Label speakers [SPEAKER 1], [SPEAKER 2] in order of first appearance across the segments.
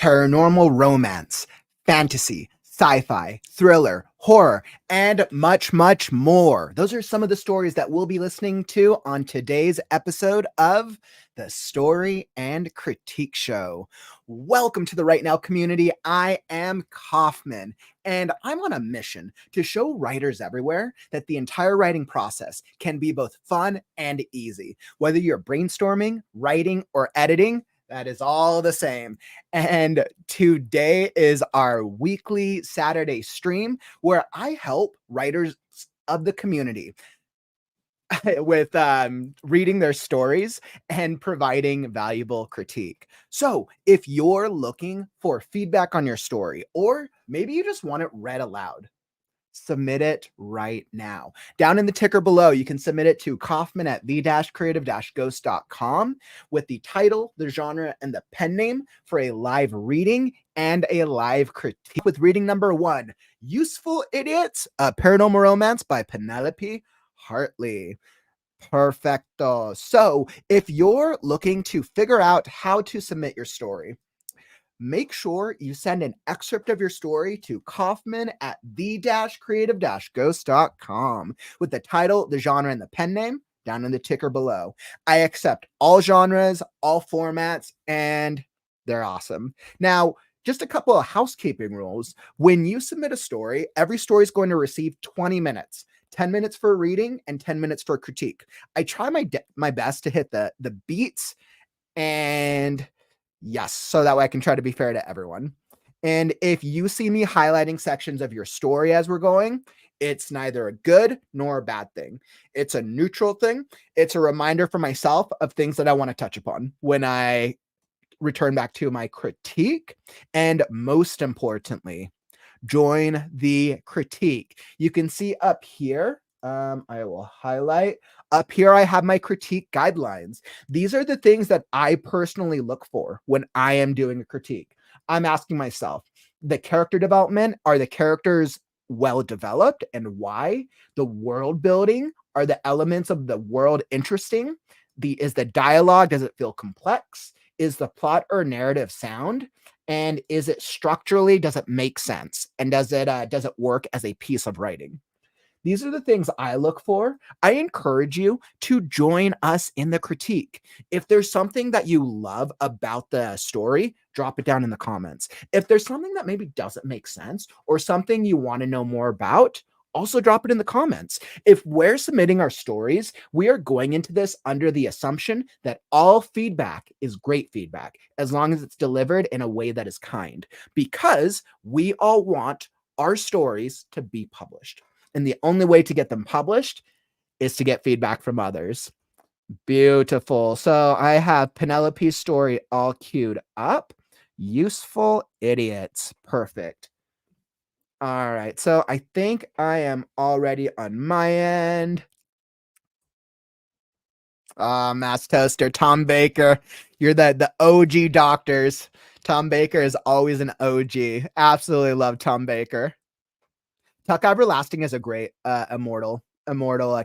[SPEAKER 1] paranormal romance, fantasy, sci-fi, thriller, horror, and much, much more. Those are some of the stories that we'll be listening to on today's episode of the Story and Critique Show. Welcome to the Right Now community. I am Kaufman, and I'm on a mission to show writers everywhere that the entire writing process can be both fun and easy. Whether you're brainstorming, writing, or editing, that is all the same. And today is our weekly Saturday stream where I help writers of the community with reading their stories and providing valuable critique. So if you're looking for feedback on your story, or maybe you just want it read aloud, submit it right now. Down in the ticker below, you can submit it to Kaufman at the-creative-ghost.com with the title, the genre, and the pen name for a live reading and a live critique. With reading number 1, Useful Idiots, a Paranormal Romance by Penelope Hartley. Perfecto. So if you're looking to figure out how to submit your story, make sure you send an excerpt of your story to Kaufman at the-creative-ghost.com with the title, the genre, and the pen name down in the ticker below. I accept all genres, all formats, and they're awesome. Now, just a couple of housekeeping rules. When you submit a story, every story is going to receive 20 minutes. 10 minutes for reading and 10 minutes for critique. I try my best to hit the beats, and yes, so that way I can try to be fair to everyone. And if you see me highlighting sections of your story as we're going, it's neither a good nor a bad thing. It's a neutral thing. It's a reminder for myself of things that I want to touch upon when I return back to my critique. And most importantly, join the critique. You can see up here, I will highlight. Up here, I have my critique guidelines. These are the things that I personally look for when I am doing a critique. I'm asking myself, the character development, are the characters well developed and why? The world building, are the elements of the world interesting? Is the dialogue, does it feel complex? Is the plot or narrative sound? And is it structurally, does it make sense? And does it work as a piece of writing? These are the things I look for. I encourage you to join us in the critique. If there's something that you love about the story, drop it down in the comments. If there's something that maybe doesn't make sense or something you want to know more about, also drop it in the comments. If we're submitting our stories, we are going into this under the assumption that all feedback is great feedback, as long as it's delivered in a way that is kind, because we all want our stories to be published. And the only way to get them published is to get feedback from others. Beautiful. So I have Penelope's story all queued up. Useful Idiots. Perfect. All right. So I think I am already on my end. Mass Toaster, Tom Baker. You're the OG doctors. Tom Baker is always an OG. Absolutely love Tom Baker. Tuck Everlasting is a great immortal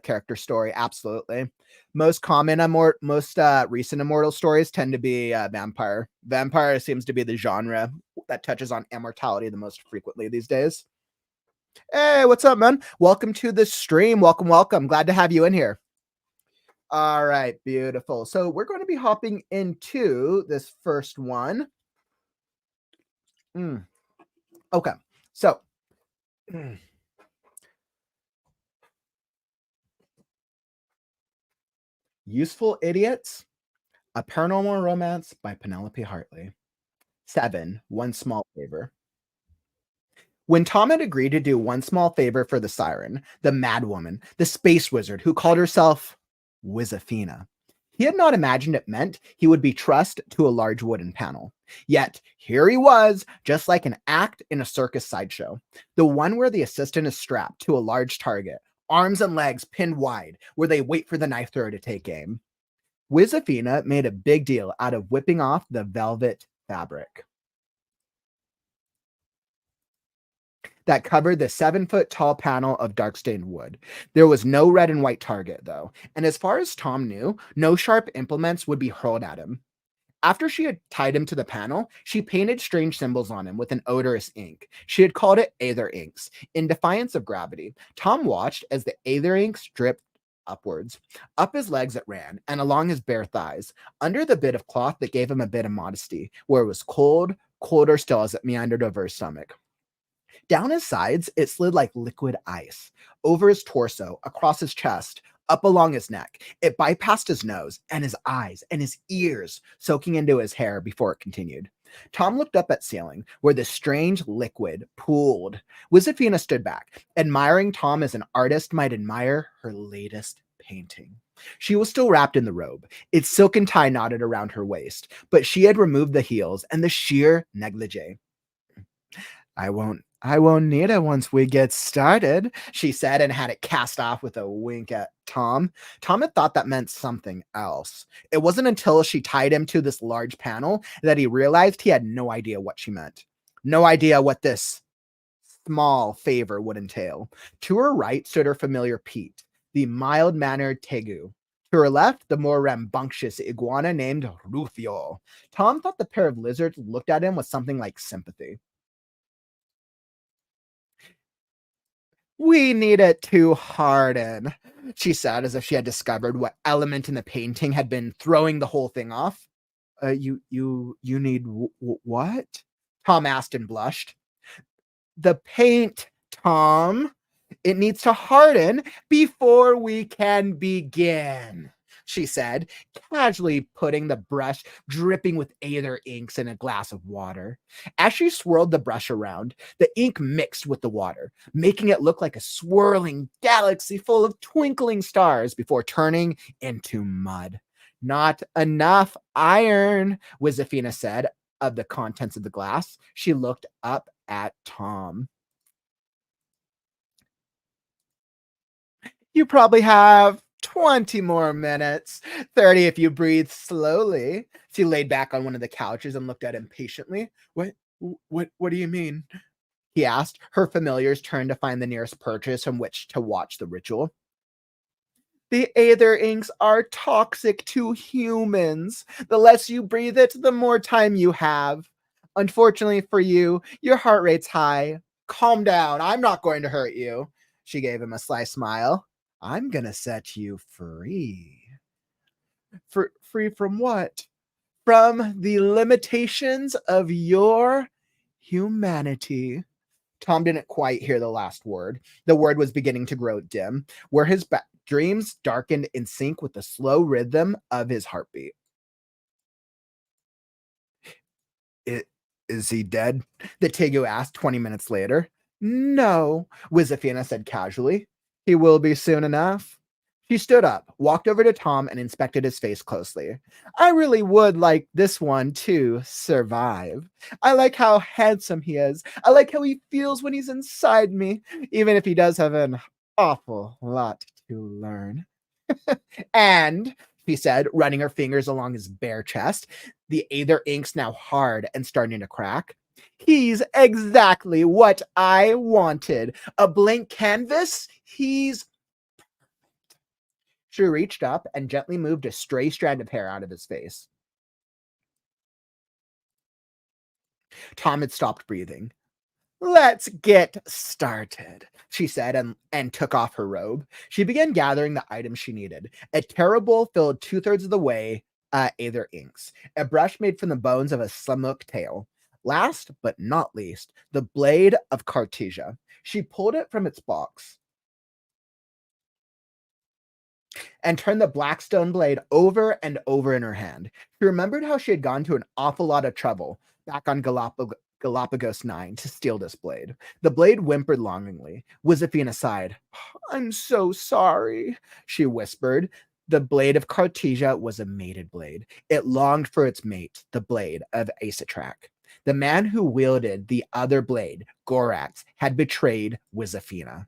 [SPEAKER 1] character story. Absolutely. Most recent immortal stories tend to be vampire. Vampire seems to be the genre that touches on immortality the most frequently these days. Hey, what's up, man? Welcome to the stream. Welcome. Glad to have you in here. All right, beautiful. So we're going to be hopping into this first one. Okay, so Useful Idiots, a Paranormal Romance by Penelope Hartley. 7, One Small Favor. When Tom had agreed to do one small favor for the siren, the madwoman, the space wizard who called herself Wizafina, he had not imagined it meant he would be trussed to a large wooden panel. Yet, here he was, just like an act in a circus sideshow. The one where the assistant is strapped to a large target, arms and legs pinned wide, where they wait for the knife thrower to take aim. Wizafina made a big deal out of whipping off the velvet fabric that covered the 7-foot-tall panel of dark-stained wood. There was no red and white target, though, and as far as Tom knew, no sharp implements would be hurled at him. After she had tied him to the panel, she painted strange symbols on him with an odorous ink. She had called it Aether Inks, in defiance of gravity. Tom watched as the Aether Inks dripped upwards. Up his legs it ran, and along his bare thighs, under the bit of cloth that gave him a bit of modesty, where it was cold, colder still as it meandered over his stomach. Down his sides, it slid like liquid ice, over his torso, across his chest, up along his neck. It bypassed his nose and his eyes and his ears, soaking into his hair before it continued. Tom looked up at ceiling, where the strange liquid pooled. Wisafina stood back, admiring Tom as an artist might admire her latest painting. She was still wrapped in the robe, its silken tie knotted around her waist, but she had removed the heels and the sheer negligee. I won't need it once we get started, she said, and had it cast off with a wink at Tom. Tom had thought that meant something else. It wasn't until she tied him to this large panel that he realized he had no idea what she meant. No idea what this small favor would entail. To her right stood her familiar Pete, the mild-mannered Tegu. To her left, the more rambunctious iguana named Rufio. Tom thought the pair of lizards looked at him with something like sympathy. We need it to harden, she said, as if she had discovered what element in the painting had been throwing the whole thing off. You need what? Tom asked and blushed. The paint, Tom. It needs to harden before we can begin, she said, casually putting the brush dripping with Aether inks in a glass of water. As she swirled the brush around, the ink mixed with the water, making it look like a swirling galaxy full of twinkling stars before turning into mud. Not enough iron, Wisafina said of the contents of the glass. She looked up at Tom. You probably have 20 more minutes, 30 if you breathe slowly. She laid back on one of the couches and looked at him patiently. What do you mean? He asked. Her familiars turned to find the nearest purchase from which to watch the ritual. The Aether inks are toxic to humans. The less you breathe it, the more time you have. Unfortunately for you, your heart rate's high. Calm down. I'm not going to hurt you. She gave him a sly smile. I'm gonna set you free. Free from what? From the limitations of your humanity. Tom didn't quite hear the last word. The word was beginning to grow dim, where his dreams darkened in sync with the slow rhythm of his heartbeat. Is he dead? The Tegu asked 20 minutes later. No, Wisafina said casually. He will be soon enough. She stood up, walked over to Tom, and inspected his face closely. I really would like this one to survive. I like how handsome he is. I like how he feels when he's inside me, even if he does have an awful lot to learn. And, she said, running her fingers along his bare chest, the Aether inks now hard and starting to crack. He's exactly what I wanted. A blank canvas? He's... She reached up and gently moved a stray strand of hair out of his face. Tom had stopped breathing. Let's get started, she said, and took off her robe. She began gathering the items she needed. A terrible filled 2/3 of the way Aether inks, a brush made from the bones of a slumuk tail. Last but not least, the blade of Cartesia. She pulled it from its box and turned the blackstone blade over and over in her hand. She remembered how she had gone to an awful lot of trouble back on Galapagos 9 to steal this blade. The blade whimpered longingly. Wisafina sighed. I'm so sorry, she whispered. The blade of Cartesia was a mated blade. It longed for its mate, the blade of Aesatrak. The man who wielded the other blade, Gorax, had betrayed Wisafina.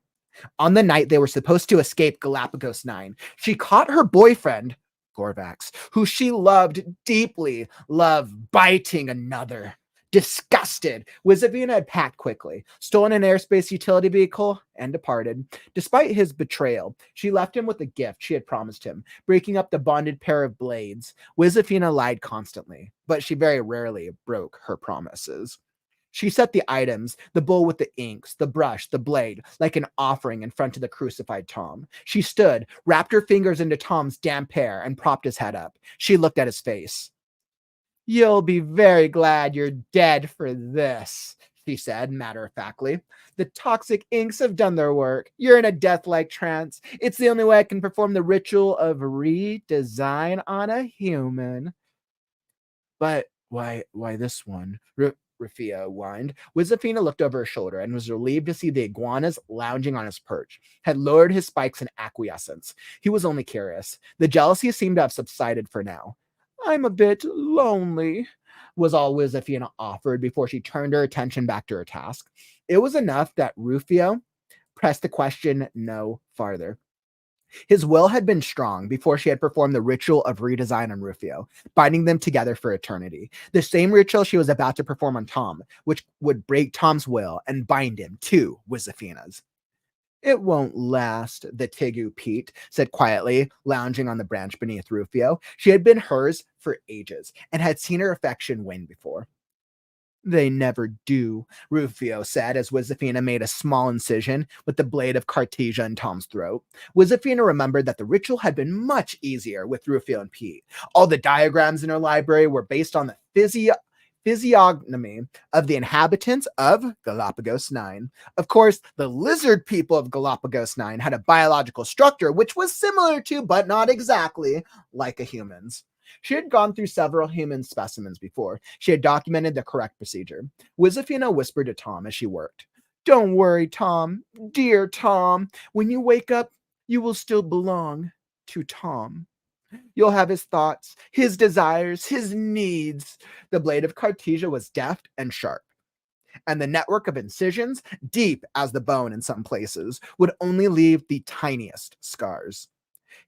[SPEAKER 1] On the night they were supposed to escape Galapagos 9, she caught her boyfriend, Gorvax, who she loved deeply, loved biting another. Disgusted, Wizavina had packed quickly, stolen an airspace utility vehicle, and departed. Despite his betrayal, she left him with a gift she had promised him, breaking up the bonded pair of blades. Wizafina lied constantly, but she very rarely broke her promises. She set the items, the bowl with the inks, the brush, the blade, like an offering in front of the crucified Tom. She stood, wrapped her fingers into Tom's damp hair, and propped his head up. She looked at his face. "You'll be very glad you're dead for this," she said matter-of-factly. "The toxic inks have done their work. You're in a death-like trance. It's the only way I can perform the ritual of redesign on a human." "But why this one?" Rafia whined. Wizafina looked over her shoulder and was relieved to see the iguanas lounging on his perch, had lowered his spikes in acquiescence. He was only curious. The jealousy seemed to have subsided for now. "I'm a bit lonely," was all Wizafina offered before she turned her attention back to her task. It was enough that Rufio pressed the question no farther. His will had been strong before she had performed the ritual of redesign on Rufio, binding them together for eternity. The same ritual she was about to perform on Tom, which would break Tom's will and bind him to Wizafina's. "It won't last," the Tigu Pete said quietly, lounging on the branch beneath Rufio. She had been hers for ages and had seen her affection wane before. "They never do," Rufio said as Wizafina made a small incision with the blade of Cartesia in Tom's throat. Wizafina remembered that the ritual had been much easier with Rufio and Pete. All the diagrams in her library were based on the physiognomy of the inhabitants of Galapagos 9. Of course, the lizard people of Galapagos 9 had a biological structure which was similar to, but not exactly, like a human's. She had gone through several human specimens before. She had documented the correct procedure. Wizafina whispered to Tom as she worked. "Don't worry, Tom. Dear Tom. When you wake up, you will still belong to Tom. You'll have his thoughts, his desires, his needs." The blade of Cartesia was deft and sharp, and the network of incisions, deep as the bone in some places, would only leave the tiniest scars.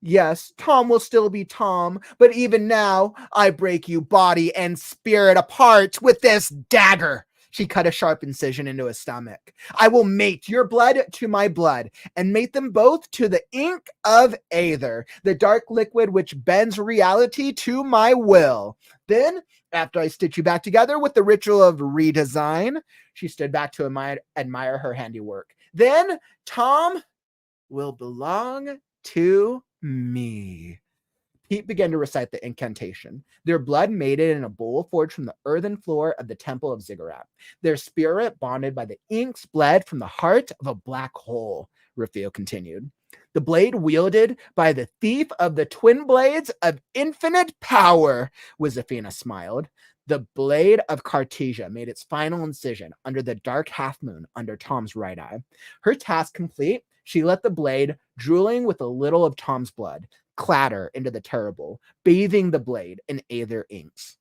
[SPEAKER 1] "Yes, Tom will still be Tom, but even now, I break you body and spirit apart with this dagger." She cut a sharp incision into his stomach. "I will mate your blood to my blood, and mate them both to the ink of Aether, the dark liquid which bends reality to my will. Then, after I stitch you back together with the ritual of redesign," she stood back to admire her handiwork, "then Tom will belong to me." Pete began to recite the incantation. Their blood mated in a bowl forged from the earthen floor of the temple of Ziggurat. Their spirit bonded by the inks bled from the heart of a black hole, Rufio continued. "The blade wielded by the thief of the twin blades of infinite power," Wizafina smiled. The blade of Cartesia made its final incision under the dark half moon under Tom's right eye. Her task complete, she let the blade, drooling with a little of Tom's blood, clatter into the terrible, bathing the blade in Aether inks.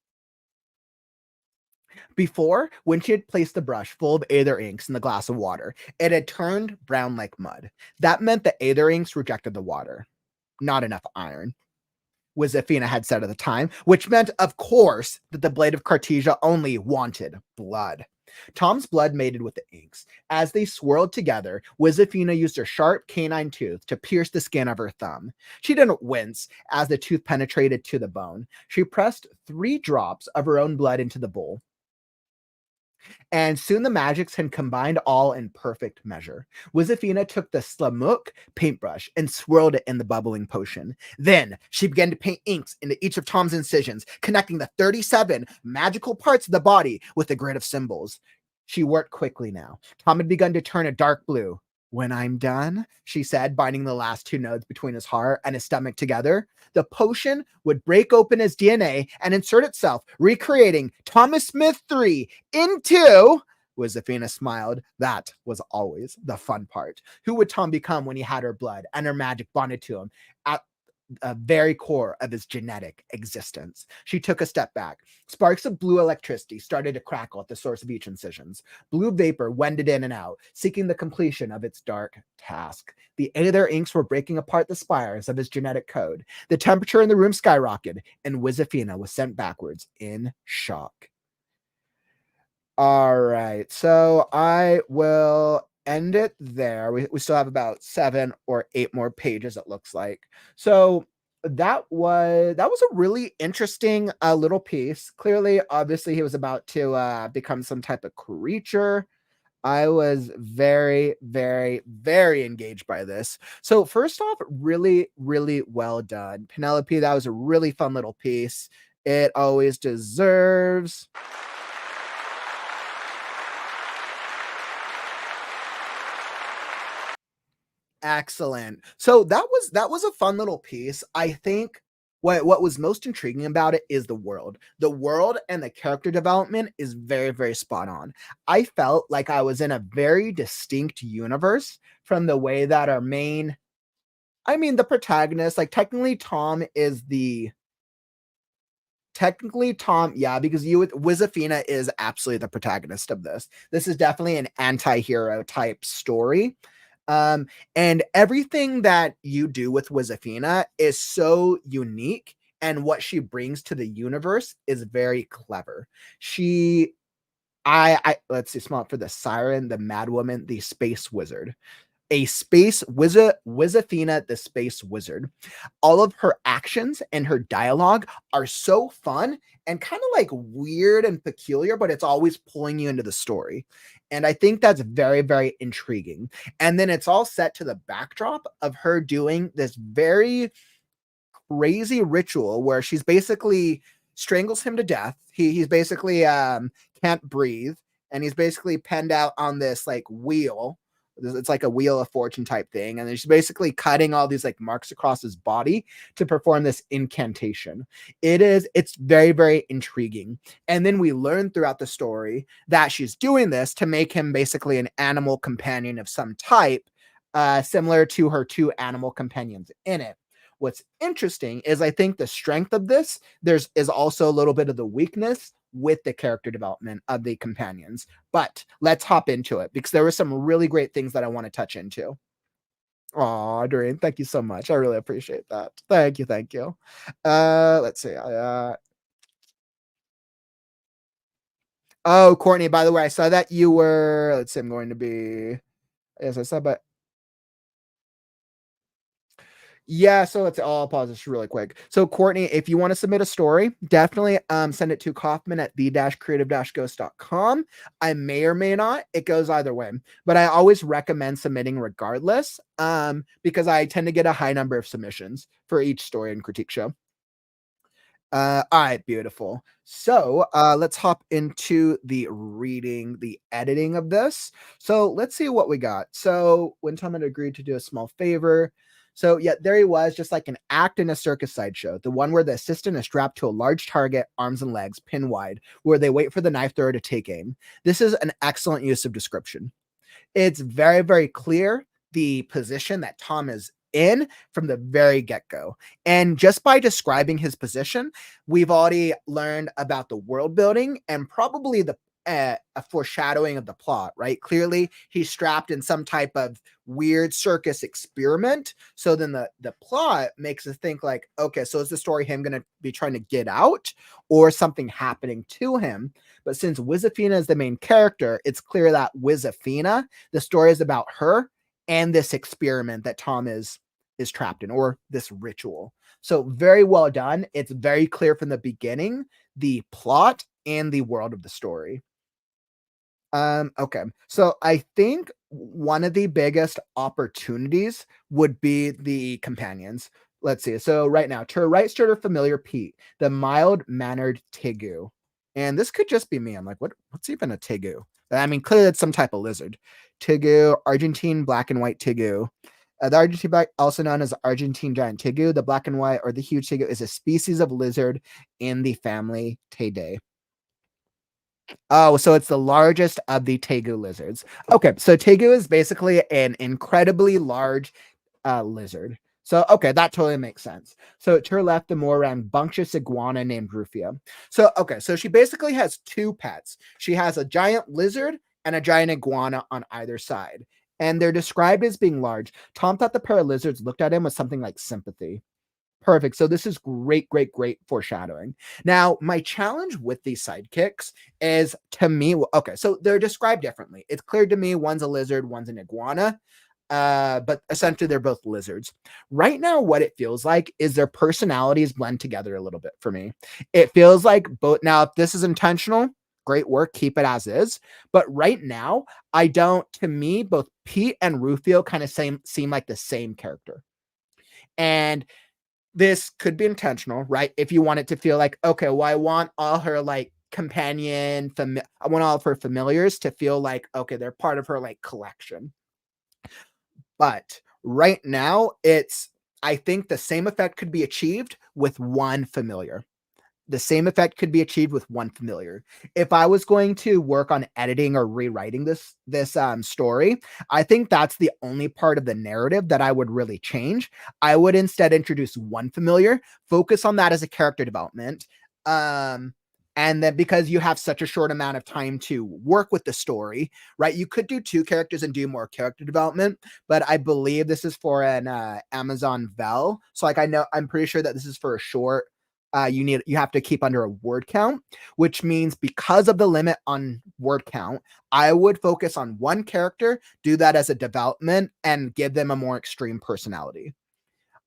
[SPEAKER 1] Before, when she had placed the brush full of Aether inks in the glass of water, it had turned brown like mud. That meant the Aether inks rejected the water. Not enough iron, Wizafina had said at the time, which meant, of course, that the blade of Cartesia only wanted blood. Tom's blood mated with the inks. As they swirled together, Wizafina used her sharp canine tooth to pierce the skin of her thumb. She didn't wince as the tooth penetrated to the bone. She pressed 3 drops of her own blood into the bowl, and soon the magics had combined all in perfect measure. Wizafina took the Slamuk paintbrush and swirled it in the bubbling potion. Then she began to paint inks into each of Tom's incisions, connecting the 37 magical parts of the body with a grid of symbols. She worked quickly now. Tom had begun to turn a dark blue. "When I'm done," she said, binding the last 2 nodes between his heart and his stomach together, the potion would break open his DNA and insert itself, recreating Thomas Smith 3 into... Wizafina smiled. That was always the fun part. Who would Tom become when he had her blood and her magic bonded to him at the very core of his genetic existence? She took a step back. Sparks of blue electricity started to crackle at the source of each incisions. Blue vapor wended in and out, seeking the completion of its dark task. The Aether inks were breaking apart the spires of his genetic code. The temperature in the room skyrocketed, and Wizafina was sent backwards in shock. All right. So I will end it there. We still have about 7 or 8 more pages, it looks like. So that was a really interesting little piece. Clearly, obviously, he was about to become some type of creature. I was very, very, very engaged by this. So first off, really, really well done. Penelope, that was a really fun little piece. It always deserves. Excellent. So that was a fun little piece. I think what was most intriguing about it is the world. The world and the character development is very, very spot on. I felt like I was in a very distinct universe from the way that our main I mean the protagonist, like technically Tom, yeah, because you Wizafina is absolutely the protagonist of this. This is definitely an anti-hero type story. Um, and everything that you do with Wizafina is so unique, and what she brings to the universe is very clever. She I let's see, small for the siren, the madwoman, the space wizard. A space wizard, Wizafina, the space wizard. All of her actions and her dialogue are so fun and kind of like weird and peculiar, but it's always pulling you into the story. And I think that's very, very intriguing. And then it's all set to the backdrop of her doing this very crazy ritual where she's basically strangles him to death. He's basically can't breathe, and he's basically penned out on this like wheel. It's like a wheel of fortune type thing, and then she's basically cutting all these like marks across his body to perform this incantation. It's very, very intriguing. And then we learn throughout the story that she's doing this to make him basically an animal companion of some type, similar to her two animal companions in it. What's interesting is I think the strength of this, there's is also a little bit of the weakness with the character development of the companions. But let's hop into it because there were some really great things that I want to touch into. Aw, Doreen, thank you so much. I really appreciate that. Thank you, thank you. Let's see. Oh, Courtney, by the way, I saw that you were, let's see, I'm going to be, yes, I saw, but yeah, so I'll pause this really quick. So Courtney, if you want to submit a story, definitely send it to Kaufman at the-creative-ghost.com. I may or may not. It goes either way. But I always recommend submitting regardless, because I tend to get a high number of submissions for each story and critique show. All right, beautiful. So let's hop into the reading, the editing of this. So let's see what we got. So when Tom had agreed to do a small favor. So yeah, there he was, just like an act in a circus sideshow. The one where the assistant is strapped to a large target, arms and legs, pin wide, where they wait for the knife thrower to take aim. This is an excellent use of description. It's very, very clear the position that Tom is in from the very get-go. And just by describing his position, we've already learned about the world building and probably the a foreshadowing of the plot, right? Clearly, he's strapped in some type of weird circus experiment. So then the plot makes us think like, okay, so is the story him going to be trying to get out or something happening to him? But since Wizafina is the main character, it's clear that Wizafina, the story is about her and this experiment that Tom is trapped in, or this ritual. So very well done. It's very clear from the beginning, the plot and the world of the story. Okay. So I think one of the biggest opportunities would be the companions. Let's see. So right now, to her right stood her familiar Pete, the mild-mannered Tegu. And this could just be me. I'm like, what's even a Tegu? I mean, clearly it's some type of lizard. Tegu, Argentine black and white Tegu. The Argentine black, also known as Argentine giant Tegu, the black and white or the huge Tegu, is a species of lizard in the family Teidae. Oh, so it's the largest of the tegu lizards. Okay, so tegu is basically an incredibly large lizard. So, okay, that totally makes sense. So to her left, the more rambunctious iguana named Rufia. So, okay, so she basically has two pets. She has a giant lizard and a giant iguana on either side. And they're described as being large. Tom thought the pair of lizards looked at him with something like sympathy. Perfect. So this is great, great, great foreshadowing. Now, my challenge with these sidekicks is, to me, okay, so they're described differently. It's clear to me one's a lizard, one's an iguana, but essentially they're both lizards. Right now, what it feels like is their personalities blend together a little bit for me. It feels like both. Now, if this is intentional, great work, keep it as is. But right now, I don't. To me, both Pete and Rufio kind of seem like the same character, and this could be intentional, right? If you want it to feel like, okay, well, I want all her like I want all of her familiars to feel like, okay, they're part of her like collection. But right now, I think the same effect could be achieved with one familiar. The same effect could be achieved with one familiar. If I was going to work on editing or rewriting this story, I think that's the only part of the narrative that I would really change. I would instead introduce one familiar, focus on that as a character development. And then, because you have such a short amount of time to work with the story, right? You could do two characters and do more character development, but I believe this is for an Amazon Vel. So like I'm pretty sure that this is for a short. You have to keep under a word count, which means because of the limit on word count, I would focus on one character, do that as a development, and give them a more extreme personality.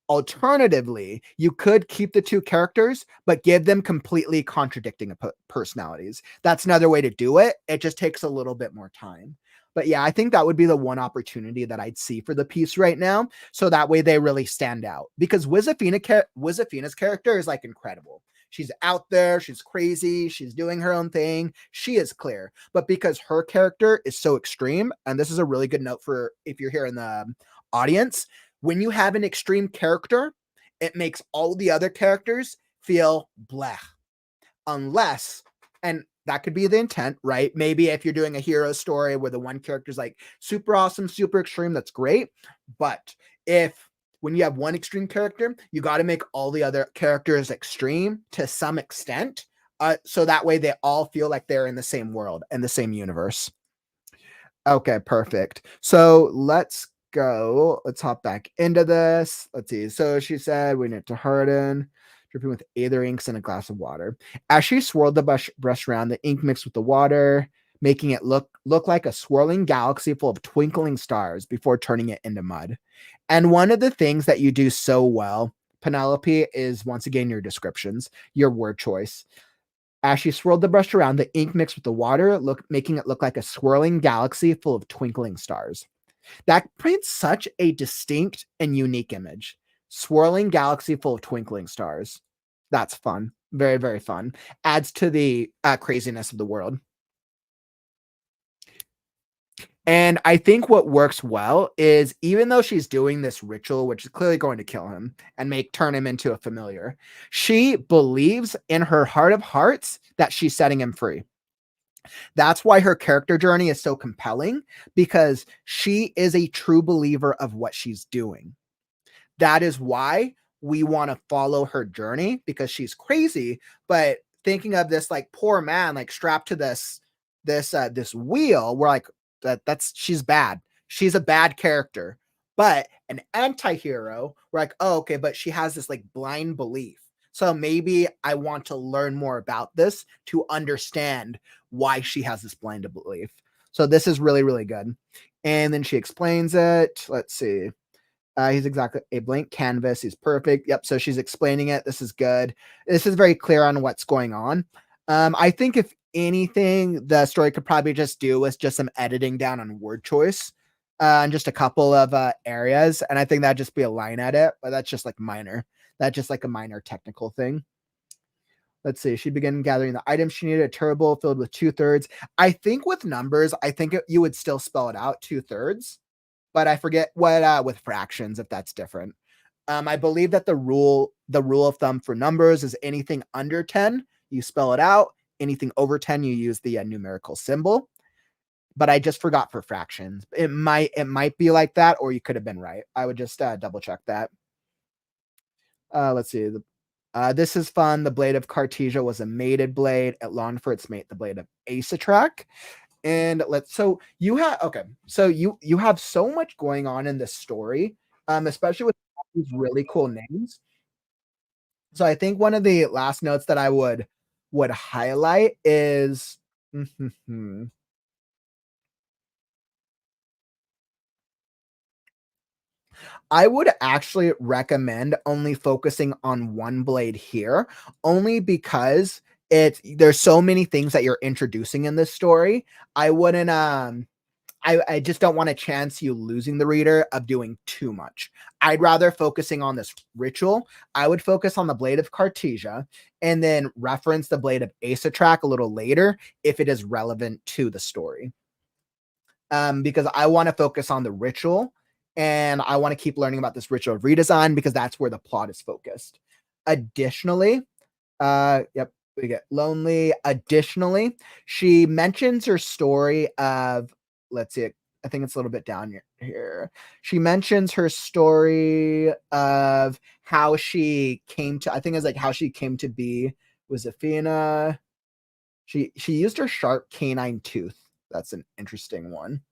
[SPEAKER 1] Alternatively, you could keep the two characters, but give them completely contradicting personalities. That's another way to do it. It just takes a little bit more time. But yeah, I think that would be the one opportunity that I'd see for the piece right now. So that way they really stand out. Because Wizafina's character is like incredible. She's out there, she's crazy, she's doing her own thing. She is clear. But because her character is so extreme, and this is a really good note for if you're here in the audience, when you have an extreme character, it makes all the other characters feel bleh. Unless, and that could be the intent, right? Maybe if you're doing a hero story where the one character is like super awesome, super extreme, that's great. But when you have one extreme character, you got to make all the other characters extreme to some extent. So that way they all feel like they're in the same world and the same universe. Okay, perfect. So let's go. Let's hop back into this. Let's see. So she said we need to harden, dripping with aether inks in a glass of water. As she swirled the brush around, the ink mixed with the water, making it look like a swirling galaxy full of twinkling stars before turning it into mud. And one of the things that you do so well, Penelope, is once again your descriptions, your word choice. As she swirled the brush around, the ink mixed with the water, making it look like a swirling galaxy full of twinkling stars. That paints such a distinct and unique image. Swirling galaxy full of twinkling stars. That's fun. Very, very fun. Adds to the craziness of the world. And I think what works well is, even though she's doing this ritual, which is clearly going to kill him and turn him into a familiar, she believes in her heart of hearts that she's setting him free. That's why her character journey is so compelling, because she is a true believer of what she's doing. That is why we want to follow her journey, because she's crazy, but thinking of this like poor man like strapped to this wheel, we're like, she's bad. She's a bad character. But an anti-hero, we're like, oh, okay, but she has this like blind belief. So maybe I want to learn more about this to understand why she has this blind belief. So this is really, really good. And then she explains it. Let's see. He's exactly a blank canvas. He's perfect. Yep. So she's explaining it. This is good. This is very clear on what's going on. I think if anything, the story could probably just do with just some editing down on word choice and just a couple of areas. And I think that'd just be a line edit, but that's just like minor. That's just like a minor technical thing. Let's see. She began gathering the items she needed. A turbo filled with 2/3. I think with numbers, I think you would still spell it out 2/3, but I forget what with fractions, if that's different. I believe that the rule of thumb for numbers is anything under 10, you spell it out. Anything over 10, you use the numerical symbol. But I just forgot for fractions. It might be like that, or you could have been right. I would just double check that. Let's see. This is fun. The blade of Cartesia was a mated blade. It longed for its mate, the blade of Asatrac. And so you have so much going on in this story, especially with these really cool names. So I think one of the last notes that I would highlight is I would actually recommend only focusing on one blade here, only because there's so many things that you're introducing in this story. I wouldn't I just don't want to chance you losing the reader of doing too much. I'd rather focusing on this ritual. I would focus on the blade of Cartesia and then reference the blade of Aesatrak a little later if it is relevant to the story. Because I want to focus on the ritual and I want to keep learning about this ritual redesign because that's where the plot is focused. Additionally, yep, we get lonely. Additionally, she mentions her story of, let's see, I think it's a little bit down here. She mentions her story of how she came to, I think it's like how she came to be was Athena. She used her sharp canine tooth. That's an interesting one.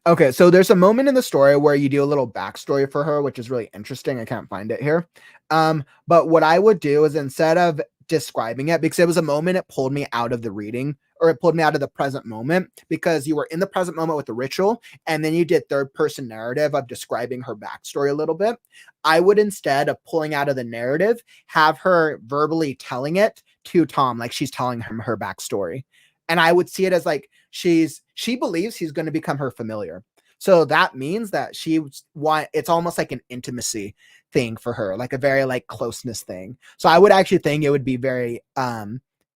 [SPEAKER 1] Okay, so there's a moment in the story where you do a little backstory for her, which is really interesting. I can't find it here. But what I would do is instead of describing it, because it was a moment it pulled me out of the reading or it pulled me out of the present moment because you were in the present moment with the ritual and then you did third person narrative of describing her backstory a little bit. I would instead of pulling out of the narrative, have her verbally telling it to Tom, like she's telling him her backstory. And I would see it as like she believes he's going to become her familiar. So that means that it's almost like an intimacy thing for her, like a very like closeness thing. So I would actually think it would be very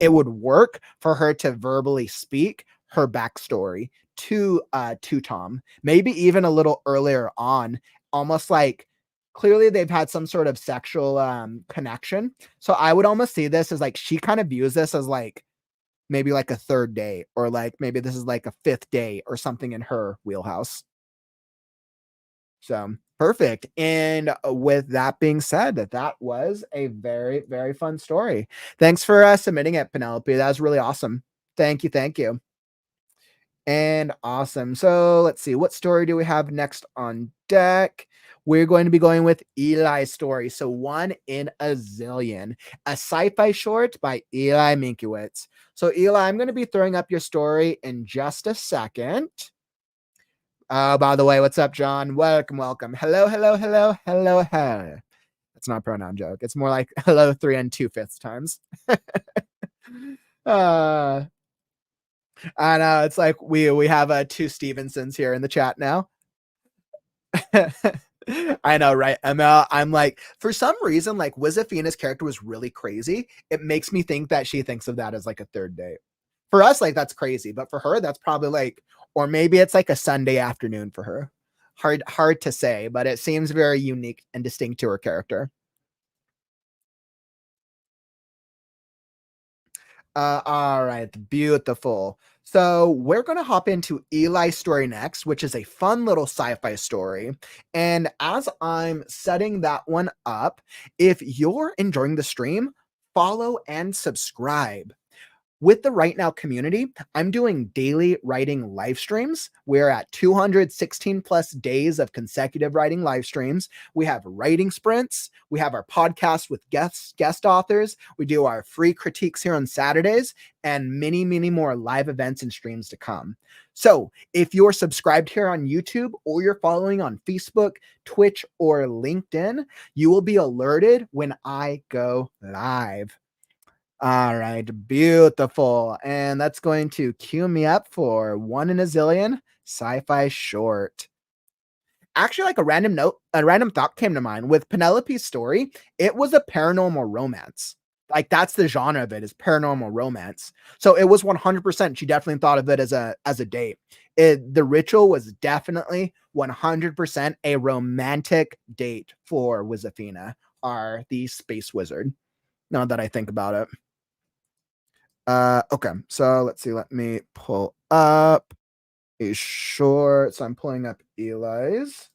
[SPEAKER 1] it would work for her to verbally speak her backstory to Tom. Maybe even a little earlier on, almost like clearly they've had some sort of sexual connection. So I would almost see this as like she kind of views this as like maybe like a third day or like maybe this is like a fifth day or something in her wheelhouse. So perfect. And with that being said, that was a very, very fun story. Thanks for submitting it, Penelope. That was really awesome. Thank you. Thank you. And awesome. So let's see. What story do we have next on deck? We're going to be going with Eli's story. So One in a Zillion, a sci-fi short by Eli Minkiewitz. So Eli, I'm going to be throwing up your story in just a second. By the way, what's up, John? Welcome, welcome. Hello, hello, hello, hello, hello. It's not a pronoun joke. It's more like hello 3 2/5 times. uh I know it's like we have two Stevensons here in the chat now. I know, right? ML, I'm like, for some reason, like Wizafina's character was really crazy. It makes me think that she thinks of that as like a third date. For us, like that's crazy, but for her, that's probably like, or maybe it's like a Sunday afternoon for her. Hard to say, but it seems very unique and distinct to her character. All right, beautiful. So we're gonna hop into Eli's story next, which is a fun little sci-fi story. And as I'm setting that one up, if you're enjoying the stream, follow and subscribe. With the Right Now community, I'm doing daily writing live streams. We're at 216 plus days of consecutive writing live streams. We have writing sprints. We have our podcast with guest authors. We do our free critiques here on Saturdays and many, many more live events and streams to come. So if you're subscribed here on YouTube or you're following on Facebook, Twitch, or LinkedIn, you will be alerted when I go live. All right, beautiful. And that's going to cue me up for One in a Zillion sci-fi short. Actually, like a random thought came to mind with Penelope's story. It was a paranormal romance. Like that's the genre of it is paranormal romance. So it was 100%. She definitely thought of it as a date. The ritual was definitely 100% a romantic date for Wizafina, the space wizard. Now that I think about it. Okay, so let's see. Let me pull up a short. So I'm pulling up Eli's.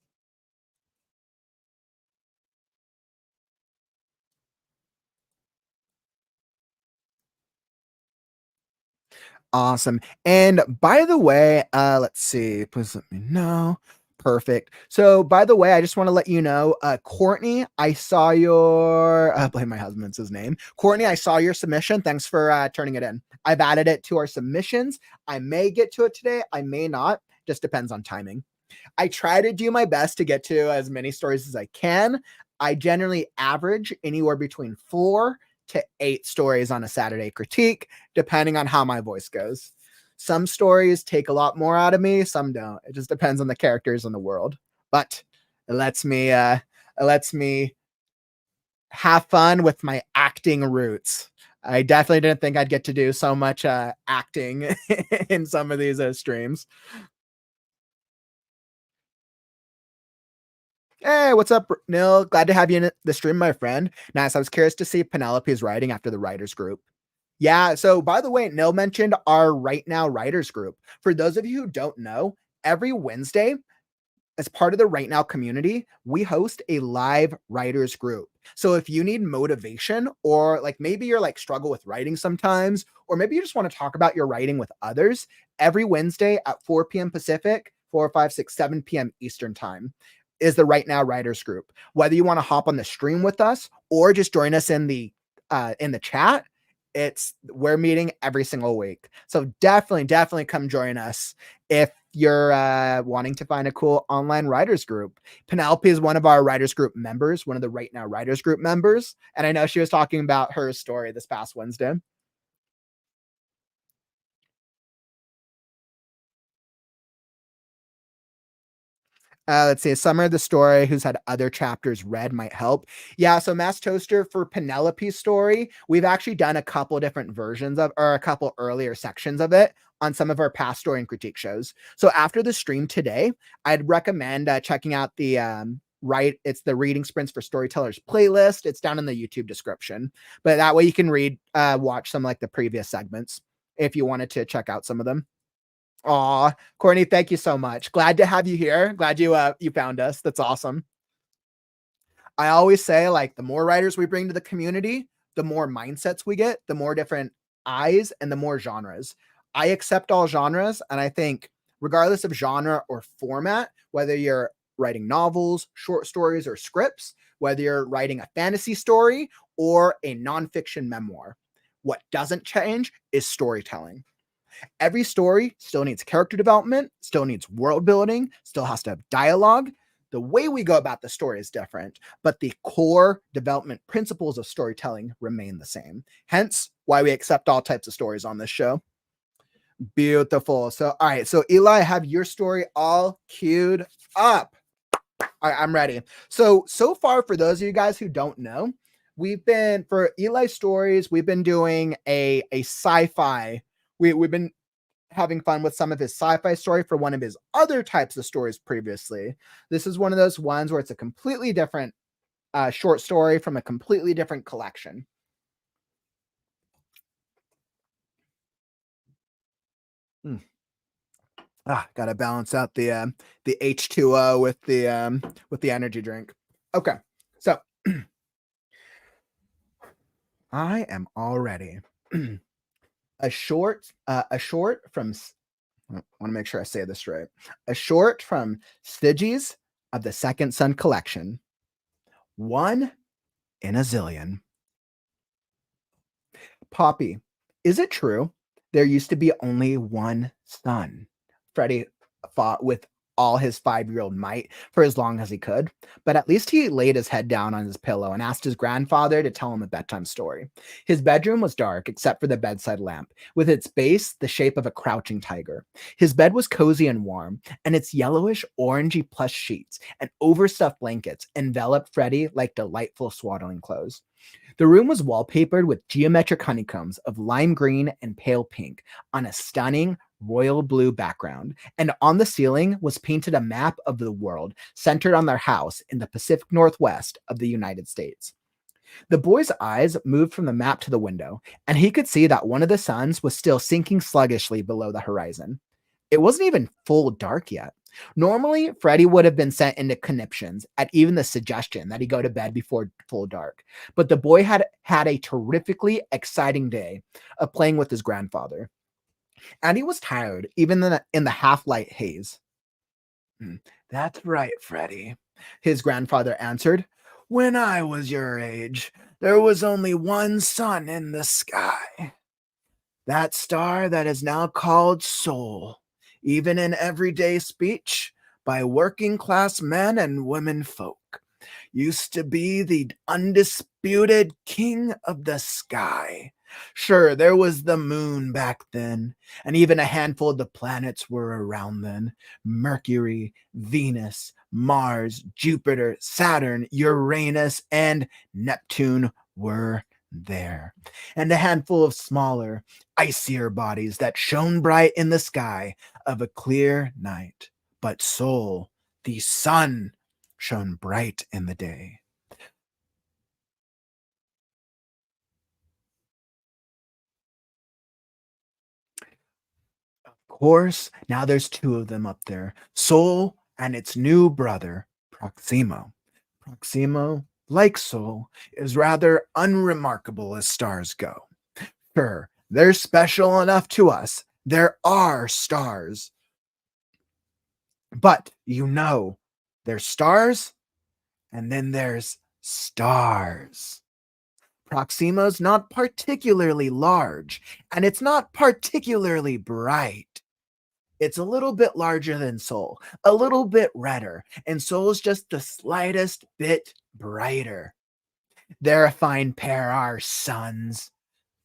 [SPEAKER 1] Awesome. And by the way, let's see. Please let me know. Perfect. So, by the way, I just want to let you know, Courtney, I saw your, blame my husband's his name. Courtney, I saw your submission. Thanks for turning it in. I've added it to our submissions. I may get to it today. I may not. Just depends on timing. I try to do my best to get to as many stories as I can. I generally average anywhere between 4 to 8 stories on a Saturday critique, depending on how my voice goes. Some stories take a lot more out of me, some don't. It just depends on the characters in the world. But it lets me have fun with my acting roots. I definitely didn't think I'd get to do so much acting in some of these streams. Hey, what's up, Nil? Glad to have you in the stream, my friend. Nice. I was curious to see Penelope's writing after the writers group. Yeah. So, by the way, Nil mentioned our Right Now writers group. For those of you who don't know, every Wednesday, as part of the Right Now community, we host a live writers group. So if you need motivation, or like maybe you're like struggle with writing sometimes, or maybe you just want to talk about your writing with others, every Wednesday at 4 p.m. Pacific, 4, 5, 6, 7 p.m. Eastern time is the Right Now writers group. Whether you want to hop on the stream with us or just join us in the chat, we're meeting every single week. So definitely come join us if you're wanting to find a cool online writers group. Penelope is one of our writers group members, one of the Right Now writers group members. And I know she was talking about her story this past Wednesday. Let's see. A summary of the story, who's had other chapters read, might help. Yeah, so Mass Toaster, for Penelope's story, we've actually done a couple different versions of, or a couple earlier sections of it on some of our past story and critique shows. So after the stream today, I'd recommend checking out the it's the Reading Sprints for Storytellers playlist. It's down in the YouTube description, but that way you can watch some like the previous segments if you wanted to check out some of them. Aw, Courtney, thank you so much. Glad to have you here. Glad you found us. That's awesome. I always say, like, the more writers we bring to the community, the more mindsets we get, the more different eyes, and the more genres. I accept all genres, and I think regardless of genre or format, whether you're writing novels, short stories, or scripts, whether you're writing a fantasy story or a nonfiction memoir, what doesn't change is storytelling. Every story still needs character development, still needs world building, still has to have dialogue. The way we go about the story is different, but the core development principles of storytelling remain the same. Hence, why we accept all types of stories on this show. Beautiful. So, all right. So, Eli, I have your story all queued up. All right, I'm ready. So far, for those of you guys who don't know, for Eli's stories, we've been doing a sci-fi. We've been having fun with some of his sci-fi story for one of his other types of stories previously. This is one of those ones where it's a completely different short story from a completely different collection. Gotta balance out the H2O with the energy drink. Okay, so I am all ready. a short from I want to make sure I say this right. A short from Styges of the Second Son collection. One in a Zillion. Poppy, is it true there used to be only one son? Freddie fought with all his 5-year-old might for as long as he could, but at least he laid his head down on his pillow and asked his grandfather to tell him a bedtime story. His bedroom was dark except for the bedside lamp, with its base the shape of a crouching tiger. His bed was cozy and warm, and its yellowish orangey plush sheets and overstuffed blankets enveloped Freddie like delightful swaddling clothes. The room was wallpapered with geometric honeycombs of lime green and pale pink on a stunning royal blue background, and on the ceiling was painted a map of the world centered on their house in the Pacific Northwest of the United States. The boy's eyes moved from the map to the window, and he could see that one of the suns was still sinking sluggishly below the horizon. It wasn't even full dark yet. Normally, Freddie would have been sent into conniptions at even the suggestion that he go to bed before full dark. But the boy had a terrifically exciting day of playing with his grandfather. And he was tired, even in the half-light haze. "Hmm, That's right, Freddie," his grandfather answered. "When I was your age, there was only one sun in the sky. That star that is now called Sol, even in everyday speech by working class men and women folk, used to be the undisputed king of the sky. Sure, there was the moon back then, and even a handful of the planets were around then. Mercury, Venus, Mars, Jupiter, Saturn, Uranus, and Neptune were there, and a handful of smaller, icier bodies that shone bright in the sky of a clear night. But Sol, the sun, shone bright in the day. Of course, now there's two of them up there, Sol and its new brother, Proximo. Proximo, like Sol, is rather unremarkable as stars go. Sure, they're special enough to us. There are stars. But there's stars and then there's stars. Proximo's not particularly large, and it's not particularly bright. It's a little bit larger than Sol, a little bit redder, and Sol's just the slightest bit brighter. They're a fine pair, our sons.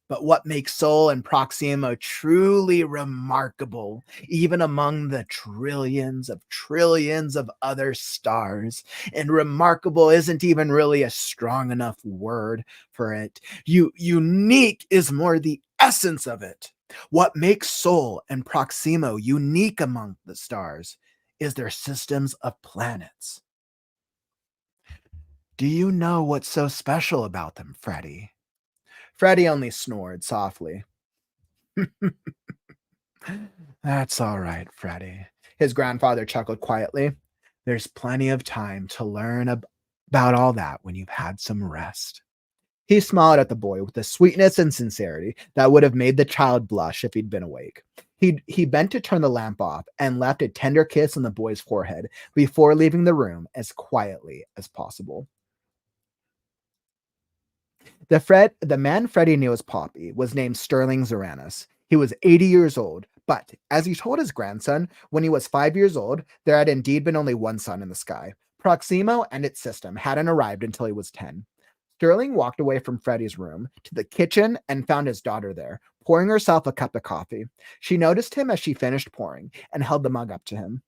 [SPEAKER 1] But what makes Sol and Proxima truly remarkable, even among the trillions of other stars, and remarkable isn't even really a strong enough word for it. Unique is more the essence of it. What makes Sol and Proxima unique among the stars is their systems of planets. Do you know what's so special about them, Freddy? Freddy only snored softly. That's all right, Freddy. His grandfather chuckled quietly. There's plenty of time to learn about all that when you've had some rest. He smiled at the boy with a sweetness and sincerity that would have made the child blush if he'd been awake. He bent to turn the lamp off and left a tender kiss on the boy's forehead before leaving the room as quietly as possible. The man Freddie knew as Poppy was named Sterling Zoranis. He was 80 years old, but as he told his grandson, when he was 5 years old, there had indeed been only one sun in the sky. Proximo and its system hadn't arrived until he was 10. Sterling walked away from Freddie's room to the kitchen and found his daughter there, pouring herself a cup of coffee. She noticed him as she finished pouring and held the mug up to him.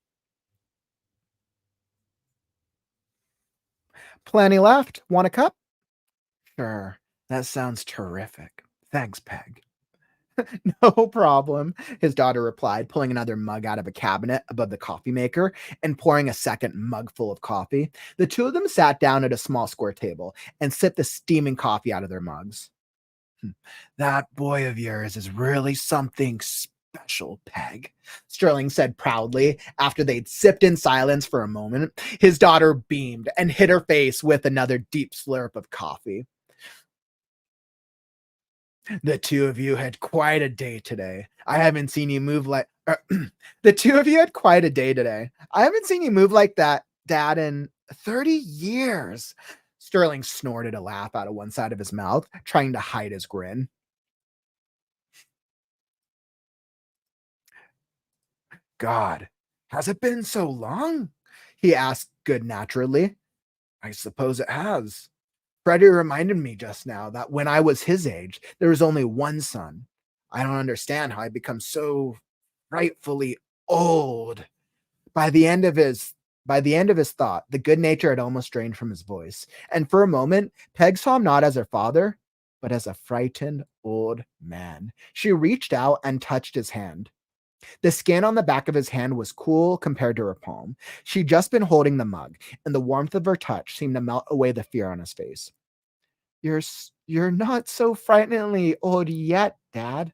[SPEAKER 1] Plenty left. Want a cup? Sure. That sounds terrific. Thanks, Peg. No problem, his daughter replied, pulling another mug out of a cabinet above the coffee maker and pouring a second mug full of coffee. The two of them sat down at a small square table and sipped the steaming coffee out of their mugs. "Hmm, That boy of yours is really something special, Peg," Sterling said proudly after they'd sipped in silence for a moment. His daughter beamed and hid her face with another deep slurp of coffee. The two of you had quite a day today. I haven't seen you move like the two of you had quite a day today. I haven't seen you move like that, Dad, in 30 years. Sterling snorted a laugh out of one side of his mouth, trying to hide his grin. God, has it been so long? He asked good naturedly. I suppose it has. Freddie reminded me just now that when I was his age, there was only one son. I don't understand how I become so frightfully old. By the end of his by the end of his thought, the good nature had almost drained from his voice, and for a moment, Peg saw him not as her father, but as a frightened old man. She reached out and touched his hand. The skin on the back of his hand was cool compared to her palm. She'd just been holding the mug, and the warmth of her touch seemed to melt away the fear on his face. You're not so frighteningly old yet, Dad,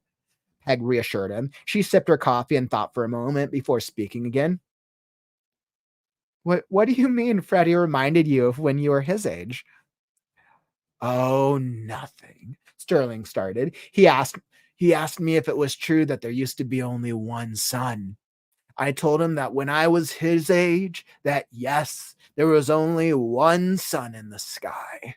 [SPEAKER 1] Peg reassured him. She sipped her coffee and thought for a moment before speaking again. What do you mean Freddie reminded you of when you were his age? Oh, nothing. Sterling started. He asked me if it was true that there used to be only one sun. I told him that when I was his age, that yes, there was only one sun in the sky.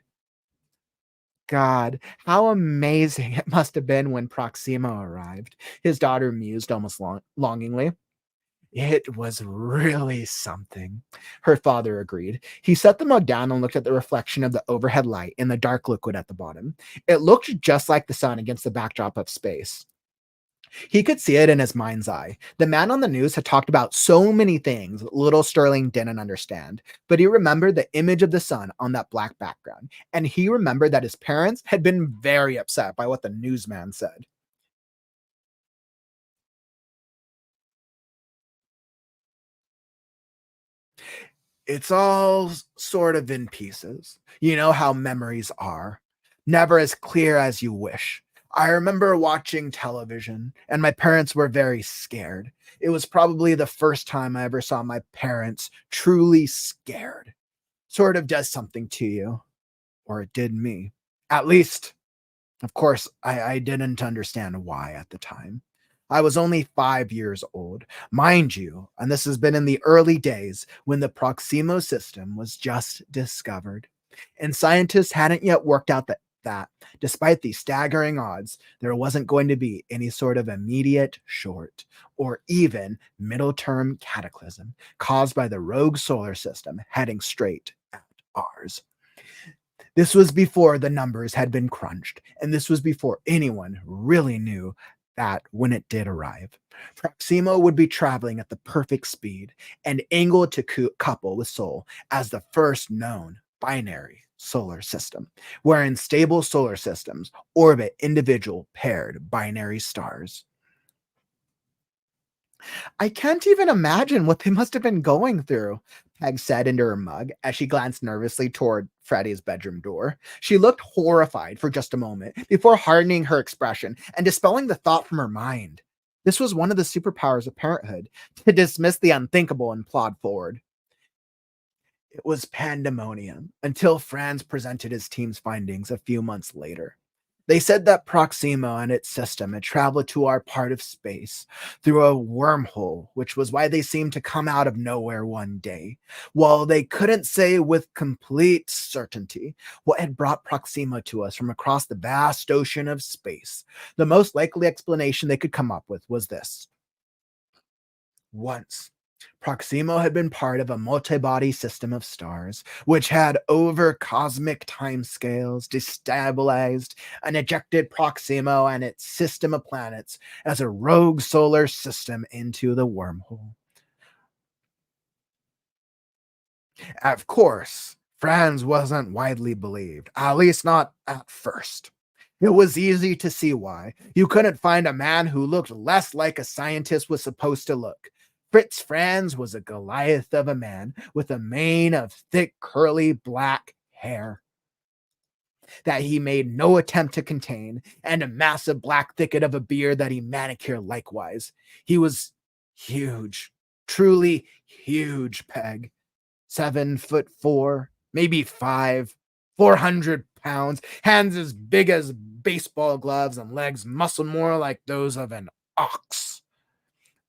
[SPEAKER 1] God, how amazing it must have been when Proximo arrived. His daughter mused almost longingly. It was really something. Her father agreed. He set the mug down and looked at the reflection of the overhead light in the dark liquid at the bottom. It looked just like the sun against the backdrop of space. He could see it in his mind's eye. The man on the news had talked about so many things little Sterling didn't understand, but he remembered the image of the sun on that black background, and he remembered that his parents had been very upset by what the newsman said. It's all sort of in pieces. You know how memories are, never as clear as you wish. I remember watching television, and my parents were very scared. It was probably the first time I ever saw my parents truly scared. Sort of does something to you, or it did me. At least, of course, I didn't understand why at the time. I was only 5 years old, mind you, and this has been in the early days when the Proximo system was just discovered. And scientists hadn't yet worked out that despite the staggering odds, there wasn't going to be any sort of immediate, short, or even middle term cataclysm caused by the rogue solar system heading straight at ours. This was before the numbers had been crunched, and this was before anyone really knew that when it did arrive, Proximo would be traveling at the perfect speed and angled to couple with Sol as the first known binary solar system, wherein stable solar systems orbit individual paired binary stars. I can't even imagine what they must have been going through, Peg said into her mug as she glanced nervously toward Freddie's bedroom door. She looked horrified for just a moment before hardening her expression and dispelling the thought from her mind. This was one of the superpowers of parenthood, to dismiss the unthinkable and plod forward. It was pandemonium until Franz presented his team's findings a few months later. They said that Proxima and its system had traveled to our part of space through a wormhole, which was why they seemed to come out of nowhere one day. While they couldn't say with complete certainty what had brought Proxima to us from across the vast ocean of space, the most likely explanation they could come up with was this. Once, Proximo had been part of a multi-body system of stars, which had over cosmic timescales destabilized and ejected Proximo and its system of planets as a rogue solar system into the wormhole. Of course, Franz wasn't widely believed, at least not at first. It was easy to see why. You couldn't find a man who looked less like a scientist was supposed to look. Fritz Franz was a Goliath of a man with a mane of thick, curly black hair that he made no attempt to contain, and a massive black thicket of a beard that he manicured likewise. He was huge, truly huge, Peg. 7 foot 4, maybe 5, 400 pounds, hands as big as baseball gloves, and legs muscled more like those of an ox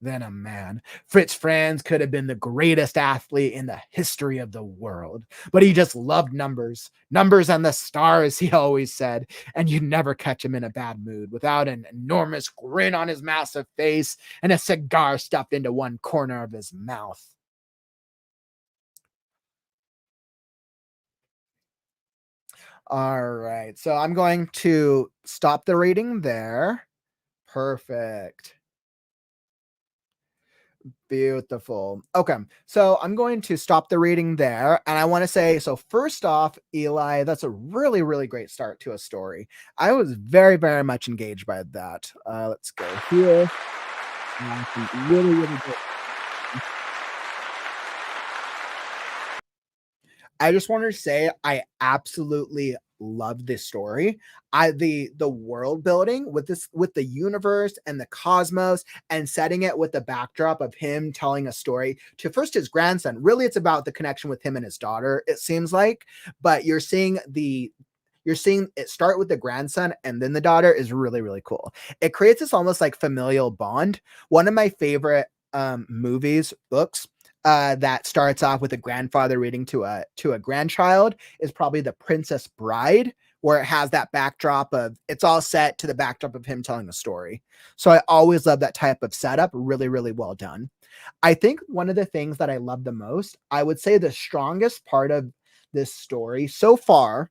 [SPEAKER 1] than a man. Fritz Franz could have been the greatest athlete in the history of the world, but he just loved numbers. Numbers and the stars, he always said, and you'd never catch him in a bad mood without an enormous grin on his massive face and a cigar stuffed into one corner of his mouth. All right, so I'm going to stop the reading there. Perfect. Beautiful. Okay, so I'm going to stop the reading there. And I want to say, so first off, Eli, that's a really, really great start to a story. I was very, very much engaged by that. Let's go here. Really, really good. I just wanted to say I absolutely love this story. The world building with this, with the universe and the cosmos, and setting it with the backdrop of him telling a story to first his grandson. Really, it's about the connection with him and his daughter, it seems like, but you're seeing it start with the grandson and then the daughter is really, really cool. It creates this almost like familial bond. One of my favorite movies, books, that starts off with a grandfather reading to a grandchild is probably The Princess Bride, where it has that backdrop of it's all set to the backdrop of him telling a story. So I always love that type of setup. Really, really well done. I think one of the things that I love the most, I would say the strongest part of this story so far,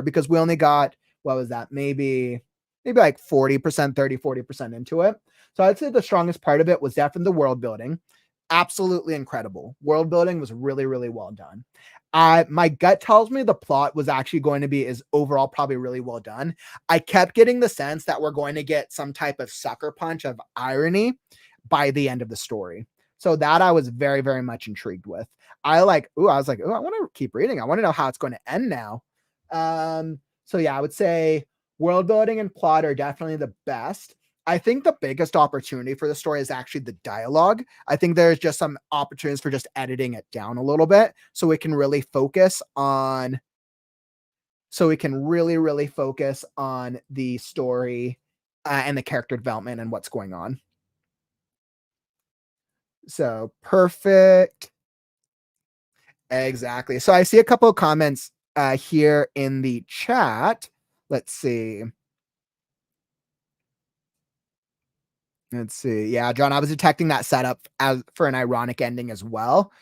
[SPEAKER 1] because we only got, what was that? Maybe like 40%, 40% into it. So I'd say the strongest part of it was definitely the world building. Absolutely incredible. World building was really, really well done. My gut tells me the plot was actually going to be is overall probably really well done. I kept getting the sense that we're going to get some type of sucker punch of irony by the end of the story. So that I was very, very much intrigued with. I was like, I want to keep reading. I want to know how it's going to end now. So yeah, I would say world building and plot are definitely the best. I think the biggest opportunity for the story is actually the dialogue. I think there's just some opportunities for just editing it down a little bit so we can really focus on the story and the character development and what's going on. So perfect. Exactly. So I see a couple of comments here in the chat. Let's see. Yeah, John, I was detecting that setup as for an ironic ending as well.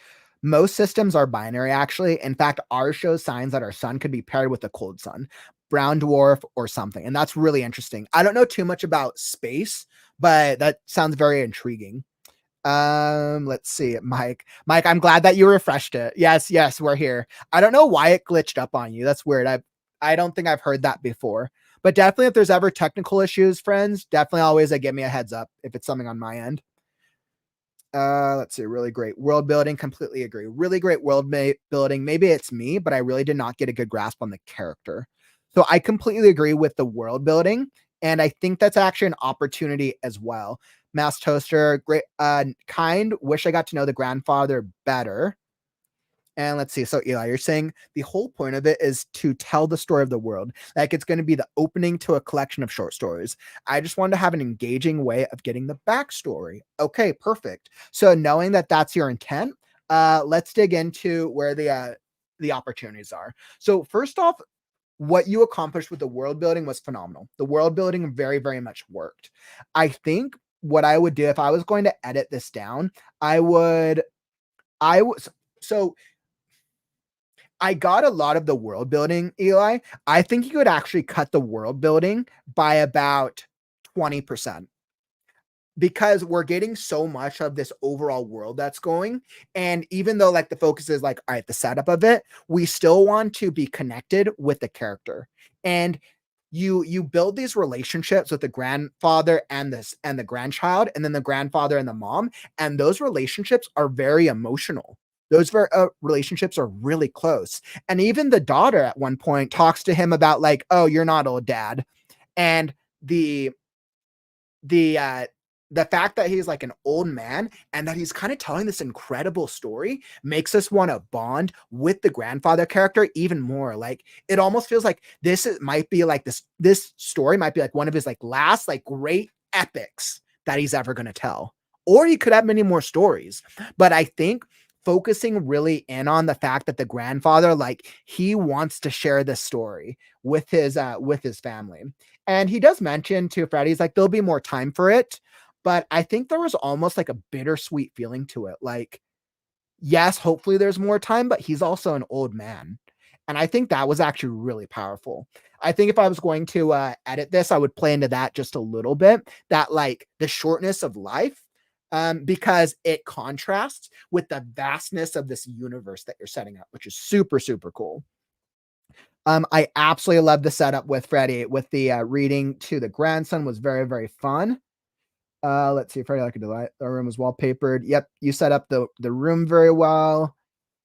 [SPEAKER 1] Most systems are binary, actually. In fact, ours shows signs that our sun could be paired with a cold sun, brown dwarf, or something. And that's really interesting. I don't know too much about space, but that sounds very intriguing. Let's see, Mike. Mike, I'm glad that you refreshed it. Yes, we're here. I don't know why it glitched up on you. That's weird. I don't think I've heard that before. But definitely, if there's ever technical issues, friends, definitely always give me a heads up if it's something on my end. Let's see. Really great world building. Completely agree. Really great world building. Maybe it's me, but I really did not get a good grasp on the character. So I completely agree with the world building. And I think that's actually an opportunity as well. Mass Toaster, great, kind. Wish I got to know the grandfather better. And let's see. So Eli, you're saying the whole point of it is to tell the story of the world. Like it's going to be the opening to a collection of short stories. I just wanted to have an engaging way of getting the backstory. Okay, perfect. So knowing that that's your intent, let's dig into where the opportunities are. So first off, what you accomplished with the world building was phenomenal. The world building very, very much worked. I think what I would do if I was going to edit this down, I would so I got a lot of the world building, Eli. I think you could actually cut the world building by about 20% because we're getting so much of this overall world that's going. And even though like the focus is like, all right, the setup of it, we still want to be connected with the character. And you build these relationships with the grandfather and the grandchild, and then the grandfather and the mom, and those relationships are very emotional. Those relationships are really close. And even the daughter at one point talks to him about like, oh, you're not old, dad. And the the uh the fact that he's like an old man and that he's kind of telling this incredible story makes us want to bond with the grandfather character even more. Like it almost feels like might be like this story might be like one of his like last like great epics that he's ever going to tell, or he could have many more stories. But I think focusing really in on the fact that the grandfather, like he wants to share this story with his family. And he does mention to Freddie's like there'll be more time for it, but I think there was almost like a bittersweet feeling to it. Like, yes, hopefully there's more time, but he's also an old man. And I think that was actually really powerful. I think if I was going to edit this, I would play into that just a little bit, that like the shortness of life, because it contrasts with the vastness of this universe that you're setting up, which is super, super cool. I absolutely love the setup with Freddie with the reading to the grandson was very, very fun. Let's see. Freddie like a delight. The room was wallpapered. Yep, you set up the room very well.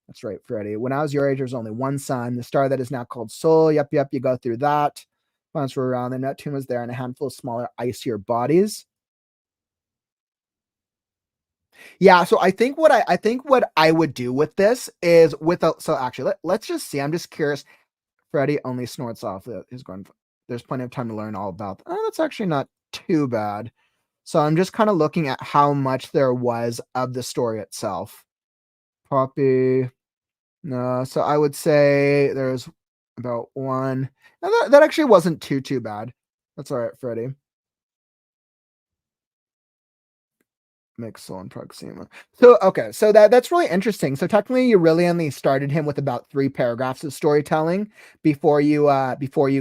[SPEAKER 1] That's right, Freddie. When I was your age, there was only one sun, the star that is now called Sol. Yep, you go through that. Planets were around. The Neptune was there, and a handful of smaller, icier bodies. Yeah, so I think what I would do with this is so actually let's just see. I'm just curious. Freddy only snorts off his grandfather. There's plenty of time to learn all about. Oh, that's actually not too bad. So I'm just kind of looking at how much there was of the story itself. Poppy. No, so I would say there's about one. And that actually wasn't too bad. That's all right, Freddy. Mixel and Proxima. So okay, so that's really interesting. So technically, you really only started him with about 3 paragraphs of storytelling before you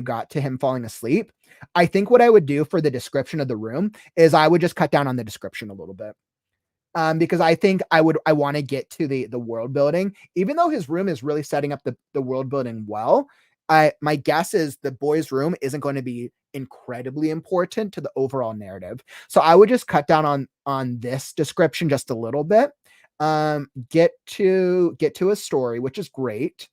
[SPEAKER 1] got to him falling asleep. I think what I would do for the description of the room is I would just cut down on the description a little bit. Because I think I want to get to the world building, even though his room is really setting up the world building well. My guess is the boy's room isn't going to be incredibly important to the overall narrative. So I would just cut down on this description just a little bit. Get to a story, which is great.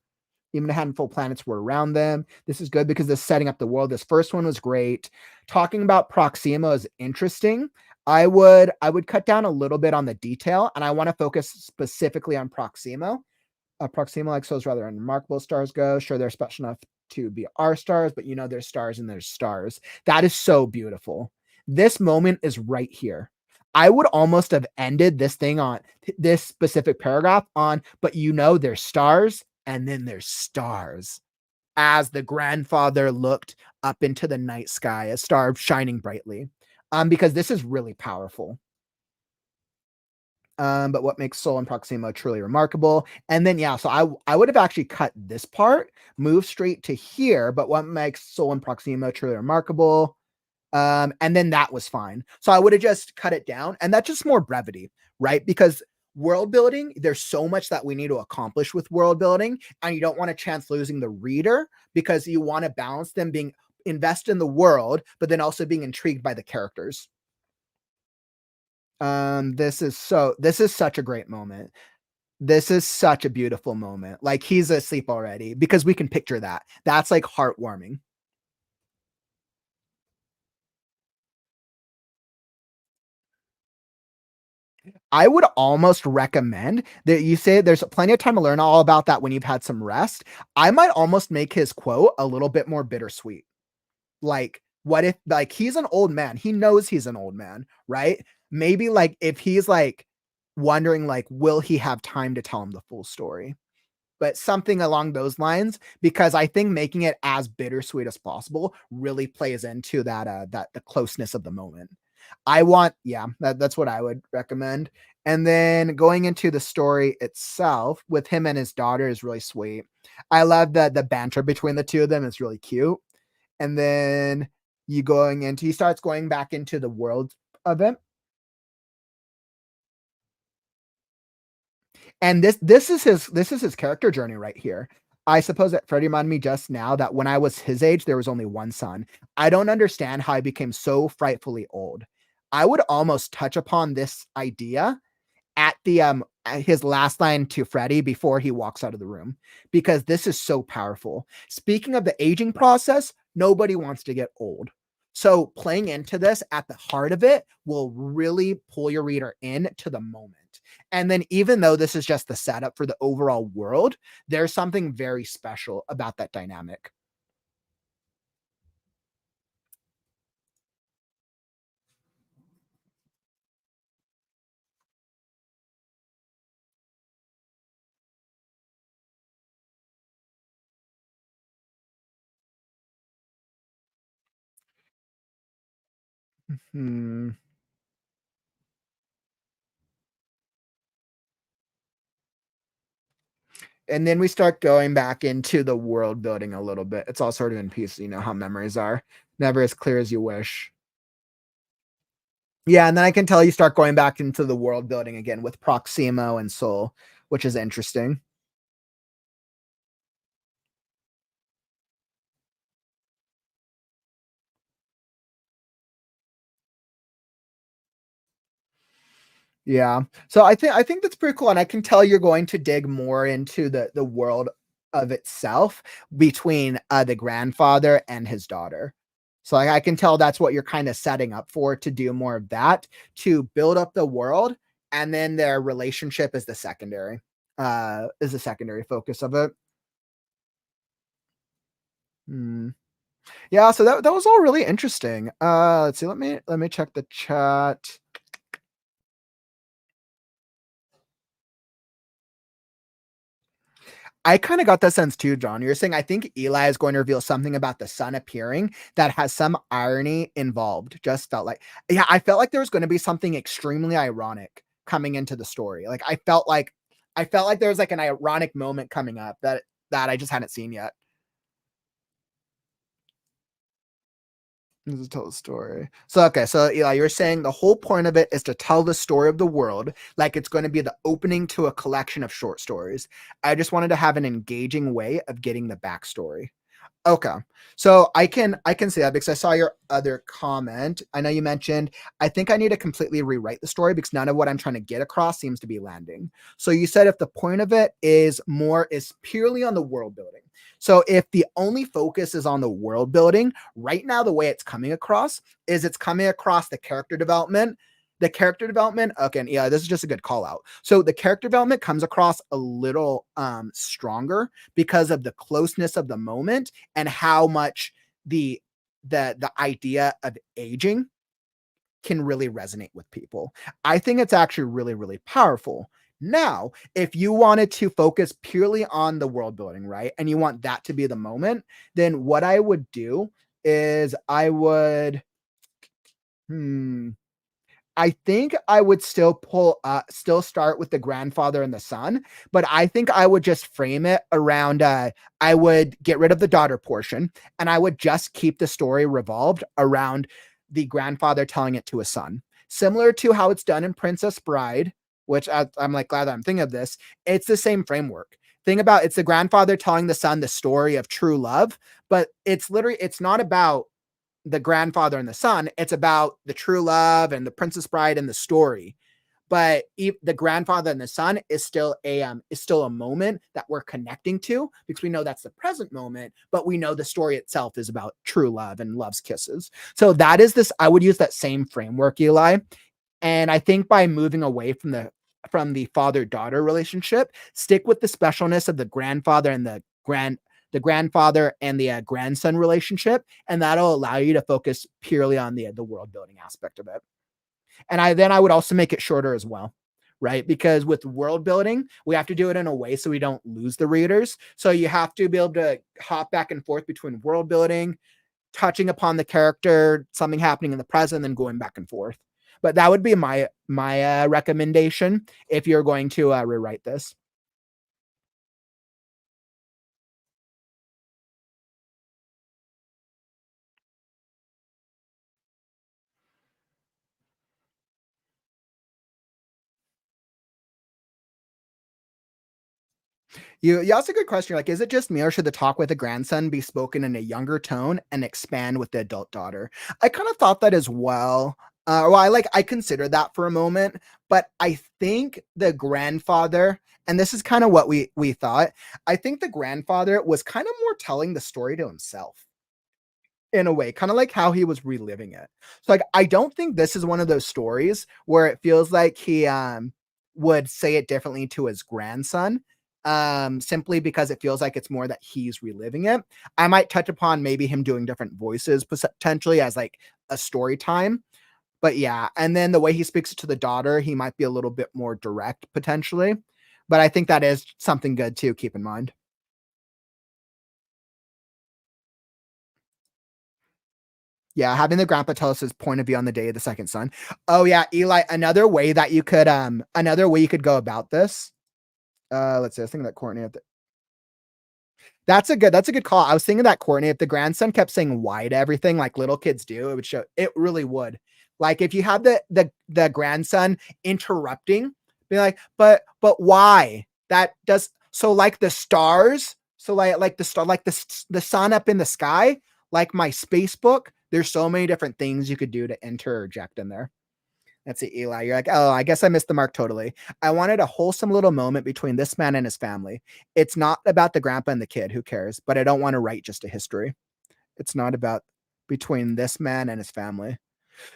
[SPEAKER 1] Even a handful of planets were around them. This is good because this is setting up the world. This first one was great. Talking about Proxima is interesting. I would cut down a little bit on the detail, and I want to focus specifically on Proxima. Proxima, like so, is rather unremarkable. Stars go. Sure, they're special enough to be our stars, but there's stars and there's stars. That is so beautiful. This moment is right here. I would almost have ended this thing on this specific paragraph on, but there's stars and then there's stars. As the grandfather looked up into the night sky, a star shining brightly. Because this is really powerful. But what makes Sol and Proxima truly remarkable. And then, so I would have actually cut this part, move straight to here, but what makes Sol and Proxima truly remarkable. And then that was fine. So I would have just cut it down, and that's just more brevity, right? Because world building, there's so much that we need to accomplish with world building, and you don't want to chance losing the reader because you want to balance them being invested in the world, but then also being intrigued by the characters. This is such a great moment. This is such a beautiful moment. Like, he's asleep already because we can picture that. That's like heartwarming. I would almost recommend that you say there's plenty of time to learn all about that when you've had some rest. I might almost make his quote a little bit more bittersweet. Like, what if, like, he's an old man? He knows he's an old man, right? Maybe, like, if he's like wondering, like, will he have time to tell him the full story? But something along those lines, because I think making it as bittersweet as possible really plays into that the closeness of the moment. That's what I would recommend. And then going into the story itself with him and his daughter is really sweet. I love the banter between the two of them is really cute. And then he starts going back into the world of it. And this is his character journey right here. I suppose that Freddie reminded me just now that when I was his age, there was only one son. I don't understand how I became so frightfully old. I would almost touch upon this idea at his last line to Freddie before he walks out of the room, because this is so powerful. Speaking of the aging process, nobody wants to get old. So playing into this at the heart of it will really pull your reader in to the moment. And then, even though this is just the setup for the overall world, there's something very special about that dynamic. Hmm. And then we start going back into the world building a little bit. It's all sort of in pieces, how memories are. Never as clear as you wish. Yeah, and then I can tell you start going back into the world building again with Proximo and Soul, which is interesting. Yeah. So I think that's pretty cool. And I can tell you're going to dig more into the world of itself between the grandfather and his daughter. So I can tell that's what you're kind of setting up for, to do more of that, to build up the world, and then their relationship is the secondary focus of it. Hmm. Yeah, so that was all really interesting. Let's see. Let me check the chat. I kind of got that sense too, John. You're saying I think Eli is going to reveal something about the sun appearing that has some irony involved. Just felt like, yeah, I felt like there was going to be something extremely ironic coming into the story. Like I felt like there was like an ironic moment coming up that I just hadn't seen yet. This is tell the story. So okay, so Eli, you're saying the whole point of it is to tell the story of the world, like it's going to be the opening to a collection of short stories. I just wanted to have an engaging way of getting the backstory. Okay. So I can see that because I saw your other comment. I know you mentioned I think I need to completely rewrite the story because none of what I'm trying to get across seems to be landing. So you said if the point of it is purely on the world building. So if the only focus is on the world building, right now the way it's coming across is it's coming across the character development. The character development, okay, and yeah, this is just a good call out. So the character development comes across a little stronger because of the closeness of the moment and how much the the idea of aging can really resonate with people. I think it's actually really, really powerful. Now, if you wanted to focus purely on the world building, right, and you want that to be the moment, then what I would do is I would, hmm, I think I would still start with the grandfather and the son, but I think I would just frame it around, I would get rid of the daughter portion, and I would just keep the story revolved around the grandfather telling it to a son. Similar to how it's done in Princess Bride, which I'm like glad that I'm thinking of this. It's the same framework. Think about it's the grandfather telling the son the story of true love, but it's not about the grandfather and the son. It's about the true love and the Princess Bride and the story. But the grandfather and the son is still a moment that we're connecting to because we know that's the present moment, but we know the story itself is about true love and love's kisses. So that is this. I would use that same framework, Eli. And I think by moving away from the father daughter relationship, stick with the specialness of the grandfather and the grandfather and the grandson relationship, and that'll allow you to focus purely on the world building aspect of it. And I would also make it shorter as well, right? Because with world building, we have to do it in a way so we don't lose the readers. So you have to be able to hop back and forth between world building, touching upon the character, something happening in the present, then going back and forth. But that would be my recommendation if you're going to rewrite this. Yeah, that's a good question. Like, is it just me, or should the talk with the grandson be spoken in a younger tone and expand with the adult daughter? I kind of thought that as well. I considered that for a moment, but I think the grandfather, and this is kind of what we thought. I think the grandfather was kind of more telling the story to himself in a way, kind of like how he was reliving it. So like I don't think this is one of those stories where it feels like he would say it differently to his grandson simply because it feels like it's more that he's reliving it. I might touch upon maybe him doing different voices potentially as like a story time. But yeah, and then the way he speaks to the daughter, he might be a little bit more direct potentially. But I think that is something good to keep in mind. Yeah, having the grandpa tell us his point of view on the day of the second son. Oh yeah, Eli, another way you could go about this. Let's see. I was thinking that Courtney at the that's a good call. I was thinking that Courtney, if the grandson kept saying why to everything like little kids do, it would show it really would. Like if you have the grandson interrupting, be like, but why? That does so like the stars, so like the star, like the sun up in the sky, like my space book. There's so many different things you could do to interject in there. Let's see, Eli. You're like, oh, I guess I missed the mark totally. I wanted a wholesome little moment between this man and his family. It's not about the grandpa and the kid. Who cares? But I don't want to write just a history. It's not about between this man and his family.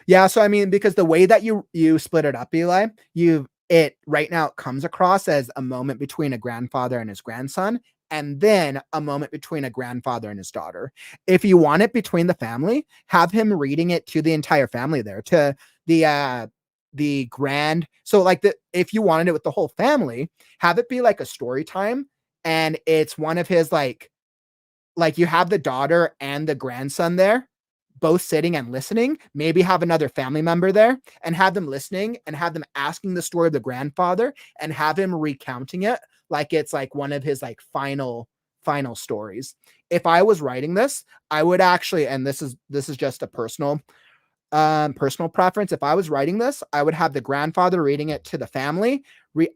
[SPEAKER 1] Yeah. So I mean, because the way that you split it up, Eli, you it right now it comes across as a moment between a grandfather and his grandson, and then a moment between a grandfather and his daughter. If you want it between the family, have him reading it to the entire family there, to the grand. So like if you wanted it with the whole family, have it be like a story time, and it's one of his like you have the daughter and the grandson there both sitting and listening, maybe have another family member there and have them listening and have them asking the story of the grandfather and have him recounting it like it's like one of his like final stories. If I was writing this, I would actually, and this is just a personal preference. If I was writing this, I would have the grandfather reading it to the family,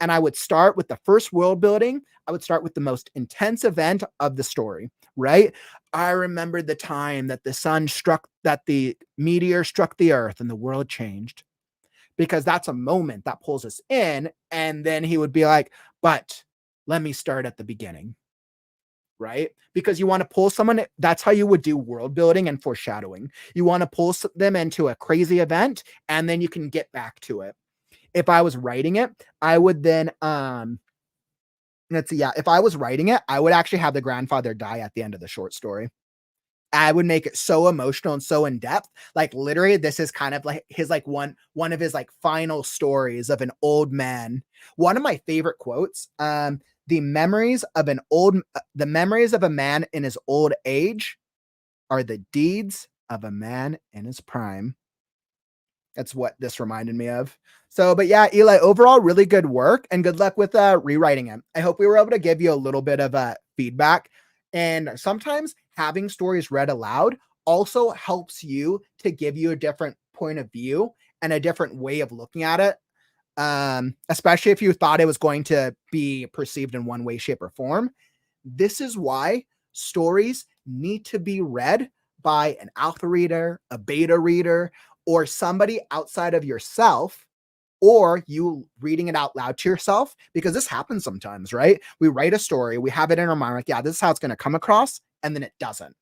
[SPEAKER 1] and I would start with the first world building. I would start with the most intense event of the story, right? I remember the time that the meteor struck the earth and the world changed, because that's a moment that pulls us in. And then he would be like, but let me start at the beginning, right? Because you want to pull someone, that's how you would do world building and foreshadowing. You want to pull them into a crazy event and then you can get back to it. If I was writing it, I would then let's see, yeah, if I was writing it, I would actually have the grandfather die at the end of the short story. I would make it so emotional and so in depth. Like literally, this is kind of like his like one of his like final stories of an old man. One of my favorite quotes, the memories of a man in his old age are the deeds of a man in his prime. That's what this reminded me of. So, but yeah, Eli, overall, really good work and good luck with rewriting it. I hope we were able to give you a little bit of feedback. And sometimes having stories read aloud also helps you to give you a different point of view and a different way of looking at it. Especially if you thought it was going to be perceived in one way, shape, or form. This is why stories need to be read by an alpha reader, a beta reader, or somebody outside of yourself, or you reading it out loud to yourself, because this happens sometimes, right? We write a story, we have it in our mind, like, yeah, this is how it's going to come across, and then it doesn't.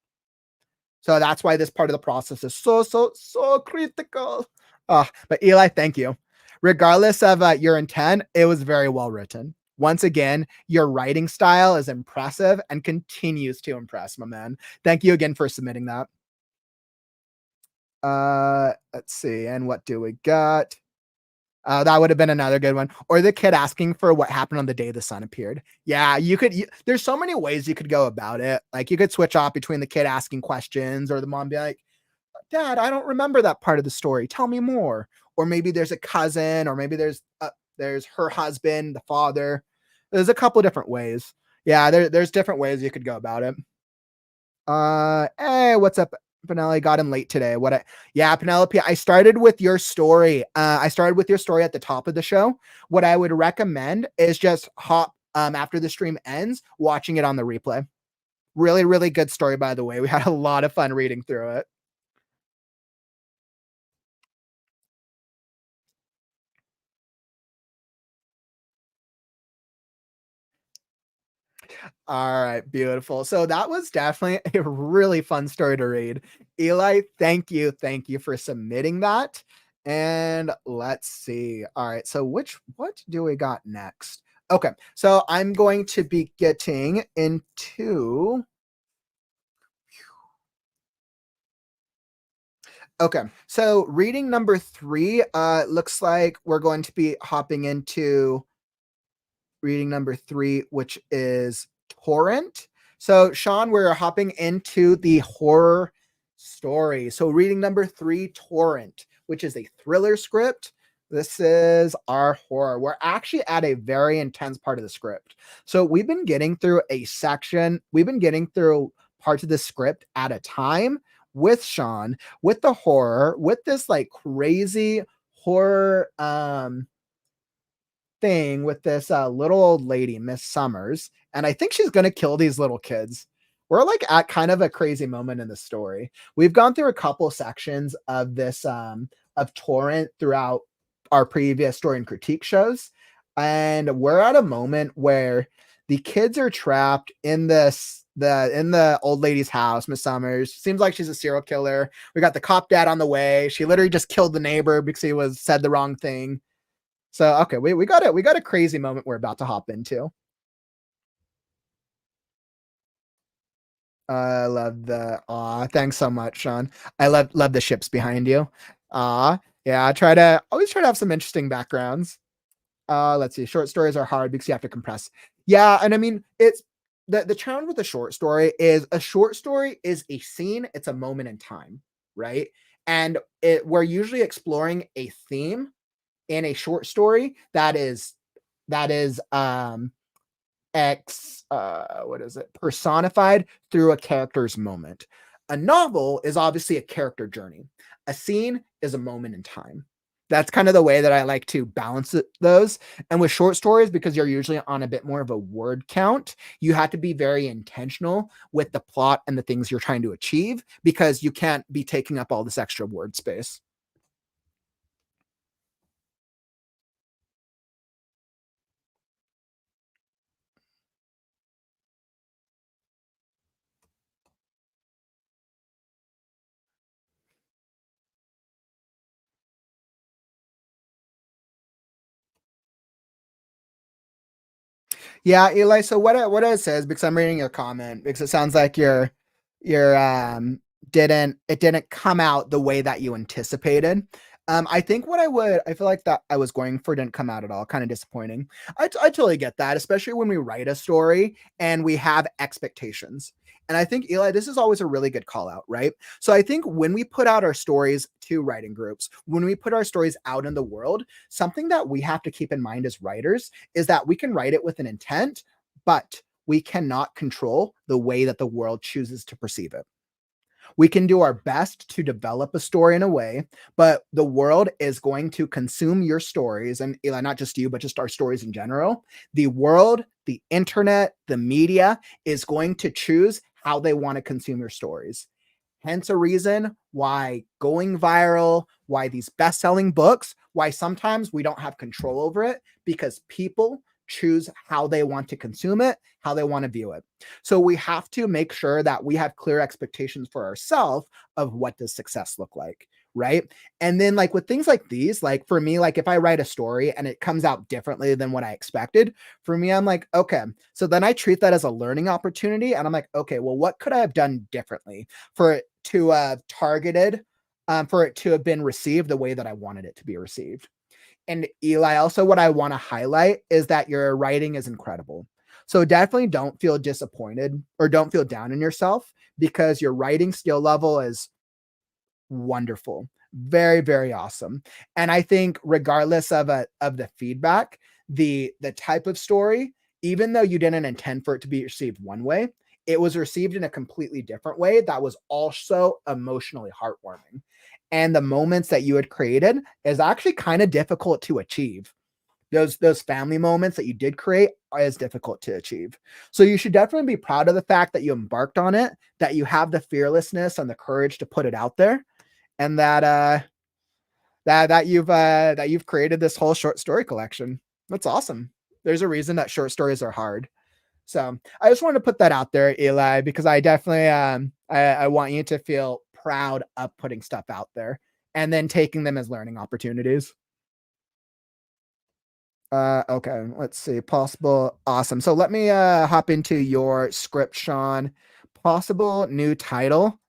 [SPEAKER 1] So that's why this part of the process is so critical. But Eli, thank you. Regardless of your intent, it was very well written. Once again, your writing style is impressive and continues to impress, my man. Thank you again for submitting that. Let's see. And what do we got? That would have been another good one. Or the kid asking for what happened on the day the sun appeared. Yeah, there's so many ways you could go about it. Like you could switch off between the kid asking questions or the mom be like, Dad, I don't remember that part of the story. Tell me more. Or maybe there's a cousin, or maybe there's her husband, the father. There's a couple of different ways. Yeah, there's different ways you could go about it. Hey, what's up, Penelope? Got in late today. Yeah, Penelope, I started with your story. I started with your story at the top of the show. What I would recommend is just hop after the stream ends, watching it on the replay. Really, really good story, by the way. We had a lot of fun reading through it. All right, beautiful. So that was definitely a really fun story to read. Eli, thank you. Thank you for submitting that. And let's see. All right, so what do we got next? Okay, so I'm going to be getting into. Okay, so reading number 3, looks like we're going to be hopping into reading number 3, which is Torrent. So, Sean, we're hopping into the horror story. So, reading number 3, Torrent, which is a thriller script. This is our horror. We're actually at a very intense part of the script. So, we've been getting through parts of the script at a time with Sean, with the horror, with this like crazy horror thing with this little old lady, Miss Summers, and I think she's gonna kill these little kids. We're like at kind of a crazy moment in the story. We've gone through a couple sections of this of Torrent throughout our previous story and critique shows, and we're at a moment where the kids are trapped in the old lady's house. Miss Summers seems like she's a serial killer. We got the cop dad on the way. She literally just killed the neighbor because he said the wrong thing. So okay, we got a crazy moment we're about to hop into. I love the aw. Thanks so much, Sean. I love the ships behind you. Aw. Yeah, I try to always try to have some interesting backgrounds. Let's see. Short stories are hard because you have to compress. Yeah, and I mean, it's the challenge with a short story is a short story is a scene, it's a moment in time, right? And we're usually exploring a theme in a short story that is what is it? Personified through a character's moment. A novel is obviously a character journey. A scene is a moment in time. That's kind of the way that I like to balance those. And with short stories, because you're usually on a bit more of a word count, you have to be very intentional with the plot and the things you're trying to achieve because you can't be taking up all this extra word space. Yeah, Eli. So what it says, because I'm reading your comment, because it sounds like your didn't it didn't come out the way that you anticipated. I think I feel like that I was going for didn't come out at all. Kind of disappointing. I totally get that, especially when we write a story and we have expectations. And I think Eli, this is always a really good call out, right? So I think when we put out our stories to writing groups, when we put our stories out in the world, something that we have to keep in mind as writers is that we can write it with an intent, but we cannot control the way that the world chooses to perceive it. We can do our best to develop a story in a way, but the world is going to consume your stories. And Eli, not just you, but just our stories in general. The world, the internet, the media is going to choose how they want to consume your stories. Hence a reason why going viral, why these best-selling books, why sometimes we don't have control over it because people choose how they want to consume it, how they want to view it. So we have to make sure that we have clear expectations for ourselves of what does success look like, right? And then like with things like these, like for me, like if I write a story and it comes out differently than what I expected, for me, I'm like, okay, so then I treat that as a learning opportunity. And I'm like, okay, well, what could I have done differently for it to have targeted, for it to have been received the way that I wanted it to be received? And Eli, also what I want to highlight is that your writing is incredible. So definitely don't feel disappointed or don't feel down on yourself because your writing skill level is wonderful. Very, very awesome. And I think regardless of the feedback, the type of story, even though you didn't intend for it to be received one way, it was received in a completely different way that was also emotionally heartwarming. And the moments that you had created is actually kind of difficult to achieve. Those family moments that you did create are as difficult to achieve. So you should definitely be proud of the fact that you embarked on it, that you have the fearlessness and the courage to put it out there, and that you've created this whole short story collection. That's awesome. There's a reason that short stories are hard. So I just wanted to put that out there, Eli, because I definitely I want you to feel proud of putting stuff out there and then taking them as learning opportunities. Okay, let's see. Possible. Awesome. So let me hop into your script, Sean. Possible new title: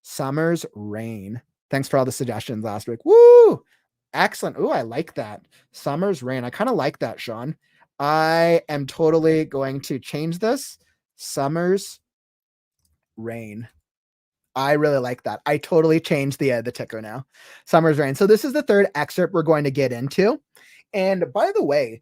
[SPEAKER 1] Summer's Rain. Thanks for all the suggestions last week. Woo! Excellent. Ooh, I like that. Summer's Rain. I kind of like that, Sean. I am totally going to change this. Summer's Rain. I really like that. I totally changed the ticker now. Summer's Rain. So this is the third excerpt we're going to get into. And by the way,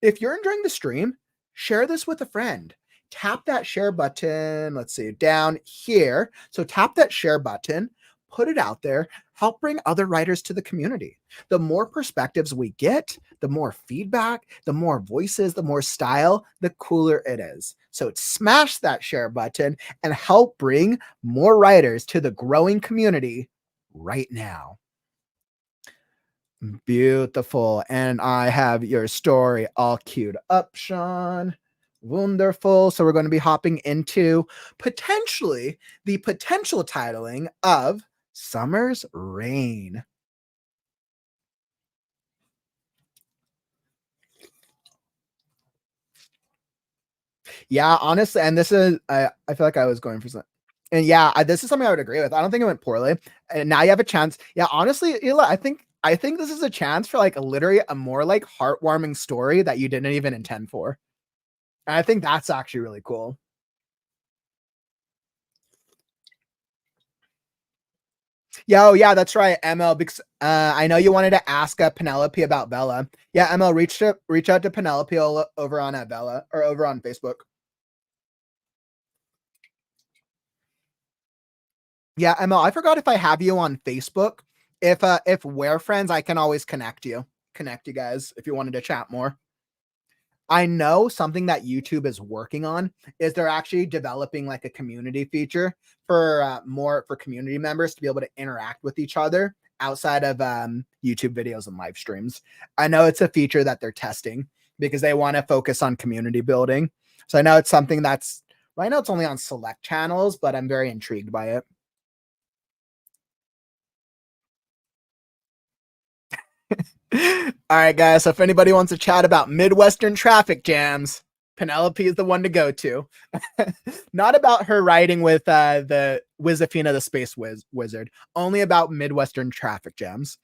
[SPEAKER 1] if you're enjoying the stream, share this with a friend. Tap that share button. Let's see, down here. So tap that share button, put it out there, help bring other writers to the community. The more perspectives we get, the more feedback, the more voices, the more style, the cooler it is. So smash that share button and help bring more writers to the growing community right now. Beautiful. And I have your story all queued up, Sean. Wonderful. So we're going to be hopping into potentially the potential titling of Summer's Rain. Yeah, honestly, and this is I feel like I was going for some, and yeah, this is something I would agree with. I don't think it went poorly, and now you have a chance. Yeah, honestly, Ela, I think this is a chance for like literally a more like heartwarming story that you didn't even intend for. And I think that's actually really cool. Yeah, oh yeah, that's right, ML. Because I know you wanted to ask Penelope about Bella. Yeah, ML, reach out to Penelope over on Bella or over on Facebook. Yeah, ML, I forgot if I have you on Facebook. If we're friends, I can always connect you guys if you wanted to chat more. I know something that YouTube is working on is they're actually developing like a community feature for more for community members to be able to interact with each other outside of YouTube videos and live streams. I know it's a feature that they're testing because they want to focus on community building. So I know it's something that's right now it's only on select channels, but I'm very intrigued by it. All right, guys. So if anybody wants to chat about Midwestern traffic jams, Penelope is the one to go to. Not about her riding with the Wizafina, the space wizard, only about Midwestern traffic jams.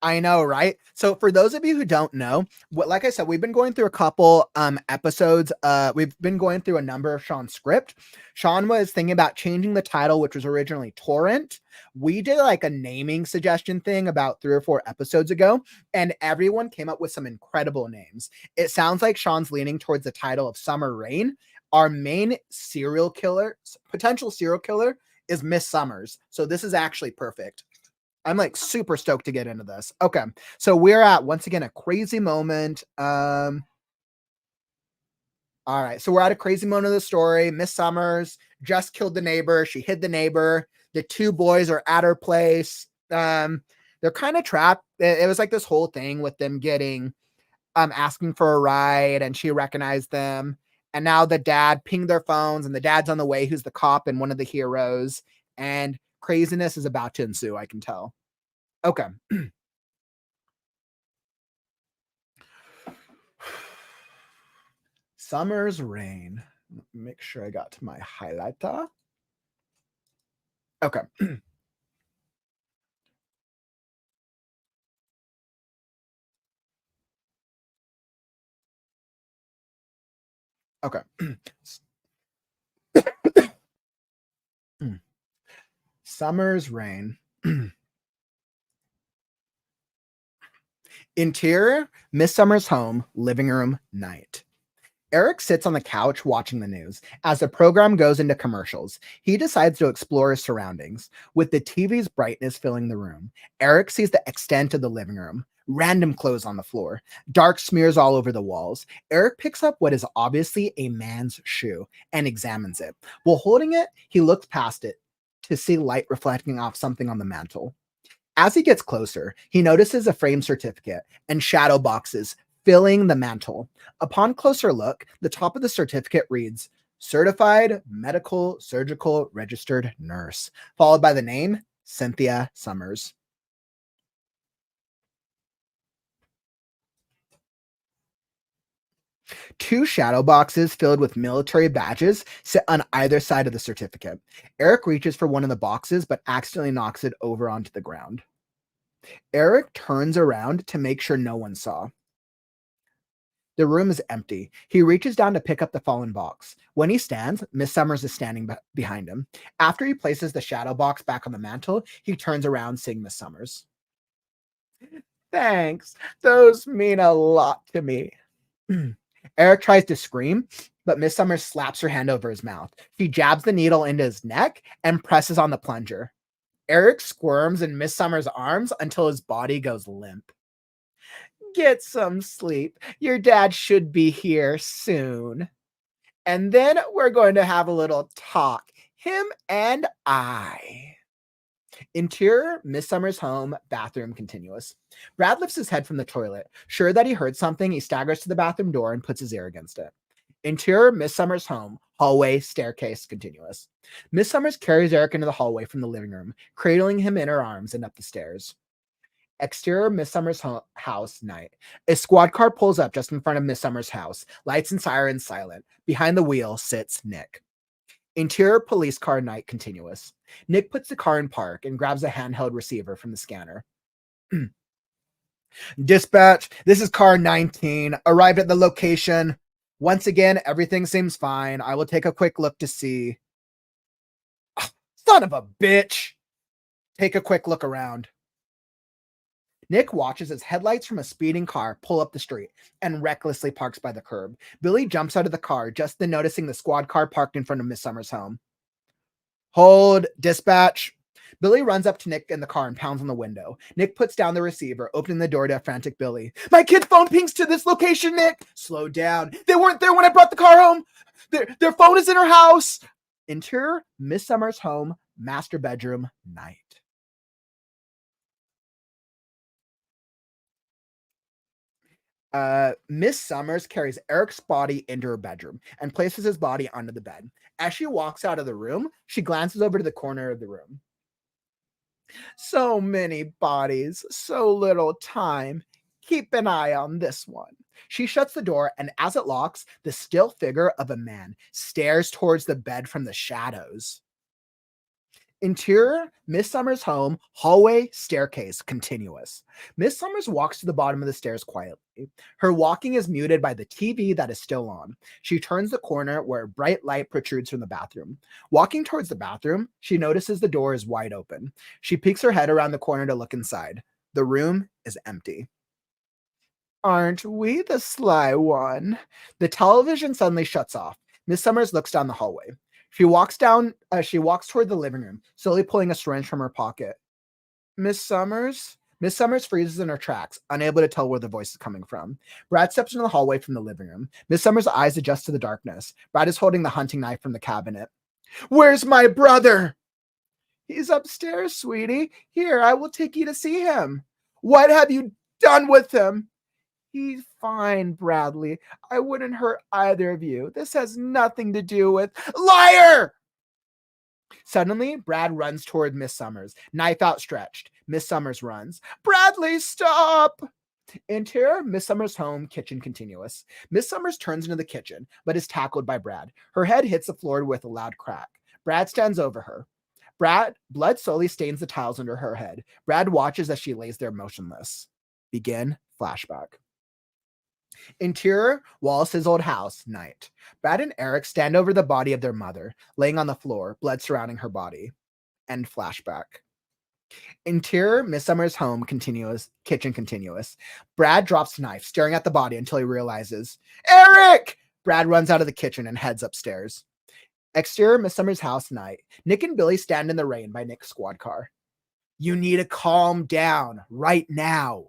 [SPEAKER 1] I know, right? So for those of you who don't know, what like I said, we've been going through a couple episodes. We've been going through a number of Sean's script. Sean was thinking about changing the title, which was originally Torrent. We did like a naming suggestion thing about 3 or 4 episodes ago, and everyone came up with some incredible names. It sounds like Sean's leaning towards the title of Summer Rain. Our main potential serial killer, is Miss Summers. So this is actually perfect. I'm like super stoked to get into this. Okay. So we're at once again a crazy moment. All right. So we're at a crazy moment of the story. Miss Summers just killed the neighbor. She hid the neighbor. The 2 boys are at her place. They're kind of trapped. It was like this whole thing with them getting asking for a ride, and she recognized them. And now the dad pinged their phones, and the dad's on the way, who's the cop and one of the heroes. And craziness is about to ensue, I can tell. Okay. Summer's Rain. Make sure I got to my highlighter. Okay. Okay. Summer's Rain. Interior, Miss Summer's home, living room, night. Eric sits on the couch watching the news. As the program goes into commercials, he decides to explore his surroundings. With the TV's brightness filling the room, Eric sees the extent of the living room. Random clothes on the floor, dark smears all over the walls. Eric picks up what is obviously a man's shoe and examines it. While holding it, he looks past it to see light reflecting off something on the mantle. As he gets closer, he notices a framed certificate and shadow boxes filling the mantle. Upon closer look, the top of the certificate reads, Certified Medical Surgical Registered Nurse, followed by the name Cynthia Summers. Two shadow boxes filled with military badges sit on either side of the certificate. Eric reaches for one of the boxes, but accidentally knocks it over onto the ground. Eric turns around to make sure no one saw. The room is empty. He reaches down to pick up the fallen box. When he stands, Miss Summers is standing behind him. After he places the shadow box back on the mantle, he turns around, seeing Miss Summers. Thanks. Those mean a lot to me. Eric tries to scream, but Miss Summers slaps her hand over his mouth. She jabs the needle into his neck and presses on the plunger. Eric squirms in Miss Summers' arms until his body goes limp. Get some sleep. Your dad should be here soon. And then we're going to have a little talk, him and I. Interior, Miss Summers' home, bathroom continuous. Brad lifts his head from the toilet. Sure that he heard something, he staggers to the bathroom door and puts his ear against it. Interior, Miss Summers' home, hallway, staircase continuous. Miss Summers carries Eric into the hallway from the living room, cradling him in her arms and up the stairs. Exterior, Miss Summers' house, night. A squad car pulls up just in front of Miss Summers' house, lights and sirens silent. Behind the wheel sits Nick. Interior, police car, night, continuous. Nick puts the car in park and grabs a handheld receiver from the scanner. Dispatch, this is car 19. Arrived at the location. Once again, everything seems fine. I will take a quick look to see. Oh, son of a bitch. Take a quick look around. Nick watches as headlights from a speeding car pull up the street and recklessly parks by the curb. Billy jumps out of the car, just then noticing the squad car parked in front of Miss Summers' home. Hold, dispatch. Billy runs up to Nick in the car and pounds on the window. Nick puts down the receiver, opening the door to a frantic Billy. My kid's phone pings to this location, Nick. Slow down. They weren't there when I brought the car home. Their phone is in her house. Interior, Miss Summers' home, master bedroom, night. Miss Summers carries Eric's body into her bedroom and places his body under the bed. As she walks out of the room, she glances over to the corner of the room. So many bodies, so little time. Keep an eye on this one. She shuts the door, and as it locks, the still figure of a man stares towards the bed from the shadows. Interior, Miss Summers' home, hallway, staircase, continuous. Miss Summers walks to the bottom of the stairs quietly. Her walking is muted by the TV that is still on. She turns the corner where a bright light protrudes from the bathroom. Walking towards the bathroom, she notices the door is wide open. She peeks her head around the corner to look inside. The room is empty. Aren't we the sly one? The television suddenly shuts off. Miss Summers looks down the hallway. She walks toward the living room, slowly pulling a syringe from her pocket. Miss Summers? Miss Summers freezes in her tracks, unable to tell where the voice is coming from. Brad steps into the hallway from the living room. Miss Summers' eyes adjust to the darkness. Brad is holding the hunting knife from the cabinet. Where's my brother? He's upstairs, sweetie. Here, I will take you to see him. What have you done with him? He's fine, Bradley. I wouldn't hurt either of you. This has nothing to do with... Liar! Suddenly, Brad runs toward Miss Summers, knife outstretched. Miss Summers runs. Bradley, stop! Interior, Miss Summers' home, kitchen continuous. Miss Summers turns into the kitchen, but is tackled by Brad. Her head hits the floor with a loud crack. Brad stands over her. Blood slowly stains the tiles under her head. Brad watches as she lays there motionless. Begin flashback. Interior, Wallace's old house, night. Brad and Eric stand over the body of their mother, laying on the floor, blood surrounding her body. End flashback. Interior, Miss Summers' home, continuous, kitchen continuous. Brad drops the knife, staring at the body until he realizes, Eric! Brad runs out of the kitchen and heads upstairs. Exterior, Miss Summers' house, night. Nick and Billy stand in the rain by Nick's squad car. You need to calm down right now.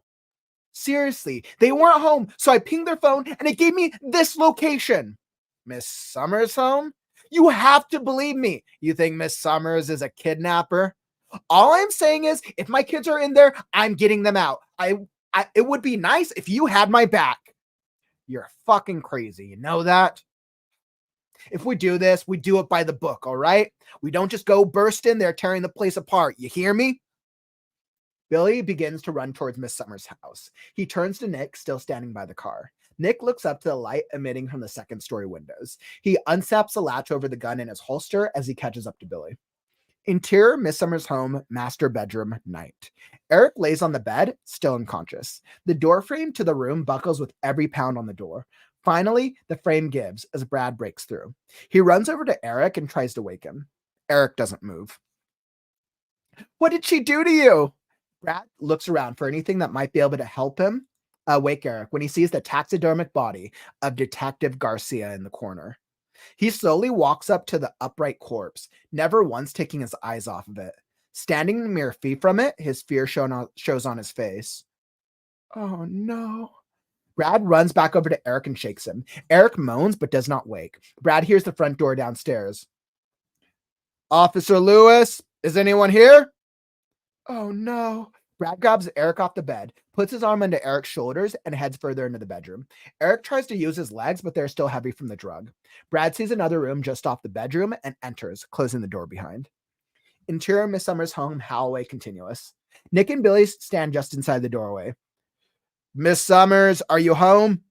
[SPEAKER 1] Seriously, they weren't home, so I pinged their phone and it gave me this location. Miss Summers' home? You have to believe me. You think Miss Summers is a kidnapper? All I'm saying is, if my kids are in there, I'm getting them out. It would be nice if you had my back. You're fucking crazy, you know that? If we do this, we do it by the book, all right? We don't just go burst in there tearing the place apart. You hear me? Billy begins to run towards Miss Summers' house. He turns to Nick, still standing by the car. Nick looks up to the light emitting from the second-story windows. He unsaps the latch over the gun in his holster as he catches up to Billy. Interior, Miss Summers' home, master bedroom, night. Eric lays on the bed, still unconscious. The door frame to the room buckles with every pound on the door. Finally, the frame gives as Brad breaks through. He runs over to Eric and tries to wake him. Eric doesn't move. What did she do to you? Brad looks around for anything that might be able to help him wake Eric when he sees the taxidermic body of Detective Garcia in the corner. He slowly walks up to the upright corpse, never once taking his eyes off of it. Standing a mere feet from it, his fear shows on his face. Oh no. Brad runs back over to Eric and shakes him. Eric moans but does not wake. Brad hears the front door downstairs. Officer Lewis, is anyone here? Oh no. Brad grabs Eric off the bed, puts his arm under Eric's shoulders, and heads further into the bedroom. Eric tries to use his legs, but they're still heavy from the drug. Brad sees another room just off the bedroom and enters, closing the door behind. Interior Miss Summers' home, hallway continuous. Nick and Billy stand just inside the doorway. Miss Summers, are you home?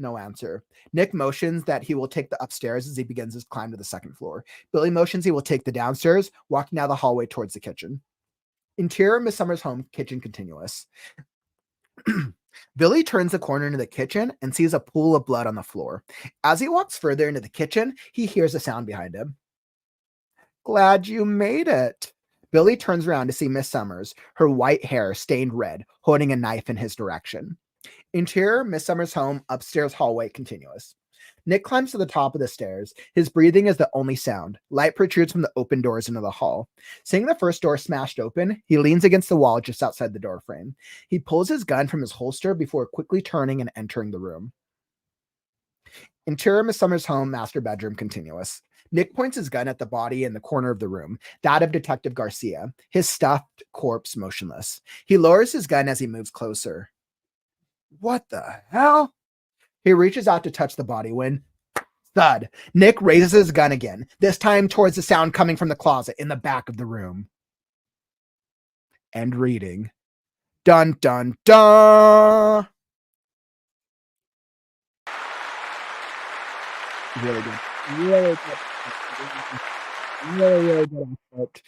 [SPEAKER 1] No answer. Nick motions that he will take the upstairs as he begins his climb to the second floor. Billy motions he will take the downstairs, walking down the hallway towards the kitchen. Interior Miss Summers' home, kitchen continuous. Billy turns the corner into the kitchen and sees a pool of blood on the floor. As he walks further into the kitchen, he hears a sound behind him. Glad you made it. Billy turns around to see Miss Summers, her white hair stained red, holding a knife in his direction. Interior Miss Summers' home, upstairs hallway continuous. Nick climbs to the top of the stairs. His breathing is the only sound. Light protrudes from the open doors into the hall. Seeing the first door smashed open, he leans against the wall just outside the door frame. He pulls his gun from his holster before quickly turning and entering the room. Interior Miss Summers' home, master bedroom continuous. Nick points his gun at the body in the corner of the room, that of Detective Garcia, his stuffed corpse motionless. He lowers his gun as he moves closer. What the hell? He reaches out to touch the body when, thud, Nick raises his gun again, this time towards the sound coming from the closet in the back of the room. End reading. Dun, dun, dun! Really good. Really good. Really good.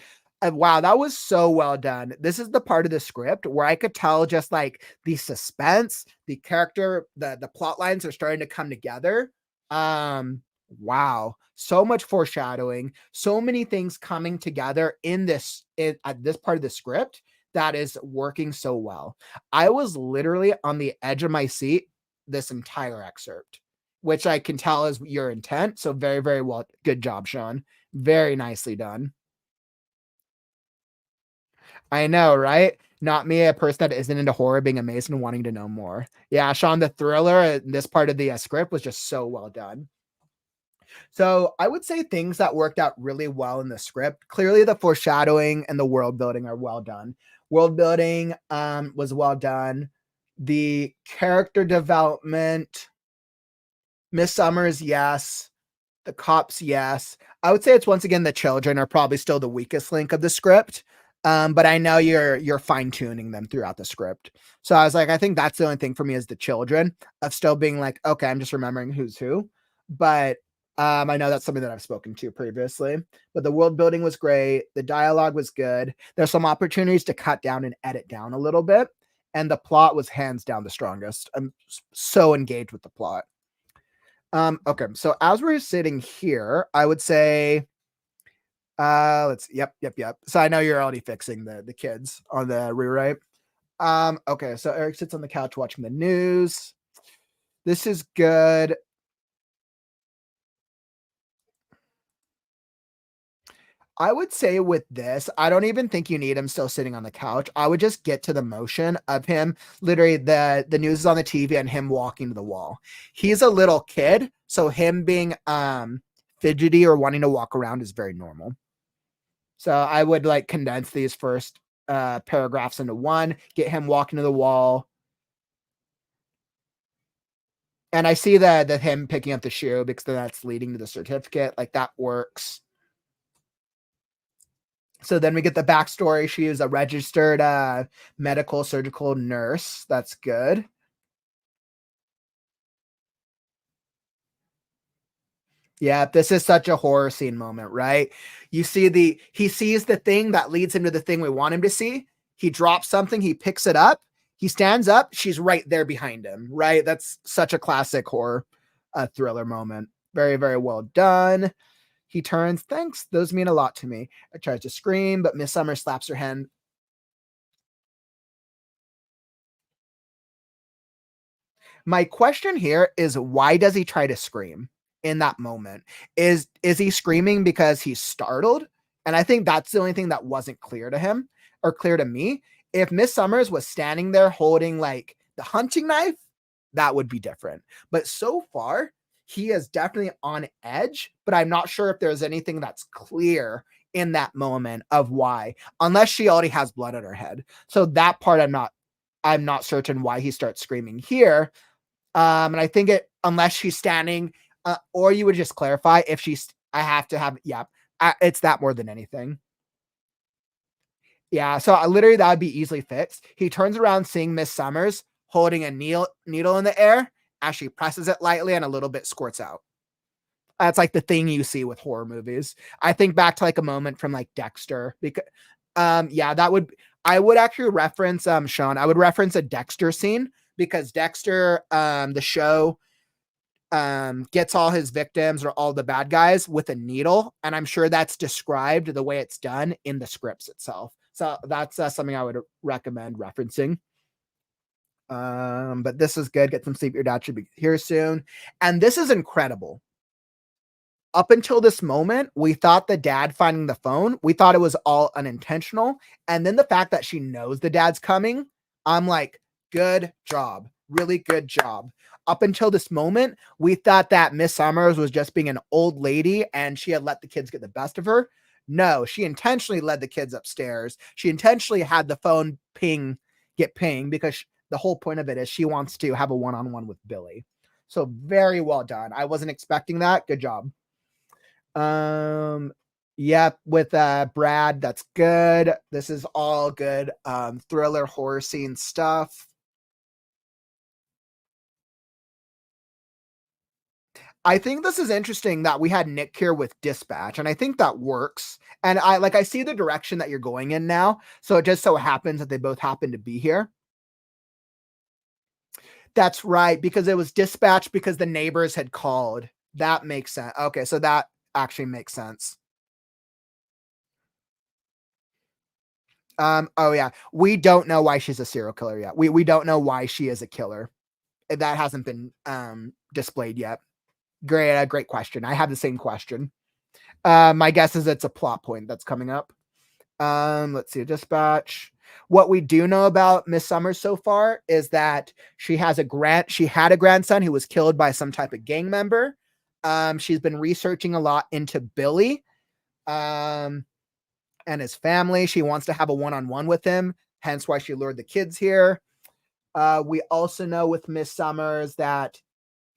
[SPEAKER 1] Wow, that was so well done. This is the part of the script where I could tell just like the suspense, the character, the plot lines are starting to come together. Wow, so much foreshadowing, so many things coming together in this at this part of the script that is working so well. I was literally on the edge of my seat this entire excerpt, which I can tell is your intent. So very, very well. Good job, Sean. Very nicely done. I know, right? Not me, a person that isn't into horror, being amazed and wanting to know more. Yeah, Sean, the thriller in this part of the script was just so well done. So I would say things that worked out really well in the script. Clearly, the foreshadowing and the world building are well done. World building was well done. The character development, Miss Summers, yes. The cops, yes. I would say it's once again the children are probably still the weakest link of the script. But I know you're fine-tuning them throughout the script. So I was like, I think that's the only thing for me is the children of still being like, okay, I'm just remembering who's who. But I know that's something that I've spoken to previously. But the world building was great. The dialogue was good. There's some opportunities to cut down and edit down a little bit. And the plot was hands down the strongest. I'm so engaged with the plot. Okay, so as we're sitting here, I would say yep. So I know you're already fixing the kids on the rewrite. Okay, so Eric sits on the couch watching the news. This is good. I would say with this, I don't even think you need him still sitting on the couch. I would just get to the motion of him. Literally, the news is on the TV and him walking to the wall. He's a little kid, so him being fidgety or wanting to walk around is very normal. So I would like condense these first paragraphs into one, get him walking to the wall. And I see that him picking up the shoe because that's leading to the certificate. Like that works. So then we get the backstory. She is a registered medical surgical nurse. That's good. Yeah, this is such a horror scene moment, right? You see he sees the thing that leads him to the thing we want him to see. He drops something, he picks it up, he stands up, she's right there behind him, right? That's such a classic horror thriller moment. Very, very well done. He turns, thanks, those mean a lot to me. I tries to scream, but Miss Summer slaps her hand. My question here is why does he try to scream in that moment? Is he screaming because he's startled? And I think that's the only thing that wasn't clear to him or clear to me. If Miss Summers was standing there holding like the hunting knife, that would be different. But so far, he is definitely on edge, but I'm not sure if there's anything that's clear in that moment of why, unless she already has blood on her head. So that part I'm not certain why he starts screaming here. And I think it, unless she's standing, or you would just clarify if she's, I have to have, yeah, it's that more than anything. Yeah, so literally that would be easily fixed. He turns around seeing Miss Summers holding a needle in the air as she presses it lightly and a little bit squirts out. That's like the thing you see with horror movies. I think back to like a moment from like Dexter because yeah, that would, I would actually reference Sean, I would reference a Dexter scene because Dexter the show gets all his victims or all the bad guys with a needle, and I'm sure that's described the way it's done in the scripts itself. So that's something I would recommend referencing. But this is good. Get some sleep. Your dad should be here soon. And this is incredible. Up until this moment, we thought the dad finding the phone, we thought it was all unintentional. And then the fact that she knows the dad's coming, I'm like, good job. Really good job. Up until this moment, we thought that Miss Summers was just being an old lady and she had let the kids get the best of her. No, she intentionally led the kids upstairs. She intentionally had the phone get ping because the whole point of it is she wants to have a one-on-one with Billy. So very well done. I wasn't expecting that. Good job. Yep, with Brad, that's good. This is all good thriller horror scene stuff. I think this is interesting that we had Nick here with Dispatch, and I think that works. And I see the direction that you're going in now. So it just so happens that they both happen to be here. That's right, because it was Dispatch because the neighbors had called. That makes sense. Okay, so that actually makes sense. Oh yeah, we don't know why she's a serial killer yet. We don't know why she is a killer. That hasn't been displayed yet. Great question. I have the same question. My guess is it's a plot point that's coming up. Let's see, Dispatch. What we do know about Miss Summers so far is that she had a grandson who was killed by some type of gang member. She's been researching a lot into Billy and his family. She wants to have a one-on-one with him, hence why she lured the kids here. We also know with Miss Summers that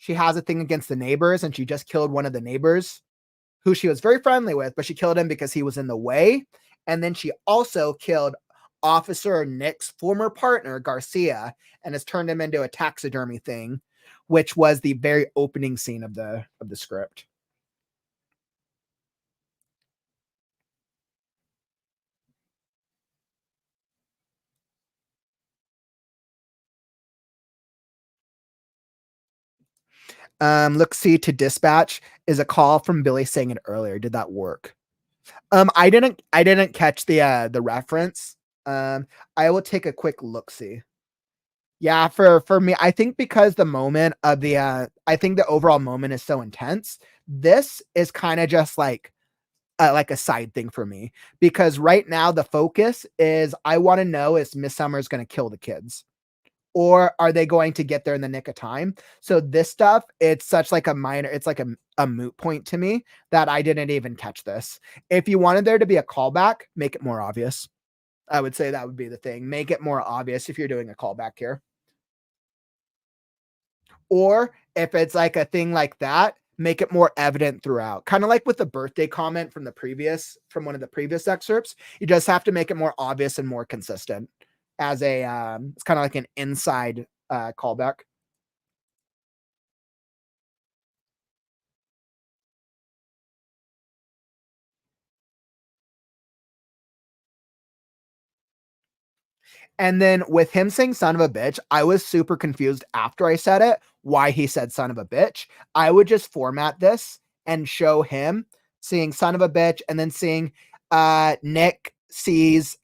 [SPEAKER 1] she has a thing against the neighbors, and she just killed one of the neighbors who she was very friendly with, but she killed him because he was in the way. And then she also killed Officer Nick's former partner, Garcia, and has turned him into a taxidermy thing, which was the very opening scene of the script. Look, see to Dispatch is a call from Billy saying it earlier. Did that work? I didn't catch the reference. I will take a quick look see. Yeah, for me, I think because the moment of I think the overall moment is so intense. This is kind of just like a side thing for me because right now the focus is I want to know is Miss Summers going to kill the kids or are they going to get there in the nick of time? So this stuff, it's such like a minor, it's like a moot point to me that I didn't even catch this. If you wanted there to be a callback, make it more obvious. I would say that would be the thing. Make it more obvious if you're doing a callback here. Or if it's like a thing like that, make it more evident throughout. Kind of like with the birthday comment from one of the previous excerpts. You just have to make it more obvious and more consistent as it's kind of like an inside callback. And then with him saying son of a bitch, I was super confused after I said it, why he said son of a bitch. I would just format this and show him seeing son of a bitch and then seeing Nick sees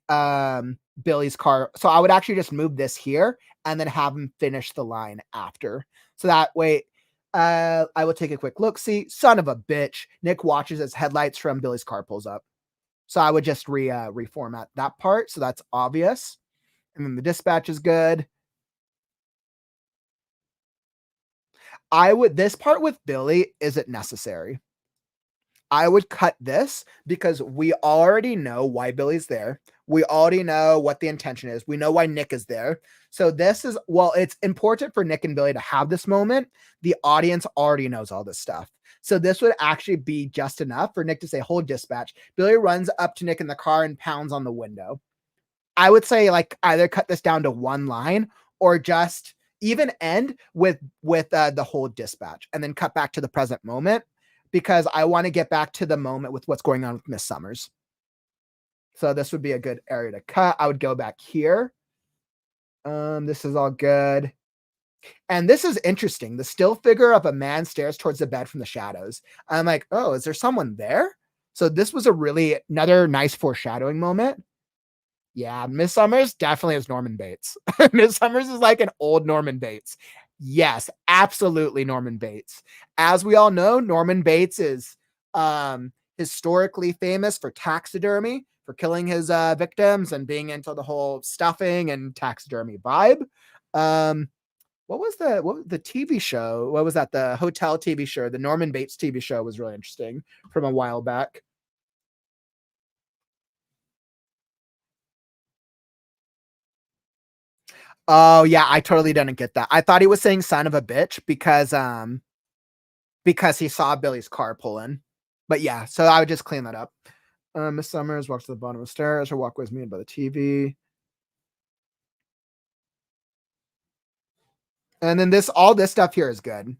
[SPEAKER 1] Billy's car. So I would actually just move this here and then have him finish the line after. So that way I will take a quick look. See, son of a bitch. Nick watches as headlights from Billy's car pulls up. So I would just reformat that part. So that's obvious. And then the dispatch is good. This part with Billy isn't necessary. I would cut this because we already know why Billy's there. We already know what the intention is. We know why Nick is there. So this is, well, it's important for Nick and Billy to have this moment. The audience already knows all this stuff. So this would actually be just enough for Nick to say, hold dispatch. Billy runs up to Nick in the car and pounds on the window. I would say like either cut this down to one line or just even end with the whole dispatch and then cut back to the present moment because I want to get back to the moment with what's going on with Miss Summers. So this would be a good area to cut. I would go back here. This is all good. And this is interesting. The still figure of a man stares towards the bed from the shadows. I'm like, oh, is there someone there? So this was a really another nice foreshadowing moment. Yeah, Miss Summers definitely is Norman Bates. Miss Summers is like an old Norman Bates. Yes, absolutely Norman Bates. As we all know, Norman Bates is historically famous for taxidermy, for killing his victims and being into the whole stuffing and taxidermy vibe. What was the TV show? What was that? The hotel TV show, the Norman Bates TV show was really interesting from a while back. Oh yeah, I totally didn't get that. I thought he was saying son of a bitch because he saw Billy's car pull in. But yeah, so I would just clean that up. Miss Summers walks to the bottom of the stairs. Her walkway is muted by the TV. And then all this stuff here is good.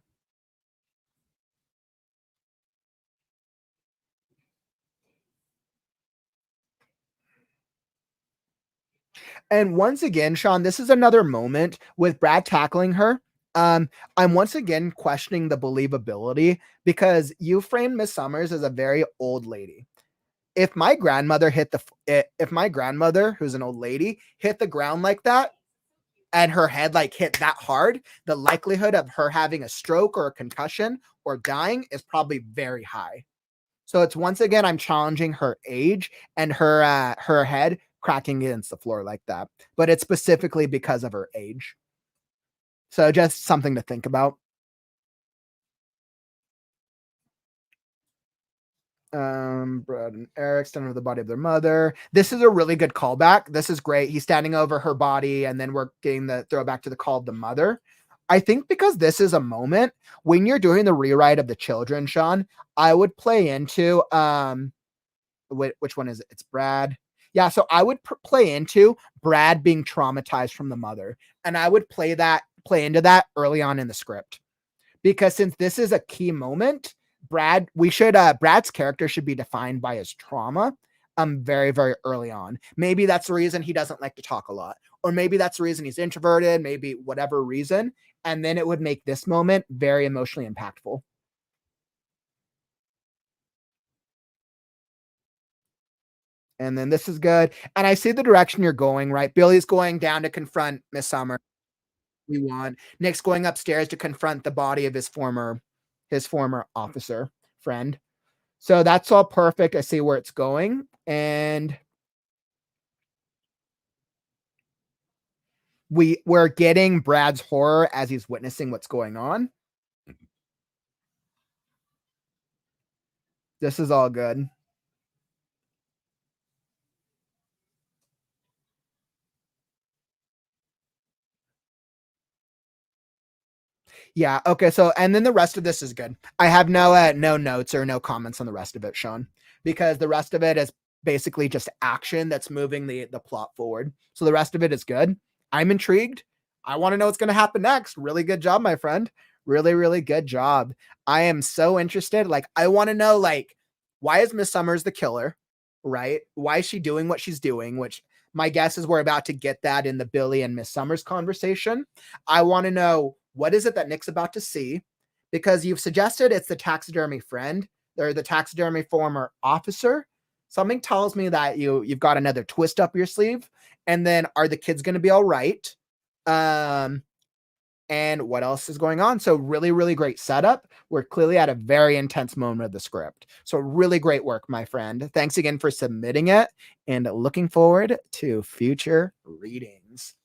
[SPEAKER 1] And once again, Sean, this is another moment with Brad tackling her. I'm once again questioning the believability because you framed Miss Summers as a very old lady. If my grandmother if my grandmother, who's an old lady, hit the ground like that and her head like hit that hard, the likelihood of her having a stroke or a concussion or dying is probably very high. So it's once again, I'm challenging her age and her head cracking against the floor like that. But it's specifically because of her age. So just something to think about. Brad and Eric stand over the body of their mother. This is a really good callback. This is great. He's standing over her body, and then we're getting the throwback to the call of the mother. I think because this is a moment when you're doing the rewrite of the children, Sean, I would play into which one is it? It's Brad. Yeah, so I would play into Brad being traumatized from the mother, and I would play into that early on in the script because since this is a key moment, Brad's character should be defined by his trauma very, very early on. Maybe that's the reason he doesn't like to talk a lot, or maybe that's the reason he's introverted, maybe whatever reason, and then it would make this moment very emotionally impactful. And then this is good. And I see the direction you're going, right? Billy's going down to confront Miss Summer. We want Nick's going upstairs to confront the body of his former officer friend. So that's all perfect. I see where it's going. And we're getting Brad's horror as he's witnessing what's going on. This is all good. Yeah. Okay. So, and then the rest of this is good. I have no notes or no comments on the rest of it, Sean, because the rest of it is basically just action that's moving the plot forward. So the rest of it is good. I'm intrigued. I want to know what's going to happen next. Really good job, my friend. Really, really good job. I am so interested. Like, I want to know, like, why is Miss Summers the killer? Right? Why is she doing what she's doing? Which my guess is we're about to get that in the Billy and Miss Summers conversation. I want to know what is it that Nick's about to see, because you've suggested it's the taxidermy friend or the taxidermy former officer. Something tells me that you've got another twist up your sleeve. And then are the kids going to be all right? And what else is going on? So really, really great setup. We're clearly at a very intense moment of the script. So really great work, my friend. Thanks again for submitting it and looking forward to future readings.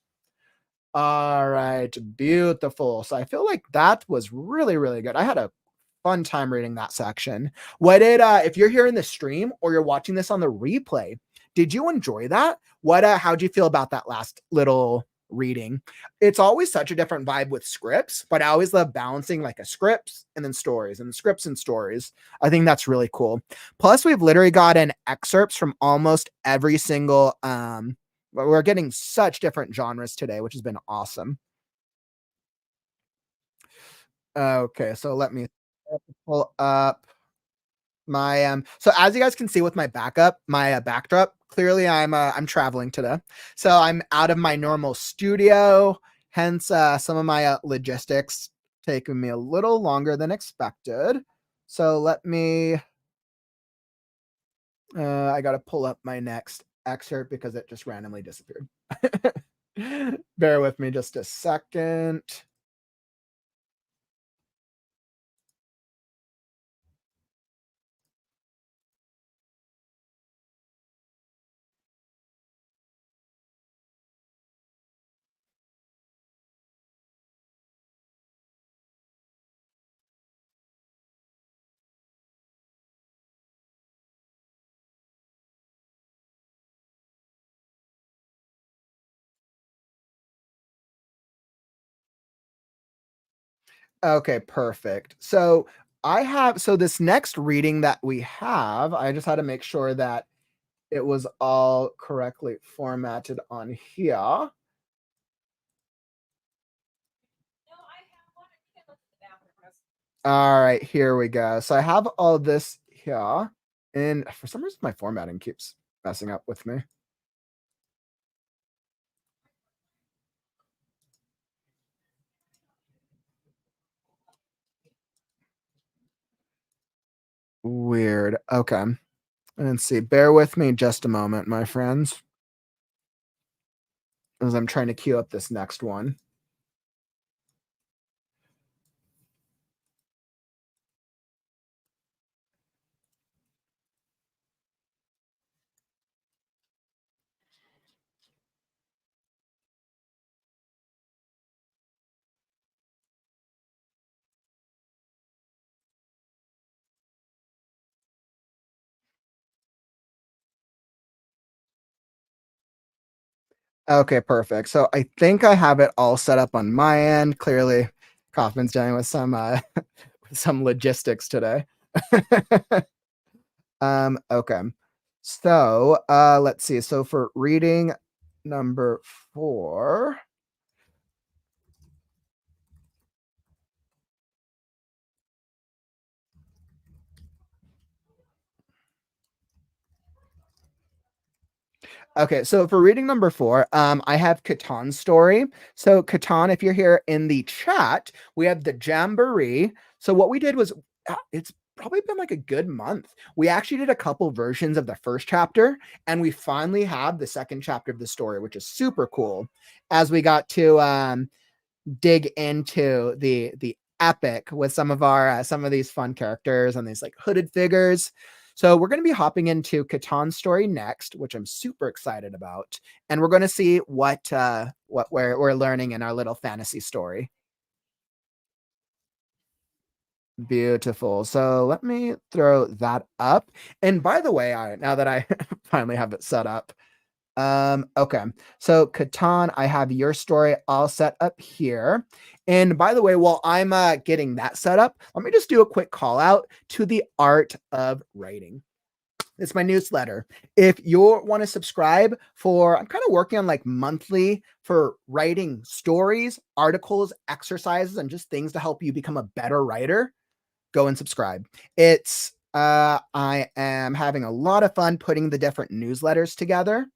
[SPEAKER 1] All right, beautiful. So I feel like that was really, really good. I had a fun time reading that section. What did if you're here in the stream or you're watching this on the replay, did you enjoy that? What how'd you feel about that last little reading? It's always such a different vibe with scripts, but I always love balancing like a scripts and then stories and scripts and stories. I think that's really cool. Plus, we've literally gotten excerpts from almost every single we're getting such different genres today, which has been awesome. Okay, so let me pull up my so as you guys can see with my backdrop, clearly I'm traveling today. So I'm out of my normal studio, hence some of my logistics taking me a little longer than expected. So let me I got to pull up my next excerpt because it just randomly disappeared. Bear with me just a second. Okay, perfect. So this next reading that we have, I just had to make sure that it was all correctly formatted on here. All right, here we go. So I have all this here, and for some reason my formatting keeps messing up with me. Weird. Okay. Let's see. Bear with me just a moment, my friends, as I'm trying to queue up this next one. Okay, perfect. So I think I have it all set up on my end. Clearly, Kaufman's dealing with some some logistics today. Okay. So let's see. So for reading number 4. Okay, so for reading number 4, I have Ketan's story. So Ketan, if you're here in the chat, we have the Jamboree. So what we did was, it's probably been like a good month. We actually did a couple versions of the first chapter, and we finally have the second chapter of the story, which is super cool. As we got to dig into the epic with some of these fun characters and these like hooded figures. So we're going to be hopping into Ketan's story next, which I'm super excited about, and we're going to see what we're learning in our little fantasy story. Beautiful. So let me throw that up. And by the way, now that I finally have it set up, okay. So Ketan, I have your story all set up here. And by the way, while I'm getting that set up, let me just do a quick call out to the Art of Writing. It's my newsletter. If you want to subscribe I'm kind of working on like monthly for writing stories, articles, exercises, and just things to help you become a better writer. Go and subscribe. It's I am having a lot of fun putting the different newsletters together.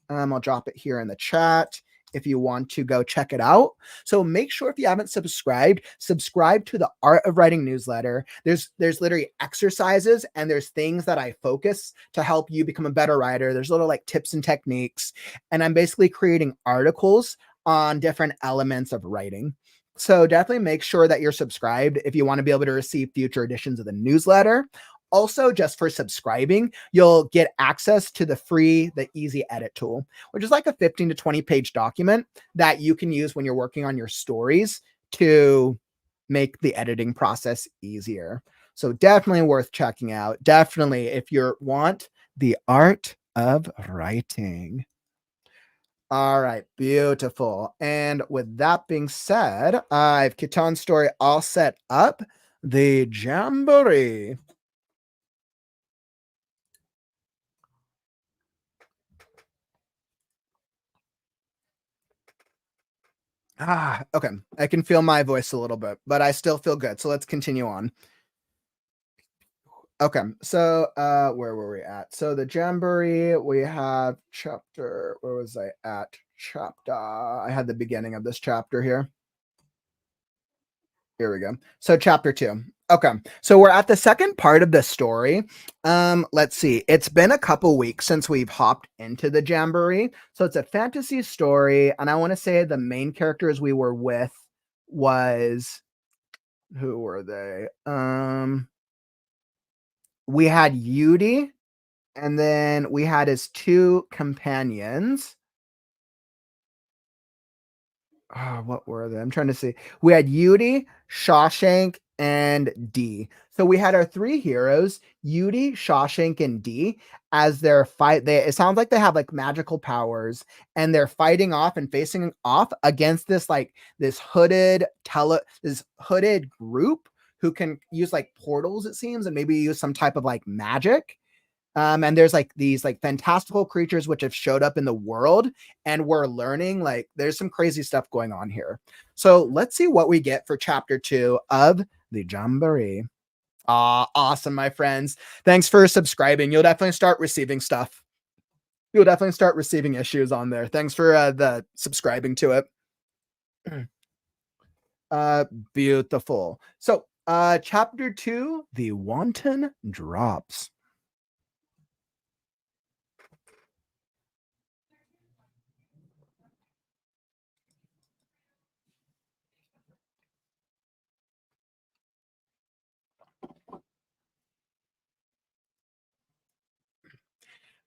[SPEAKER 1] I'll drop it here in the chat if you want to go check it out. So make sure if you haven't subscribed, subscribe to the Art of Writing newsletter. There's literally exercises and there's things that I focus to help you become a better writer. There's little like tips and techniques, and I'm basically creating articles on different elements of writing. So definitely make sure that you're subscribed if you want to be able to receive future editions of the newsletter. Also, just for subscribing, you'll get access to the easy edit tool, which is like a 15 to 20 page document that you can use when you're working on your stories to make the editing process easier. So definitely worth checking out. Definitely if you want the art of writing. All right, beautiful. And with that being said, I've Ketan's story all set up. The Jamboree. Okay. I can feel my voice a little bit, but I still feel good. So let's continue on. Okay. So where were we at? So the Jamboree, we have chapter, where was I at? Chapter. I had the beginning of this chapter here. Here we go. So chapter 2. Okay. So we're at the second part of the story. Let's see. It's been a couple weeks since we've hopped into the Jamboree. So it's a fantasy story, and I want to say the main characters we were with was, who were they? We had Yudi, and then we had his two companions. What were they? I'm trying to see. We had Yudi, Shawshank, and D. So we had our three heroes, Yudi, Shawshank, and D, as their fight. It sounds like they have like magical powers, and they're fighting off and facing off against this hooded group who can use like portals, it seems, and maybe use some type of like magic. And there's like these like fantastical creatures which have showed up in the world, and we're learning like there's some crazy stuff going on here. So let's see what we get for chapter 2 of the Jamboree. Awesome, my friends. Thanks for subscribing. You'll definitely start receiving stuff. You'll definitely start receiving issues on there. Thanks for the subscribing to it. Beautiful. So chapter 2, the Wanton drops.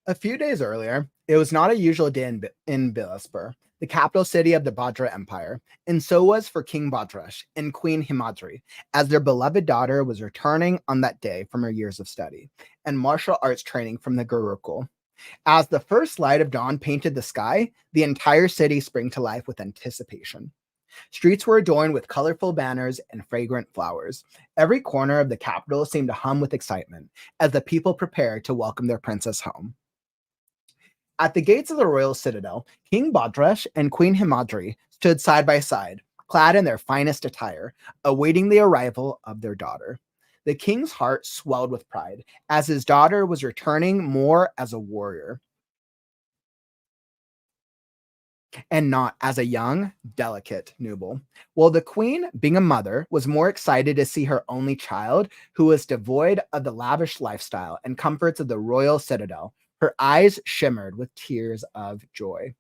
[SPEAKER 1] A few days earlier, it was not a usual day in Bilaspur, the capital city of the Bhadra Empire, and so was for King Bhadrash and Queen Himadri, as their beloved daughter was returning on that day from her years of study and martial arts training from the Gurukul. As the first light of dawn painted the sky, the entire city sprang to life with anticipation. Streets were adorned with colorful banners and fragrant flowers. Every corner of the capital seemed to hum with excitement as the people prepared to welcome their princess home. At the gates of the royal citadel, King Bhadrash and Queen Himadri stood side by side, clad in their finest attire, awaiting the arrival of their daughter. The king's heart swelled with pride, as his daughter was returning more as a warrior and not as a young, delicate noble. While the queen, being a mother, was more excited to see her only child, who was devoid of the lavish lifestyle and comforts of the royal citadel. Her eyes shimmered with tears of joy.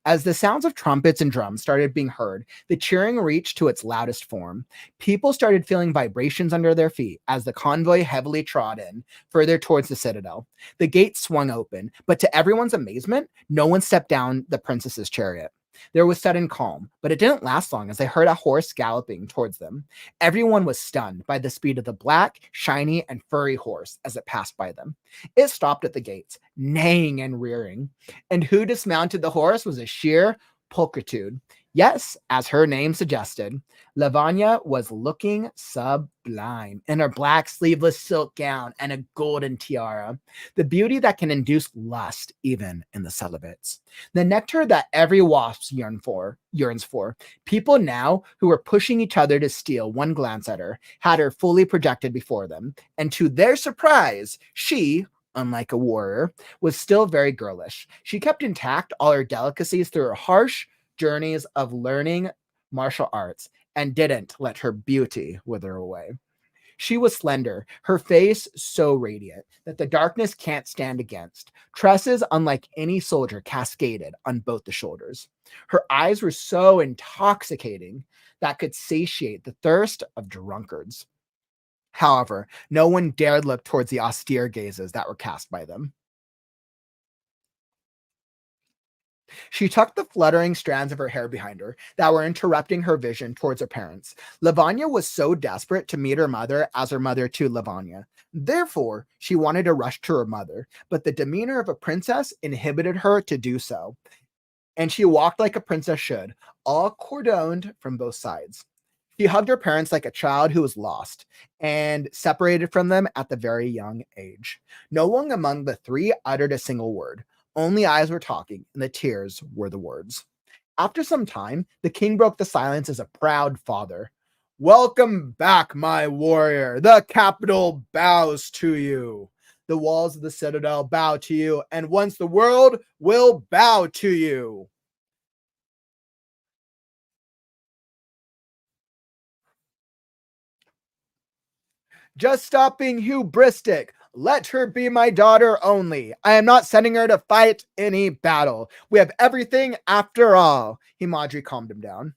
[SPEAKER 1] As the sounds of trumpets and drums started being heard, the cheering reached to its loudest form. People started feeling vibrations under their feet as the convoy heavily trod in, further towards the citadel. The gates swung open, but to everyone's amazement, no one stepped down the princess's chariot. There was sudden calm, but it didn't last long as they heard a horse galloping towards them. Everyone was stunned by the speed of the black, shiny, and furry horse as it passed by them. It stopped at the gates, neighing and rearing. And who dismounted the horse was a sheer pulchritude. Yes, as her name suggested, Lavanya was looking sublime in her black sleeveless silk gown and a golden tiara, the beauty that can induce lust even in the celibates. The nectar that every wasp yearns for. People now who were pushing each other to steal one glance at her had her fully projected before them, and to their surprise, she, unlike a warrior, was still very girlish. She kept intact all her delicacies through her harsh journeys of learning martial arts and didn't let her beauty wither away. She was slender, her face so radiant that the darkness can't stand against. Tresses, unlike any soldier, cascaded on both the shoulders. Her eyes were so intoxicating that could satiate the thirst of drunkards. However, no one dared look towards the austere gazes that were cast by them. She tucked the fluttering strands of her hair behind her that were interrupting her vision towards her parents. Lavanya was so desperate to meet her mother as her mother to Lavanya. Therefore, she wanted to rush to her mother, but the demeanor of a princess inhibited her to do so, and she walked like a princess should, all cordoned from both sides. She hugged her parents like a child who was lost and separated from them at the very young age. No one among the three uttered a single word. Only eyes were talking, and the tears were the words. After some time, the king broke the silence as a proud father. Welcome back, my warrior. The capital bows to you. The walls of the citadel bow to you, and once the world will bow to you. Just stop being hubristic. Let her be my daughter only. I am not sending her to fight any battle. We have everything after all. Himadri calmed him down.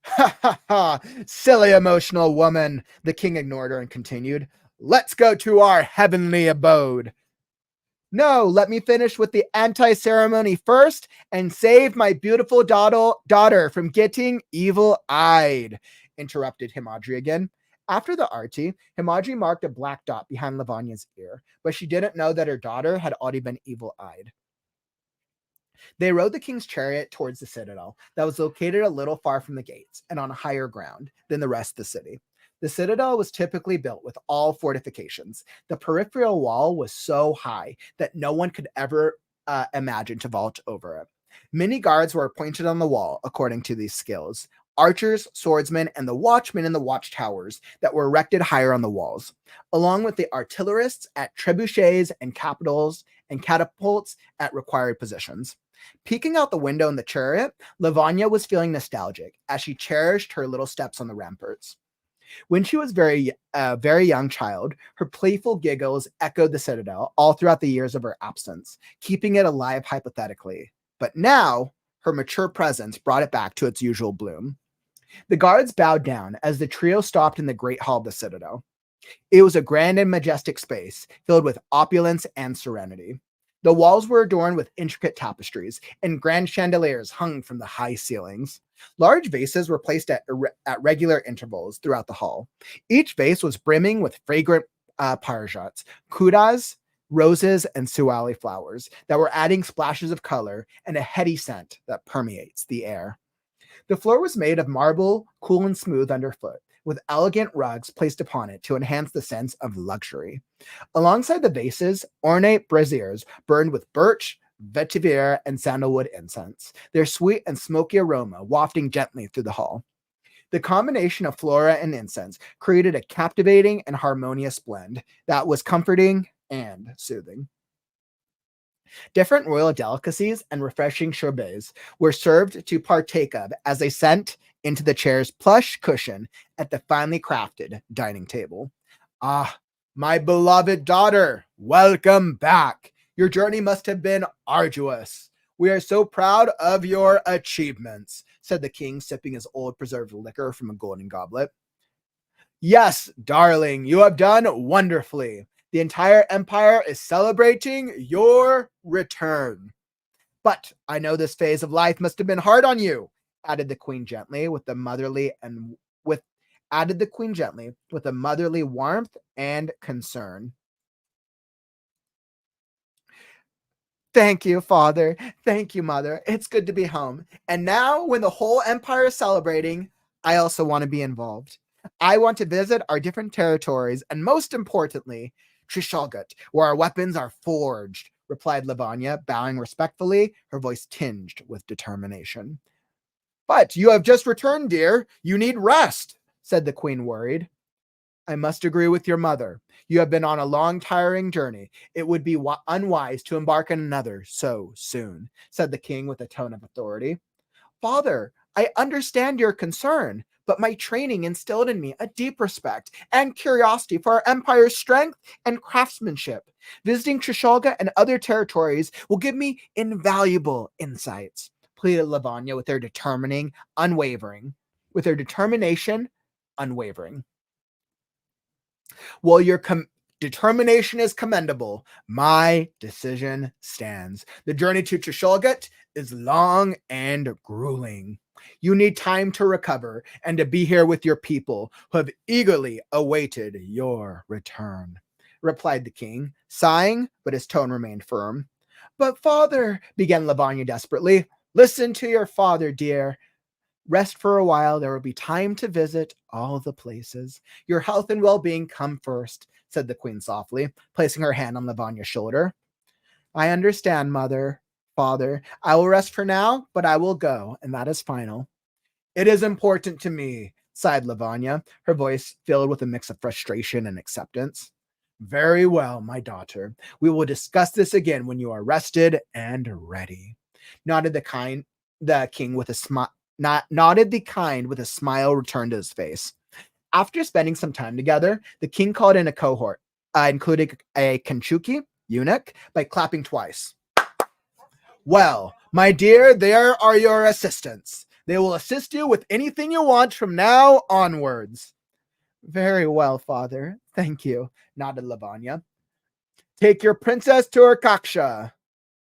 [SPEAKER 1] Ha ha ha! Silly emotional woman. The king ignored her and continued. Let's go to our heavenly abode. No, let me finish with the anti-ceremony first and save my beautiful daughter from getting evil-eyed, interrupted Himadri again. After the arti, Himadri marked a black dot behind Lavanya's ear, but she didn't know that her daughter had already been evil-eyed. They rode the king's chariot towards the citadel that was located a little far from the gates and on higher ground than the rest of the city. The citadel was typically built with all fortifications. The peripheral wall was so high that no one could ever imagine to vault over it. Many guards were appointed on the wall according to these skills. Archers, swordsmen, and the watchmen in the watchtowers that were erected higher on the walls, along with the artillerists at trebuchets and catapults at required positions. Peeking out the window in the chariot, Lavanya was feeling nostalgic as she cherished her little steps on the ramparts. When she was very young child, her playful giggles echoed the citadel all throughout the years of her absence, keeping it alive hypothetically. But now, her mature presence brought it back to its usual bloom. The guards bowed down as the trio stopped in the great hall of the citadel. It was a grand and majestic space filled with opulence and serenity. The walls were adorned with intricate tapestries, and grand chandeliers hung from the high ceilings. Large vases were placed at regular intervals throughout the hall. Each vase was brimming with fragrant parijats, kudas, roses, and suali flowers that were adding splashes of color and a heady scent that permeates the air. The floor was made of marble, cool and smooth underfoot, with elegant rugs placed upon it to enhance the sense of luxury. Alongside the vases, ornate braziers burned with birch, vetiver, and sandalwood incense, their sweet and smoky aroma wafting gently through the hall. The combination of flora and incense created a captivating and harmonious blend that was comforting and soothing. Different royal delicacies and refreshing sherbets were served to partake of as they sent into the chair's plush cushion at the finely crafted dining table. Ah, my beloved daughter, welcome back. Your journey must have been arduous. We are so proud of your achievements, said the king, sipping his old preserved liquor from a golden goblet. Yes, darling, you have done wonderfully. The entire empire is celebrating your return. But I know this phase of life must have been hard on you, added the queen gently with a motherly warmth and concern. Thank you, father. Thank you, mother. It's good to be home. And now, when the whole empire is celebrating, I also want to be involved. I want to visit our different territories, and most importantly, Trishalgut, where our weapons are forged, replied Lavanya, bowing respectfully, her voice tinged with determination. But you have just returned, dear. You need rest, said the queen, worried. I must agree with your mother. You have been on a long, tiring journey. It would be unwise to embark on another so soon, said the king with a tone of authority. Father, I understand your concern, but my training instilled in me a deep respect and curiosity for our empire's strength and craftsmanship. Visiting Trishalga and other territories will give me invaluable insights, pleaded Lavanya with her determination unwavering. Well, your Determination is commendable. My decision stands. The journey to Chisholgut is long and grueling. You need time to recover and to be here with your people who have eagerly awaited your return, replied the king, sighing, but his tone remained firm. But father, began Lavanya desperately, listen to your father, dear. Rest for a while. There will be time to visit all the places. Your health and well-being come first, said the queen softly, placing her hand on Lavanya's shoulder. I understand, mother, father. I will rest for now, but I will go, and that is final. It is important to me, sighed Lavanya, her voice filled with a mix of frustration and acceptance. Very well, my daughter. We will discuss this again when you are rested and ready. Nodded the king with a smile. Nodded the kind with a smile returned to his face. After spending some time together, the king called in a cohort, including a Kanchuki eunuch, by clapping twice. Well, my dear, there are your assistants. They will assist you with anything you want from now onwards. Very well, father. Thank you, nodded Lavanya. Take your princess to her kaksha,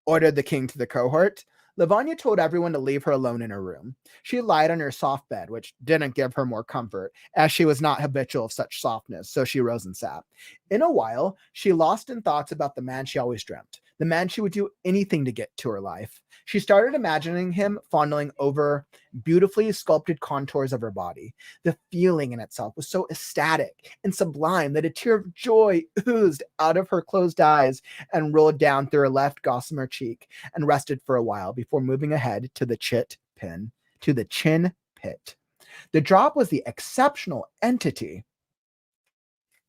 [SPEAKER 1] ordered the king to the cohort. Lavanya told everyone to leave her alone in her room. She lied on her soft bed, which didn't give her more comfort, as she was not habitual of such softness, so she rose and sat. In a while, she lost in thoughts about the man she always dreamt, the man she would do anything to get to her life. She started imagining him fondling over beautifully sculpted contours of her body. The feeling in itself was so ecstatic and sublime that a tear of joy oozed out of her closed eyes and rolled down through her left gossamer cheek and rested for a while before moving ahead to the chin pit. The drop was the exceptional entity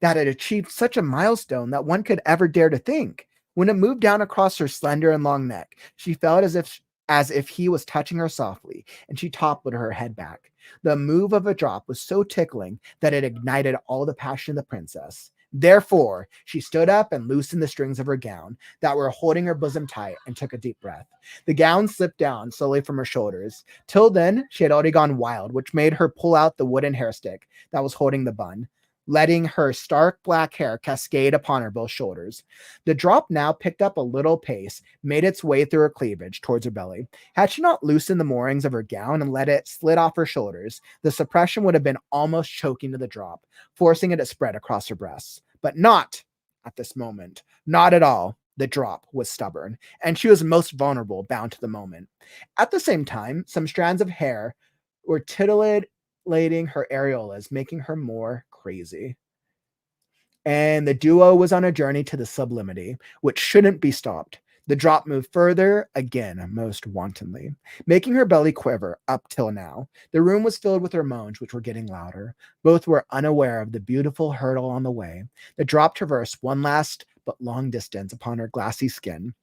[SPEAKER 1] that had achieved such a milestone that one could ever dare to think. When it moved down across her slender and long neck, she felt as if he was touching her softly, and she toppled her head back. The move of a drop was so tickling that it ignited all the passion of the princess. Therefore, she stood up and loosened the strings of her gown that were holding her bosom tight and took a deep breath. The gown slipped down slowly from her shoulders. Till then, she had already gone wild, which made her pull out the wooden hair stick that was holding the bun, letting her stark black hair cascade upon her both shoulders. The drop now picked up a little pace, made its way through her cleavage towards her belly. Had she not loosened the moorings of her gown and let it slid off her shoulders, the suppression would have been almost choking to the drop, forcing it to spread across her breasts. But not at this moment. Not at all. The drop was stubborn, and she was most vulnerable, bound to the moment. At the same time, some strands of hair were titillating her areolas, making her more crazy. And the duo was on a journey to the sublimity, which shouldn't be stopped. The drop moved further, again, most wantonly, making her belly quiver up till now. The room was filled with her moans, which were getting louder. Both were unaware of the beautiful hurdle on the way. The drop traversed one last but long distance upon her glassy skin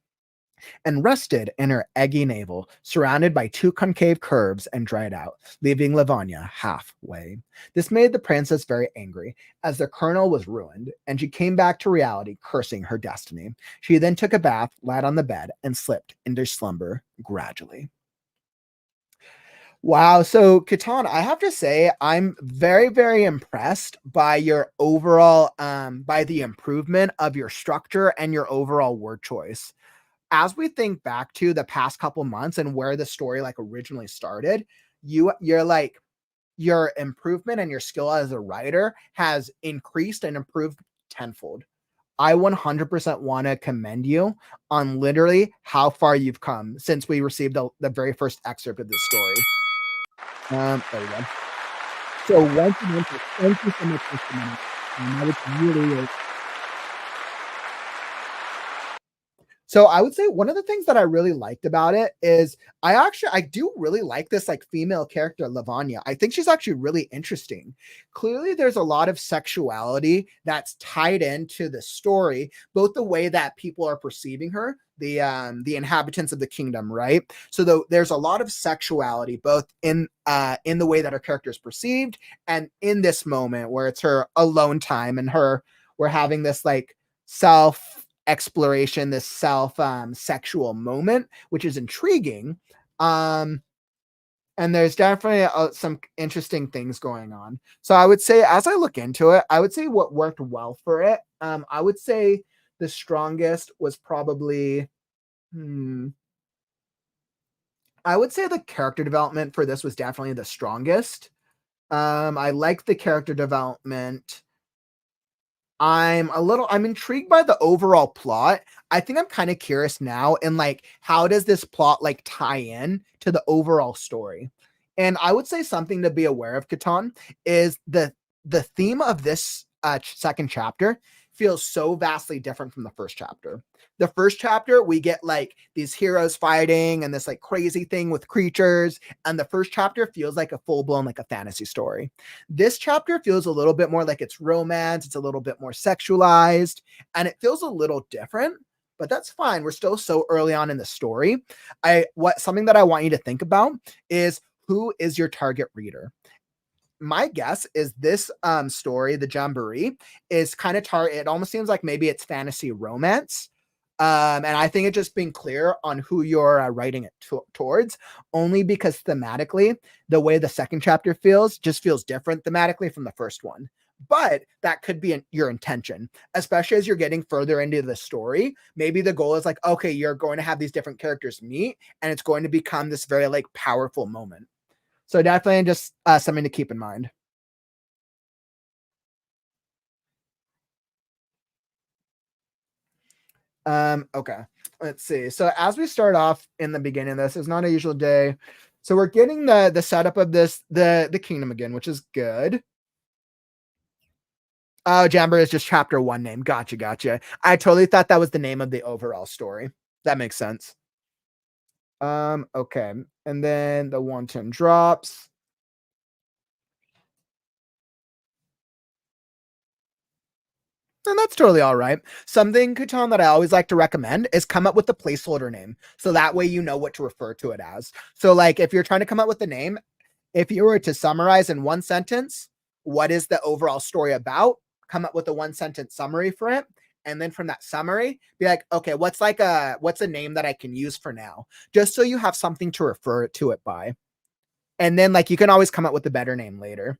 [SPEAKER 1] and rested in her eggy navel, surrounded by two concave curves, and dried out, leaving Lavanya halfway. This made the princess very angry, as the kernel was ruined, and she came back to reality, cursing her destiny. She then took a bath, lied on the bed, and slipped into slumber gradually. Wow. So, Ketan, I have to say, I'm very, very impressed by your overall, by the improvement of your structure and your overall word choice. As we think back to the past couple months and where the story like originally started, you're like your improvement and your skill as a writer has increased and improved tenfold. I 100% want to commend you on literally how far you've come since we received the very first excerpt of this story. There we go. So once again, thank you so much for coming. That was really So I would say one of the things that I really liked about it is I do really like this like female character, Lavanya. I think she's actually really interesting. Clearly, there's a lot of sexuality that's tied into the story, both the way that people are perceiving her, the inhabitants of the kingdom, right? So there's a lot of sexuality both in the way that her character is perceived and in this moment where it's her alone time and we're having this like self exploration, this self sexual moment, which is intriguing. And there's definitely some interesting things going on. So I would say, as I look into it, I would say what worked well for it. I would say the strongest was probably, I would say the character development for this was definitely the strongest. I like the character development. I'm intrigued by the overall plot. I think I'm kind of curious now and like how does this plot like tie in to the overall story? And I would say something to be aware of, Ketan, is the theme of this second chapter feels so vastly different from the first chapter. The first chapter, we get like these heroes fighting and this like crazy thing with creatures, and the first chapter feels like a full-blown like a fantasy story. This chapter feels a little bit more like it's romance, it's a little bit more sexualized, and it feels a little different, but that's fine. We're still so early on in the story. Something that I want you to think about is, who is your target reader? My guess is this story, the Jamboree, is kind of it almost seems like maybe it's fantasy romance. And I think it's just being clear on who you're writing it towards, only because thematically, the way the second chapter feels just feels different thematically from the first one. But that could be your intention, especially as you're getting further into the story. Maybe the goal is like, okay, you're going to have these different characters meet, and it's going to become this very like powerful moment. So definitely just something to keep in mind. Okay, let's see. So as we start off in the beginning, this is not a usual day. So we're getting the setup of the kingdom again, which is good. Oh, Jamber is just chapter one name. Gotcha. I totally thought that was the name of the overall story. That makes sense. Okay. And then the Wanton drops. And that's totally all right. Something, Kutan, that I always like to recommend is come up with a placeholder name. So that way you know what to refer to it as. So, like, if you're trying to come up with a name, if you were to summarize in one sentence, what is the overall story about? Come up with a one sentence summary for it. And then from that summary, be like, okay, what's a name that I can use for now? Just so you have something to refer to it by. And then, like, you can always come up with a better name later.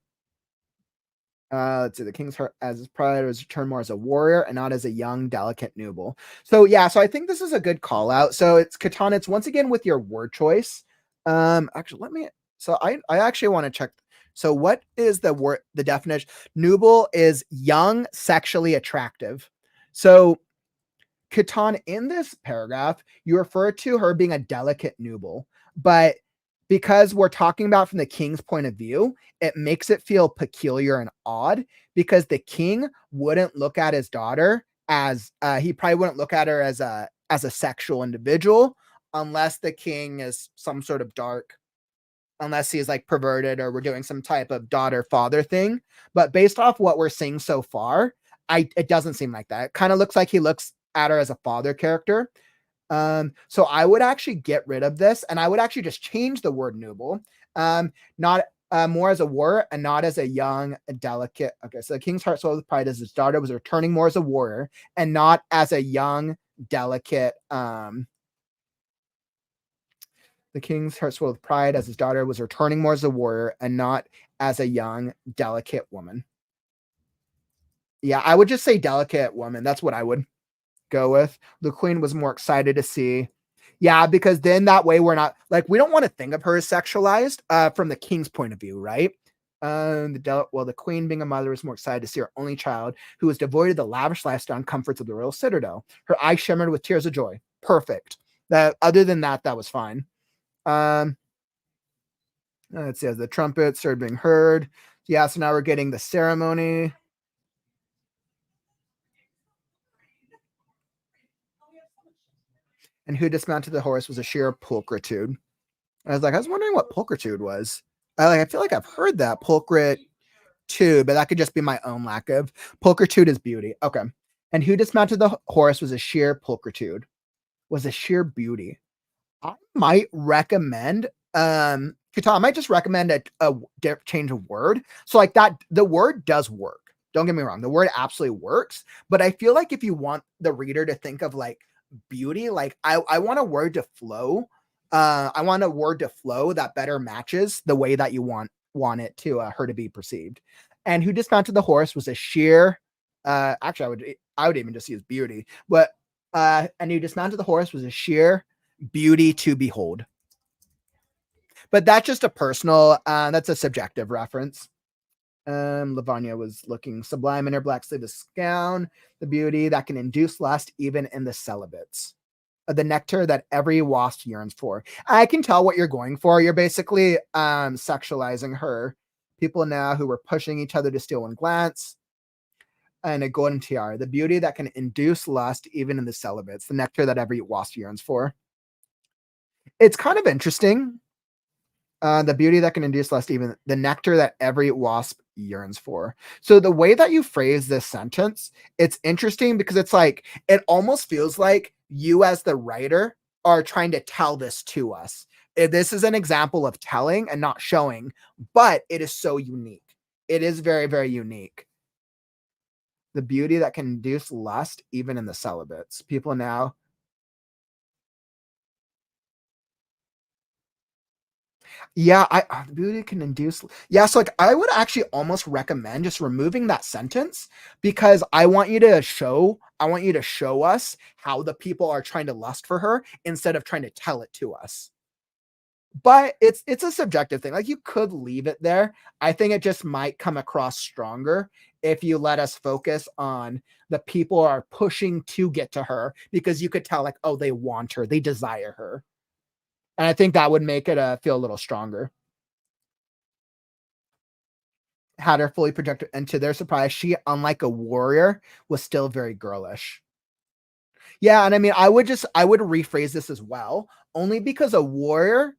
[SPEAKER 1] Let's see. The king's heart as his pride was returned more as a warrior and not as a young, delicate noble. So yeah, so I think this is a good call out. So it's Katana. It's once again with your word choice. Actually, let me. So I actually want to check. So what is the word? The definition? Noble is young, sexually attractive. So Ketan, in this paragraph, you refer to her being a delicate noble, but because we're talking about from the king's point of view, it makes it feel peculiar and odd because the king wouldn't look at his daughter as he probably wouldn't look at her as a sexual individual unless the king is some sort of dark, unless he's like perverted or we're doing some type of daughter father thing. But based off what we're seeing so far, it doesn't seem like that. It kind of looks like he looks at her as a father character. So I would actually get rid of this and I would actually just change the word noble. Not more as a warrior and not as a young, delicate. Okay, so the king's heart swelled with pride as his daughter was returning more as a warrior and not as a young, delicate. The king's heart swelled with pride as his daughter was returning more as a warrior and not as a young, delicate woman. Yeah, I would just say delicate woman. That's what I would go with. The queen was more excited to see. Yeah, because then that way we're not like we don't want to think of her as sexualized from the king's point of view, right? The queen, being a mother, was more excited to see her only child, who was devoid of the lavish lifestyle and comforts of the royal citadel. Her eyes shimmered with tears of joy. Perfect. That other than that, that was fine. Um, let's see, as the trumpets started being heard. Yeah, so now we're getting the ceremony. And who dismounted the horse was a sheer pulchritude. I was wondering what pulchritude was. I feel like I've heard that pulchritude, but that could just be my own lack of. Pulchritude is beauty. Okay. And who dismounted the horse was a sheer pulchritude, was a sheer beauty. I might recommend, Kata, I might just recommend a change of word. So like that, the word does work. Don't get me wrong. The word absolutely works. But I feel like if you want the reader to think of like beauty, like I want a word to flow I want a word to flow that better matches the way that you want it to her to be perceived. And who dismounted the horse was a sheer actually I would even just use beauty, but and who dismounted the horse was a sheer beauty to behold. But that's just a personal that's a subjective reference. Lavanya was looking sublime in her black sleeveless gown, the beauty that can induce lust even in the celibates. The nectar that every wasp yearns for. I can tell what you're going for. You're basically sexualizing her. People now who were pushing each other to steal one glance. And a golden tiara, the beauty that can induce lust even in the celibates, the nectar that every wasp yearns for. It's kind of interesting. The beauty that can induce lust, even the nectar that every wasp yearns for. So the way that you phrase this sentence, it's interesting because it's like it almost feels like you as the writer are trying to tell this to us. This is an example of telling and not showing, but it is so unique. It is very, very unique. The beauty that can induce lust even in the celibates. People now. Yeah, the beauty can induce. Yeah, so like I would actually almost recommend just removing that sentence because I want you to show us how the people are trying to lust for her instead of trying to tell it to us. But it's a subjective thing. Like you could leave it there. I think it just might come across stronger if you let us focus on the people are pushing to get to her because you could tell like, oh, they want her, they desire her. And I think that would make it feel a little stronger. Had her fully projected, and to their surprise, she, unlike a warrior, was still very girlish. Yeah, and I mean, I would rephrase this as well, only because a warrior,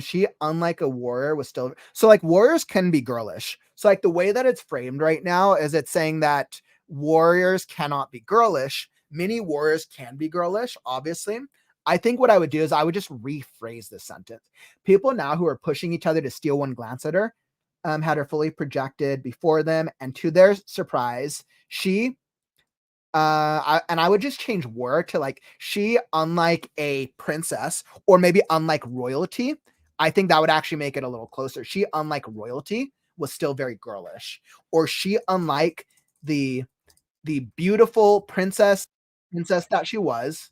[SPEAKER 1] she, unlike a warrior, was still so like warriors can be girlish. So like the way that it's framed right now is it's saying that warriors cannot be girlish. Many warriors can be girlish, obviously. I think what I would do is I would just rephrase this sentence. People now who are pushing each other to steal one glance at her, had her fully projected before them, and to their surprise, she and I would just change word to like she, unlike a princess or maybe unlike royalty. I think that would actually make it a little closer. She, unlike royalty, was still very girlish, or she, unlike the beautiful princess that she was,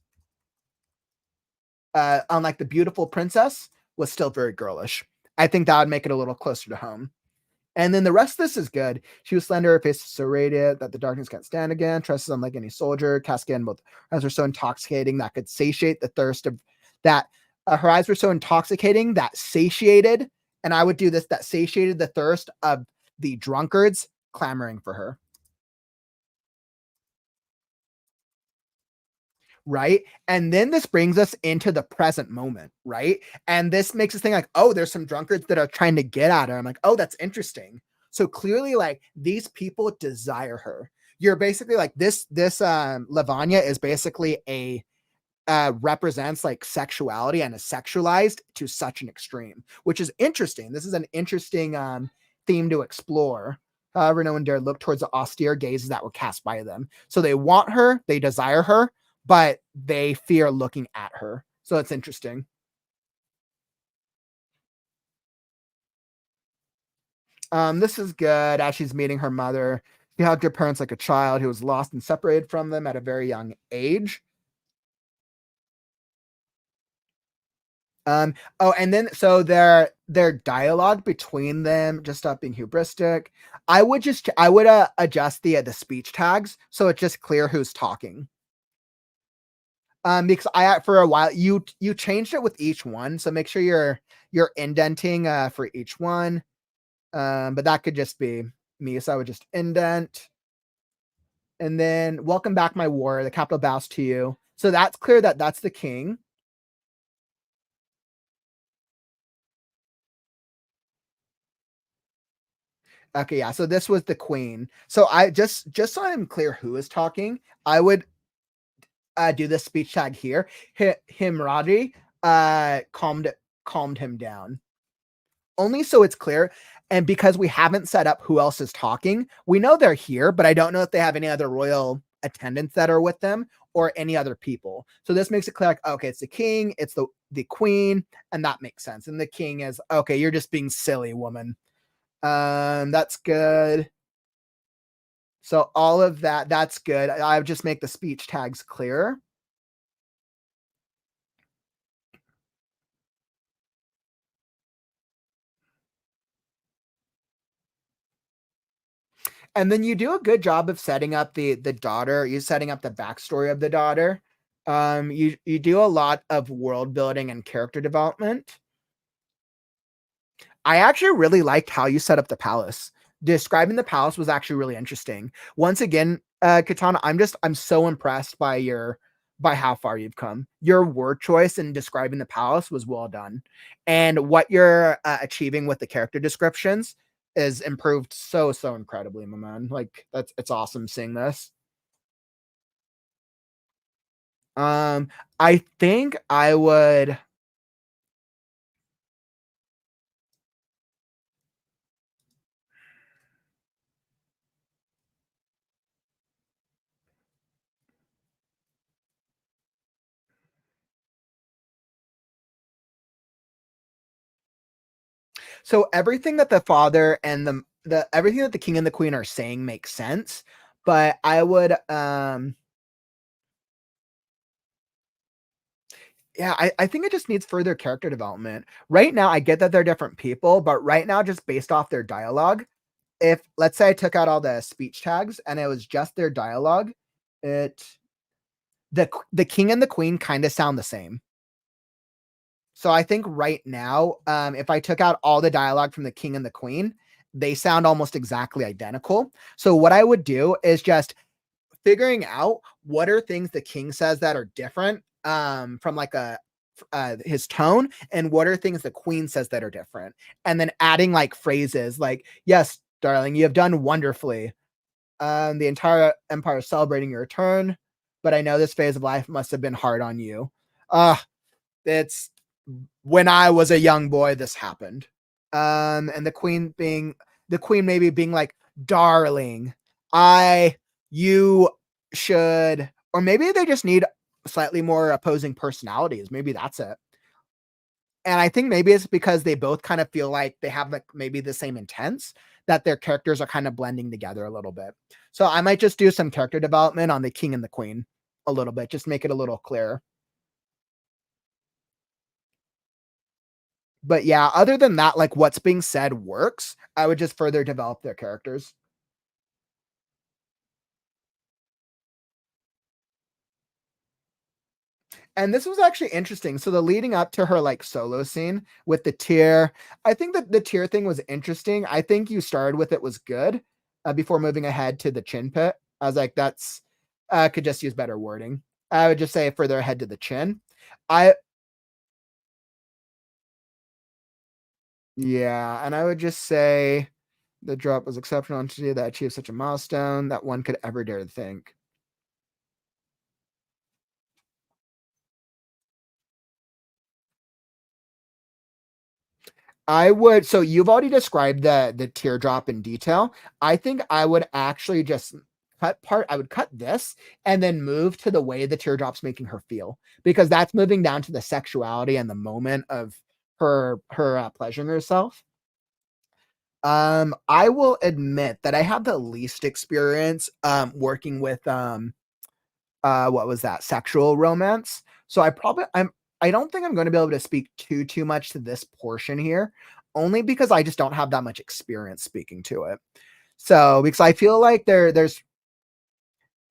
[SPEAKER 1] unlike the beautiful princess, was still very girlish. I think that would make it a little closer to home. And then the rest of this is good. She was slender, her face was so radiant that the darkness can't stand again. Tresses unlike any soldier. Cascade both eyes were so intoxicating that could satiate the thirst of that. Her eyes were so intoxicating that satiated, and I would do this, that satiated the thirst of the drunkards clamoring for her. Right. And then this brings us into the present moment. Right. And this makes us think like, oh, there's some drunkards that are trying to get at her. I'm like, oh, that's interesting. So clearly, like these people desire her. You're basically like this Lavanya is basically a represents like sexuality and is sexualized to such an extreme, which is interesting. This is an interesting theme to explore. However, no one dare look towards the austere gazes that were cast by them. So they want her, they desire her, but they fear looking at her. So it's interesting. This is good. As she's meeting her mother, she hugged her parents like a child who was lost and separated from them at a very young age. Oh, and then so their dialogue between them, just stop being hubristic. I would adjust the speech tags so it's just clear who's talking. Because I for a while you changed it with each one, so make sure you're indenting for each one. But that could just be me, so I would just indent. And then welcome back, my warrior. The capital bows to you. So that's clear that that's the king. Okay, yeah. So this was the queen. So I just so I'm clear who is talking, I would do this speech tag here. Himradi calmed him down. Only so it's clear. And because we haven't set up who else is talking, we know they're here, but I don't know if they have any other royal attendants that are with them or any other people. So this makes it clear like, okay, it's the king, it's the queen, and that makes sense. And the king is okay, you're just being silly, woman. That's good. So all of that, that's good. I would just make the speech tags clearer. And then you do a good job of setting up the daughter. You're setting up the backstory of the daughter. You do a lot of world building and character development. I actually really liked how you set up the palace. Describing the palace was actually really interesting. Once again, Katana, I'm so impressed by by how far you've come. Your word choice in describing the palace was well done, and what you're achieving with the character descriptions is improved so incredibly, my man. Like it's awesome seeing this. Um, I think I would. So everything that the father and the everything that the king and the queen are saying makes sense, but I would yeah, I think it just needs further character development. Right now, I get that they're different people, but right now, just based off their dialogue, if let's say I took out all the speech tags and it was just their dialogue, it the king and the queen kind of sound the same. So I think right now, if I took out all the dialogue from the king and the queen, they sound almost exactly identical. So what I would do is just figuring out what are things the king says that are different from like a his tone, and what are things the queen says that are different, and then adding like phrases like, yes darling, you have done wonderfully, the entire empire is celebrating your return, but I know this phase of life must have been hard on you. It's when I was a young boy this happened. And the queen maybe being like, darling, I you should, or maybe they just need slightly more opposing personalities. Maybe that's it. And I think maybe it's because they both kind of feel like they have like maybe the same intents, that their characters are kind of blending together a little bit. So I might just do some character development on the king and the queen a little bit, just make it a little clearer. But yeah, other than that, like what's being said works. I would just further develop their characters. And this was actually interesting. So the leading up to her like solo scene with the tear, I think that the tear thing was interesting. I think you started with it was good before moving ahead to the chin pit. I was like, that's could just use better wording. I would just say further ahead to the chin. I Yeah, and I would just say the drop was exceptional and today that achieved such a milestone that one could ever dare to think. I would, so you've already described the teardrop in detail. I think I would actually just I would cut this and then move to the way the teardrop's making her feel, because that's moving down to the sexuality and the moment of her pleasuring herself. I will admit that I have the least experience working with what was that, sexual romance. So I don't think I'm going to be able to speak too much to this portion here, only because I just don't have that much experience speaking to it. So because I feel like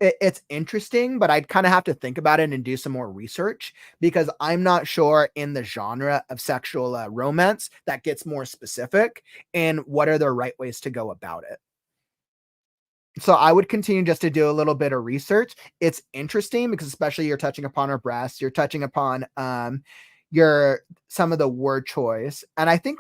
[SPEAKER 1] it's interesting, but I'd kind of have to think about it and do some more research, because I'm not sure in the genre of sexual romance that gets more specific, and what are the right ways to go about it. So I would continue just to do a little bit of research. It's interesting because especially you're touching upon her breasts, you're touching upon your some of the word choice. And I think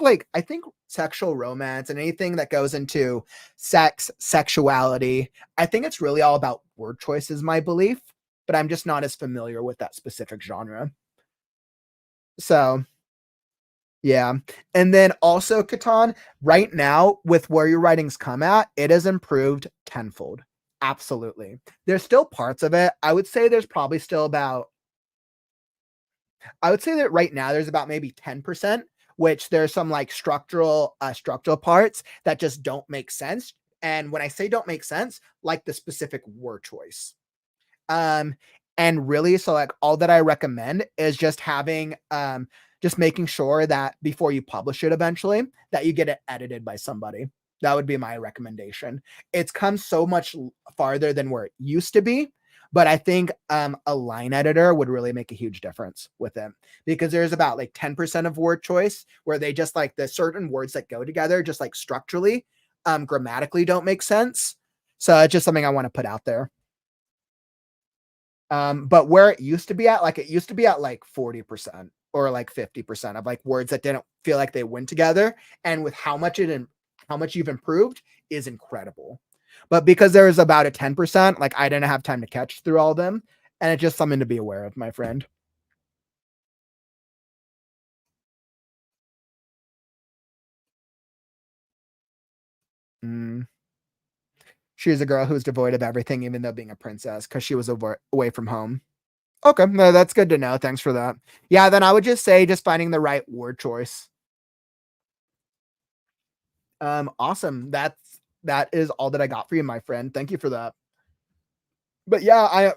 [SPEAKER 1] sexual romance and anything that goes into sex, sexuality, I think it's really all about word choice is my belief, but I'm just not as familiar with that specific genre. So yeah. And then also, Catan, right now, with where your writings come at, it has improved tenfold. Absolutely. There's still parts of it. I would say there's probably still about I would say that right now there's about maybe 10%, which there's some like structural parts that just don't make sense. And when I say don't make sense, like the specific word choice. Um, and really, so like all that I recommend is just having just making sure that before you publish it eventually, that you get it edited by somebody. That would be my recommendation. It's come so much farther than where it used to be, but I think a line editor would really make a huge difference with it because there's about like 10% of word choice where they just like the certain words that go together, just like structurally, grammatically don't make sense. So it's just something I want to put out there. But where it used to be at, like it used to be at like 40% or like 50% of like words that didn't feel like they went together. And with how much you've improved is incredible. But because there was about a 10%, like I didn't have time to catch through all of them. And it's just something to be aware of, my friend. Mm. She is a girl who's devoid of everything, even though being a princess, because she was away from home. Okay, no, that's good to know. Thanks for that. Yeah, then I would just say just finding the right word choice. Awesome. That is all that I got for you, my friend. Thank you for that. But yeah,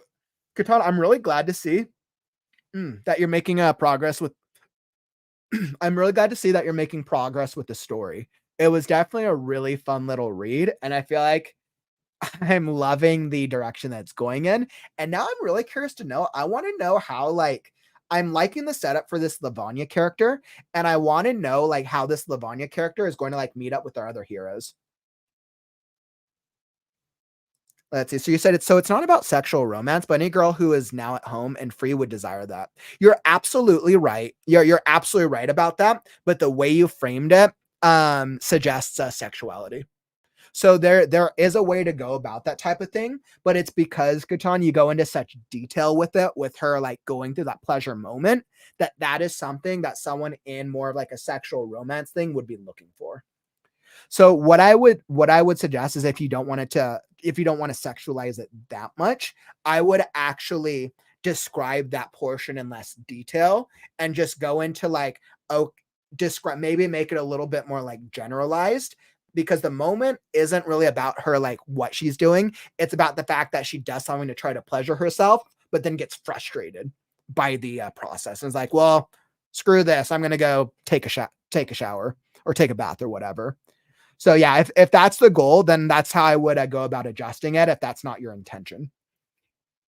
[SPEAKER 1] Katana, I'm really glad to see that you're making progress with. I'm really glad to see that you're making progress with the story. It was definitely a really fun little read, and I feel like I'm loving the direction that it's going in. And now I'm really curious to know. I want to know how like I'm liking the setup for this Lavanya character, and I want to know like how this Lavanya character is going to like meet up with our other heroes. Let's see. So you said it's not about sexual romance, but any girl who is now at home and free would desire that. You're absolutely right. You're absolutely right about that. But the way you framed it suggests sexuality. So there is a way to go about that type of thing, but it's because Gatan, you go into such detail with it, with her like going through that pleasure moment, that is something that someone in more of like a sexual romance thing would be looking for. So what I would suggest is if you don't want to sexualize it that much, I would actually describe that portion in less detail and just go into like oh describe maybe make it a little bit more like generalized because the moment isn't really about her like what she's doing. It's about the fact that she does something to try to pleasure herself, but then gets frustrated by the process and is like, well, screw this. I'm gonna go take a shower or take a bath or whatever. So yeah, if that's the goal, then that's how I would go about adjusting it if that's not your intention.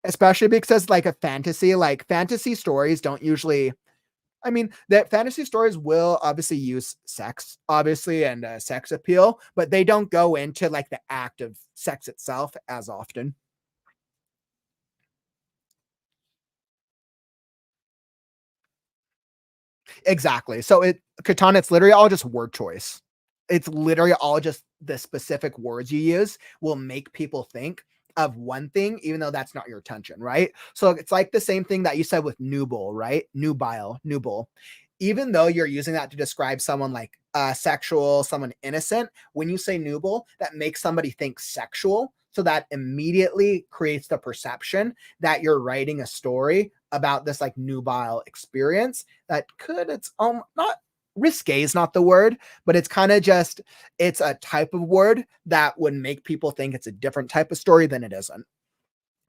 [SPEAKER 1] Especially because like fantasy stories don't usually I mean, that fantasy stories will obviously use sex, obviously, and sex appeal, but they don't go into like the act of sex itself as often. Exactly. So Katana, it's literally all just word choice. It's literally all just the specific words you use will make people think of one thing, even though that's not your intention, right? So it's like the same thing that you said with nubile, right? Nubile. Even though you're using that to describe someone like sexual, someone innocent, when you say nubile, that makes somebody think sexual. So that immediately creates the perception that you're writing a story about this like nubile experience that could, it's not risque is not the word, but it's kind of just it's a type of word that would make people think it's a different type of story than it isn't.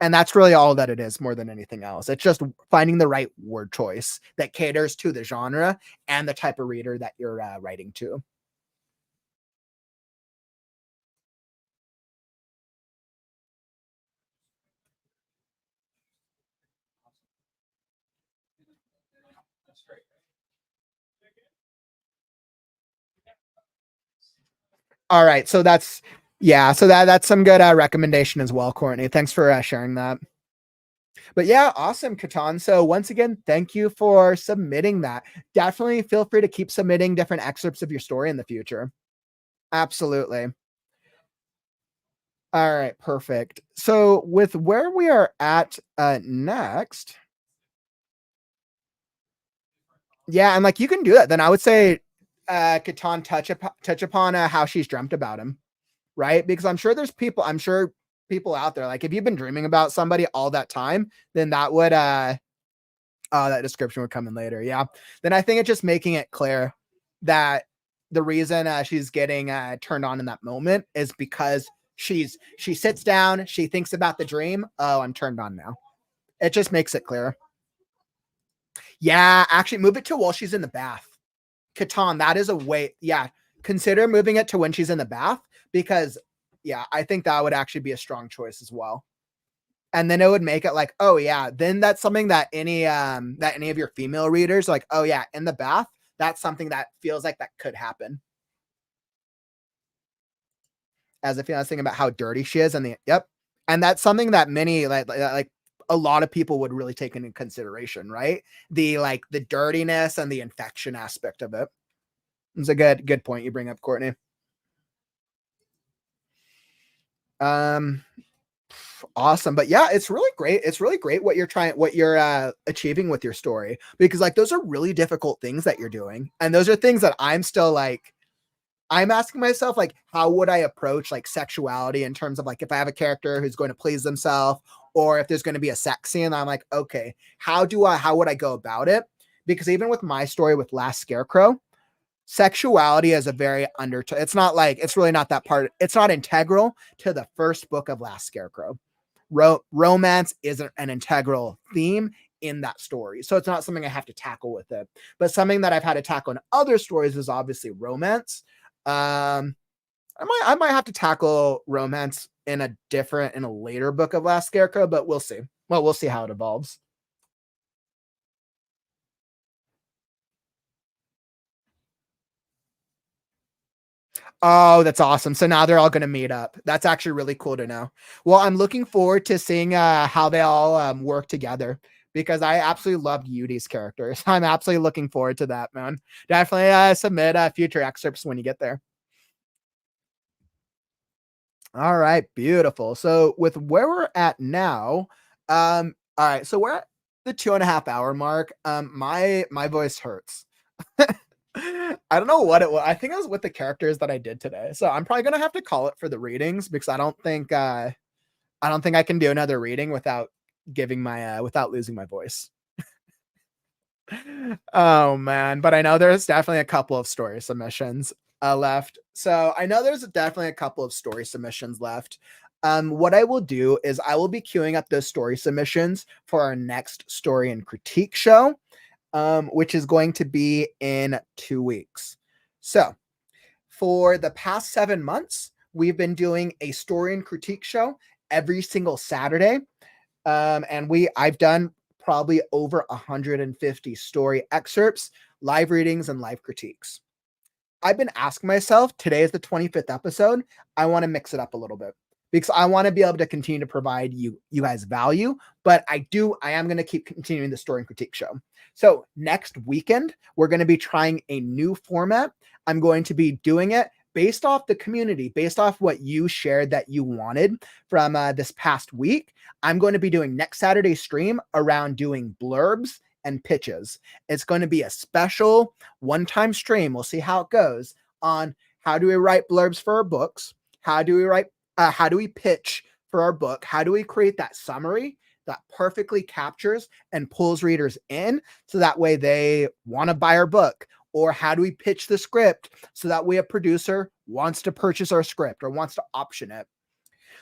[SPEAKER 1] And that's really all that it is more than anything else. It's just finding the right word choice that caters to the genre and the type of reader that you're writing to. All right, so that's yeah, so that's some good recommendation as well, Courtney. Thanks for sharing that. But yeah, awesome, Catan. So once again, thank you for submitting that. Definitely feel free to keep submitting different excerpts of your story in the future. Absolutely. All right, perfect. So with where we are at next, yeah, and like you can do that. Then I would say Catan touch upon how she's dreamt about him, right? Because I'm sure people out there, like if you've been dreaming about somebody all that time, then that would Oh, that description would come in later. Yeah. Then I think it's just making it clear that the reason she's getting turned on in that moment is because she sits down, she thinks about the dream. Oh, I'm turned on now. It just makes it clear. Yeah, actually move it to while she's in the bath. Ketan, that is a way. Yeah. Consider moving it to when she's in the bath because yeah, I think that would actually be a strong choice as well. And then it would make it like, oh yeah, then that's something that any of your female readers like, oh yeah, in the bath, that's something that feels like that could happen. As if I was thinking about how dirty she is, and the yep, and that's something that many like a lot of people would really take into consideration, right? The like the dirtiness and the infection aspect of it. It's a good point you bring up, Courtney. Um, Awesome. But yeah, it's really great. It's really great what you're achieving with your story because like those are really difficult things that you're doing. And those are things that I'm still like I'm asking myself like how would I approach like sexuality in terms of like if I have a character who's going to please themselves or if there's going to be a sex scene, I'm like, okay, how would I go about it? Because even with my story with Last Scarecrow, sexuality is a very it's not like it's really not that part, it's not integral to the first book of Last Scarecrow. Romance isn't an integral theme in that story, so it's not something I have to tackle with it, but something that I've had to tackle in other stories is obviously romance. I might have to tackle romance in a later book of Last Scarecrow, but we'll see. Well, we'll see how it evolves. Oh, that's awesome. So now they're all going to meet up. That's actually really cool to know. Well, I'm looking forward to seeing how they all work together because I absolutely loved Yudi's characters. I'm absolutely looking forward to that, man. Definitely submit future excerpts when you get there. All right, beautiful. So with where we're at now, all right, so we're at the 2.5 hour mark. My voice hurts. I don't know what it was. I think it was with the characters that I did today. So I'm probably gonna have to call it for the readings because I don't think I can do another reading without giving my without losing my voice. Oh man, but I know there's definitely a couple of story submissions left. So I know there's definitely a couple of story submissions left. What I will do is I will be queuing up those story submissions for our next story and critique show, which is going to be in 2 weeks. So for the past 7 months, we've been doing a story and critique show every single Saturday. And I've done probably over 150 story excerpts, live readings, and live critiques. I've been asking myself, today is the 25th episode. I want to mix it up a little bit because I want to be able to continue to provide you guys value, but I am going to keep continuing the story and critique show. So next weekend, we're going to be trying a new format. I'm going to be doing it based off the community, based off what you shared that you wanted from this past week. I'm going to be doing next Saturday's stream around doing blurbs and pitches. It's going to be a special one-time stream. We'll see how it goes on how do we write blurbs for our books? How do we pitch for our book? How do we create that summary that perfectly captures and pulls readers in so that way they want to buy our book? Or how do we pitch the script so that way a producer wants to purchase our script or wants to option it?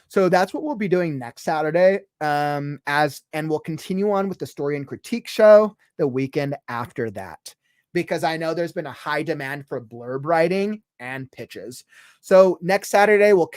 [SPEAKER 1] So that's what we'll be doing next Saturday. And we'll continue on with the story and critique show the weekend after that, because I know there's been a high demand for blurb writing and pitches. So next Saturday we'll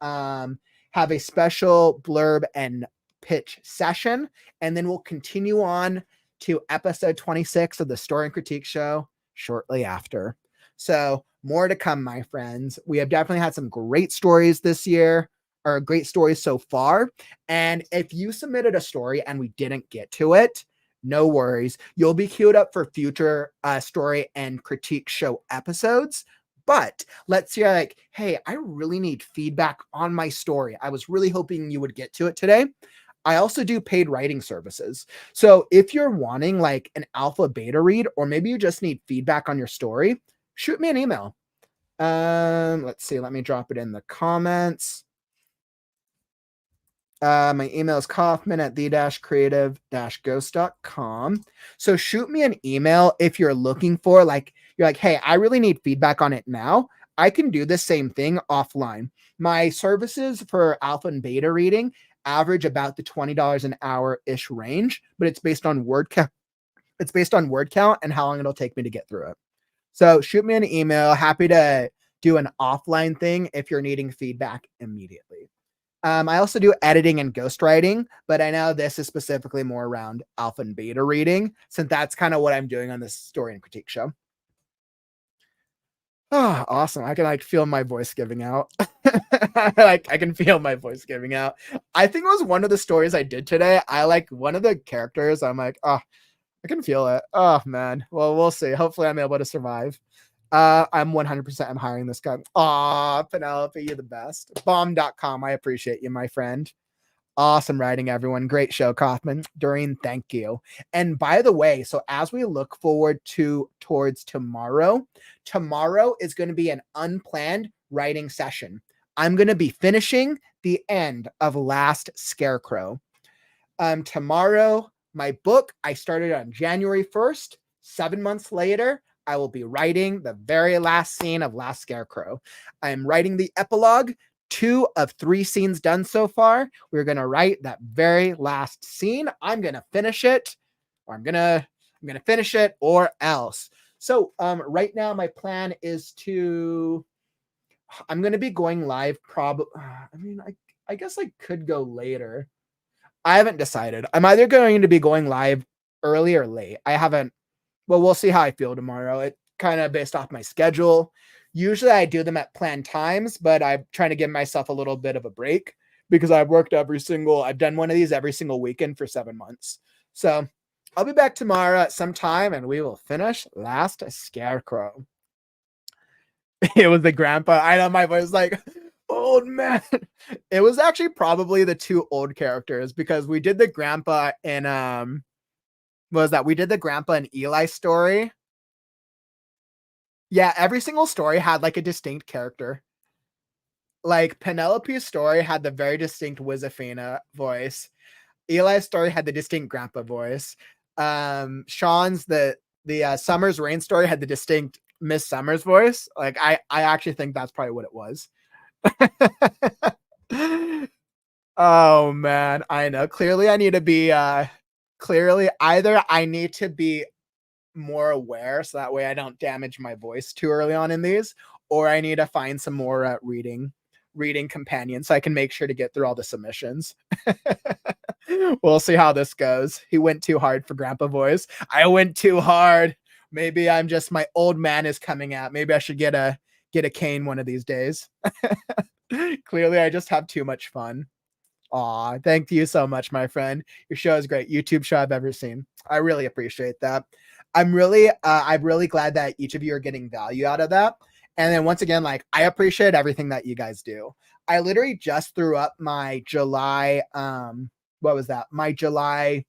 [SPEAKER 1] have a special blurb and pitch session, and then we'll continue on to episode 26 of the story and critique show shortly after. So more to come, my friends. We have definitely had some great stories this year, or great stories so far. And if you submitted a story and we didn't get to it, no worries. You'll be queued up for future story and critique show episodes. But let's say like, hey, I really need feedback on my story. I was really hoping you would get to it today. I also do paid writing services. So if you're wanting like an alpha beta read, or maybe you just need feedback on your story, shoot me an email. Let's see. Let me drop it in the comments. My email is Kaufman at the-creative-ghost.com. So shoot me an email if you're looking for you're like, hey, I really need feedback on it now. I can do the same thing offline. My services for alpha and beta reading average about the $20 an hour ish range, but it's based on word count. It's based on word count and how long it'll take me to get through it. So shoot me an email. Happy to do an offline thing if you're needing feedback immediately. I also do editing and ghostwriting, but I know this is specifically more around alpha and beta reading, since that's kind of what I'm doing on this story and critique show. Oh, awesome. I can feel my voice giving out. I can feel my voice giving out. I think it was one of the stories I did today. I like one of the characters. I'm like, oh, I can feel it. Oh man. Well, we'll see. Hopefully I'm able to survive. I'm 100% I'm hiring this guy. Aw, Penelope, you're the best. Bomb.com. I appreciate you, my friend. Awesome writing, everyone. Great show, Kaufman. Doreen, thank you. And by the way, so as we look forward towards tomorrow is going to be an unplanned writing session. I'm going to be finishing the end of Last Scarecrow. Tomorrow, my book, I started on January 1st. 7 months later, I will be writing the very last scene of Last Scarecrow. I'm writing the epilogue. 2 of 3 scenes done so far. We're going to write that very last scene. I'm going to finish it, or I'm going to finish it or else. So right now my plan is I'm going to be going live probably. I guess I could go later. I haven't decided. I'm either going to be going live early or late. I haven't. Well, we'll see how I feel tomorrow. It kind of based off my schedule. Usually I do them at planned times, but I'm trying to give myself a little bit of a break because I've done one of these every single weekend for 7 months. So I'll be back tomorrow at some time and we will finish Last Scarecrow. It was the grandpa. I know my voice like, old man. It was actually probably the 2 old characters because we did the grandpa in we did the grandpa and Eli story. Yeah, every single story had like a distinct character. Like Penelope's story had the very distinct Wizafina voice. Eli's story had the distinct grandpa voice. Sean's the Summer's Rain story had the distinct Miss Summers voice. Like I actually think that's probably what it was. Oh man, I know. Clearly I need to be either I need to be more aware so that way I don't damage my voice too early on in these, or I need to find some more reading companions so I can make sure to get through all the submissions. We'll see how this goes. He went too hard for grandpa voice. I went too hard. Maybe I'm just my old man is coming out. Maybe I should get a cane one of these days. Clearly I just have too much fun. Aw, thank you so much, my friend. Your show is great. YouTube show I've ever seen. I really appreciate that. I'm really glad that each of you are getting value out of that. And then once again, like I appreciate everything that you guys do. I literally just threw up my July, My July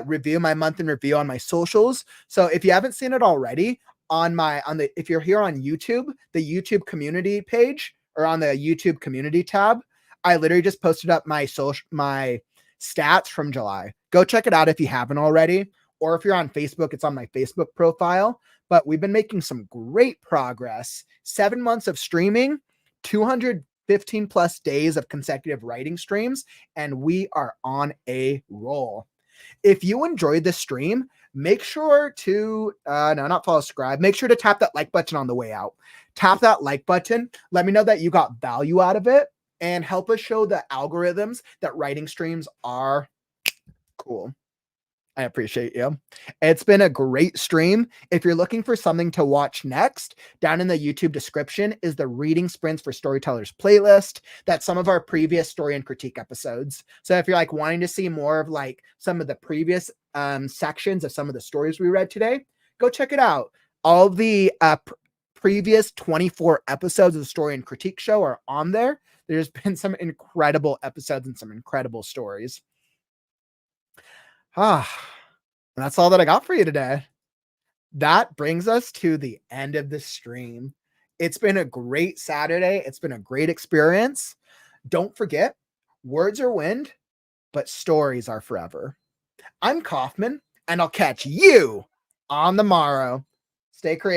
[SPEAKER 1] review, my month in review on my socials. So if you haven't seen it already, if you're here on YouTube, the YouTube community page or on the YouTube community tab, I literally just posted up my stats from July. Go check it out if you haven't already. Or if you're on Facebook, it's on my Facebook profile. But we've been making some great progress. 7 months of streaming, 215 plus days of consecutive writing streams, and we are on a roll. If you enjoyed this stream, make sure to not follow, subscribe. Make sure to tap that like button on the way out. Tap that like button. Let me know that you got value out of it and help us show the algorithms that writing streams are cool. I appreciate you. It's been a great stream. If you're looking for something to watch next, down in the YouTube description is the Reading Sprints for Storytellers playlist. That's some of our previous story and critique episodes. So if you're like wanting to see more of like some of the previous sections of some of the stories we read today, go check it out. All of the previous 24 episodes of the story and critique show are on there. There's been some incredible episodes and some incredible stories. That's all that I got for you today. That brings us to the end of the stream. It's been a great Saturday. It's been a great experience. Don't forget, Words are wind, but stories are forever. I'm Kaufman, and I'll catch you on the morrow. Stay creative.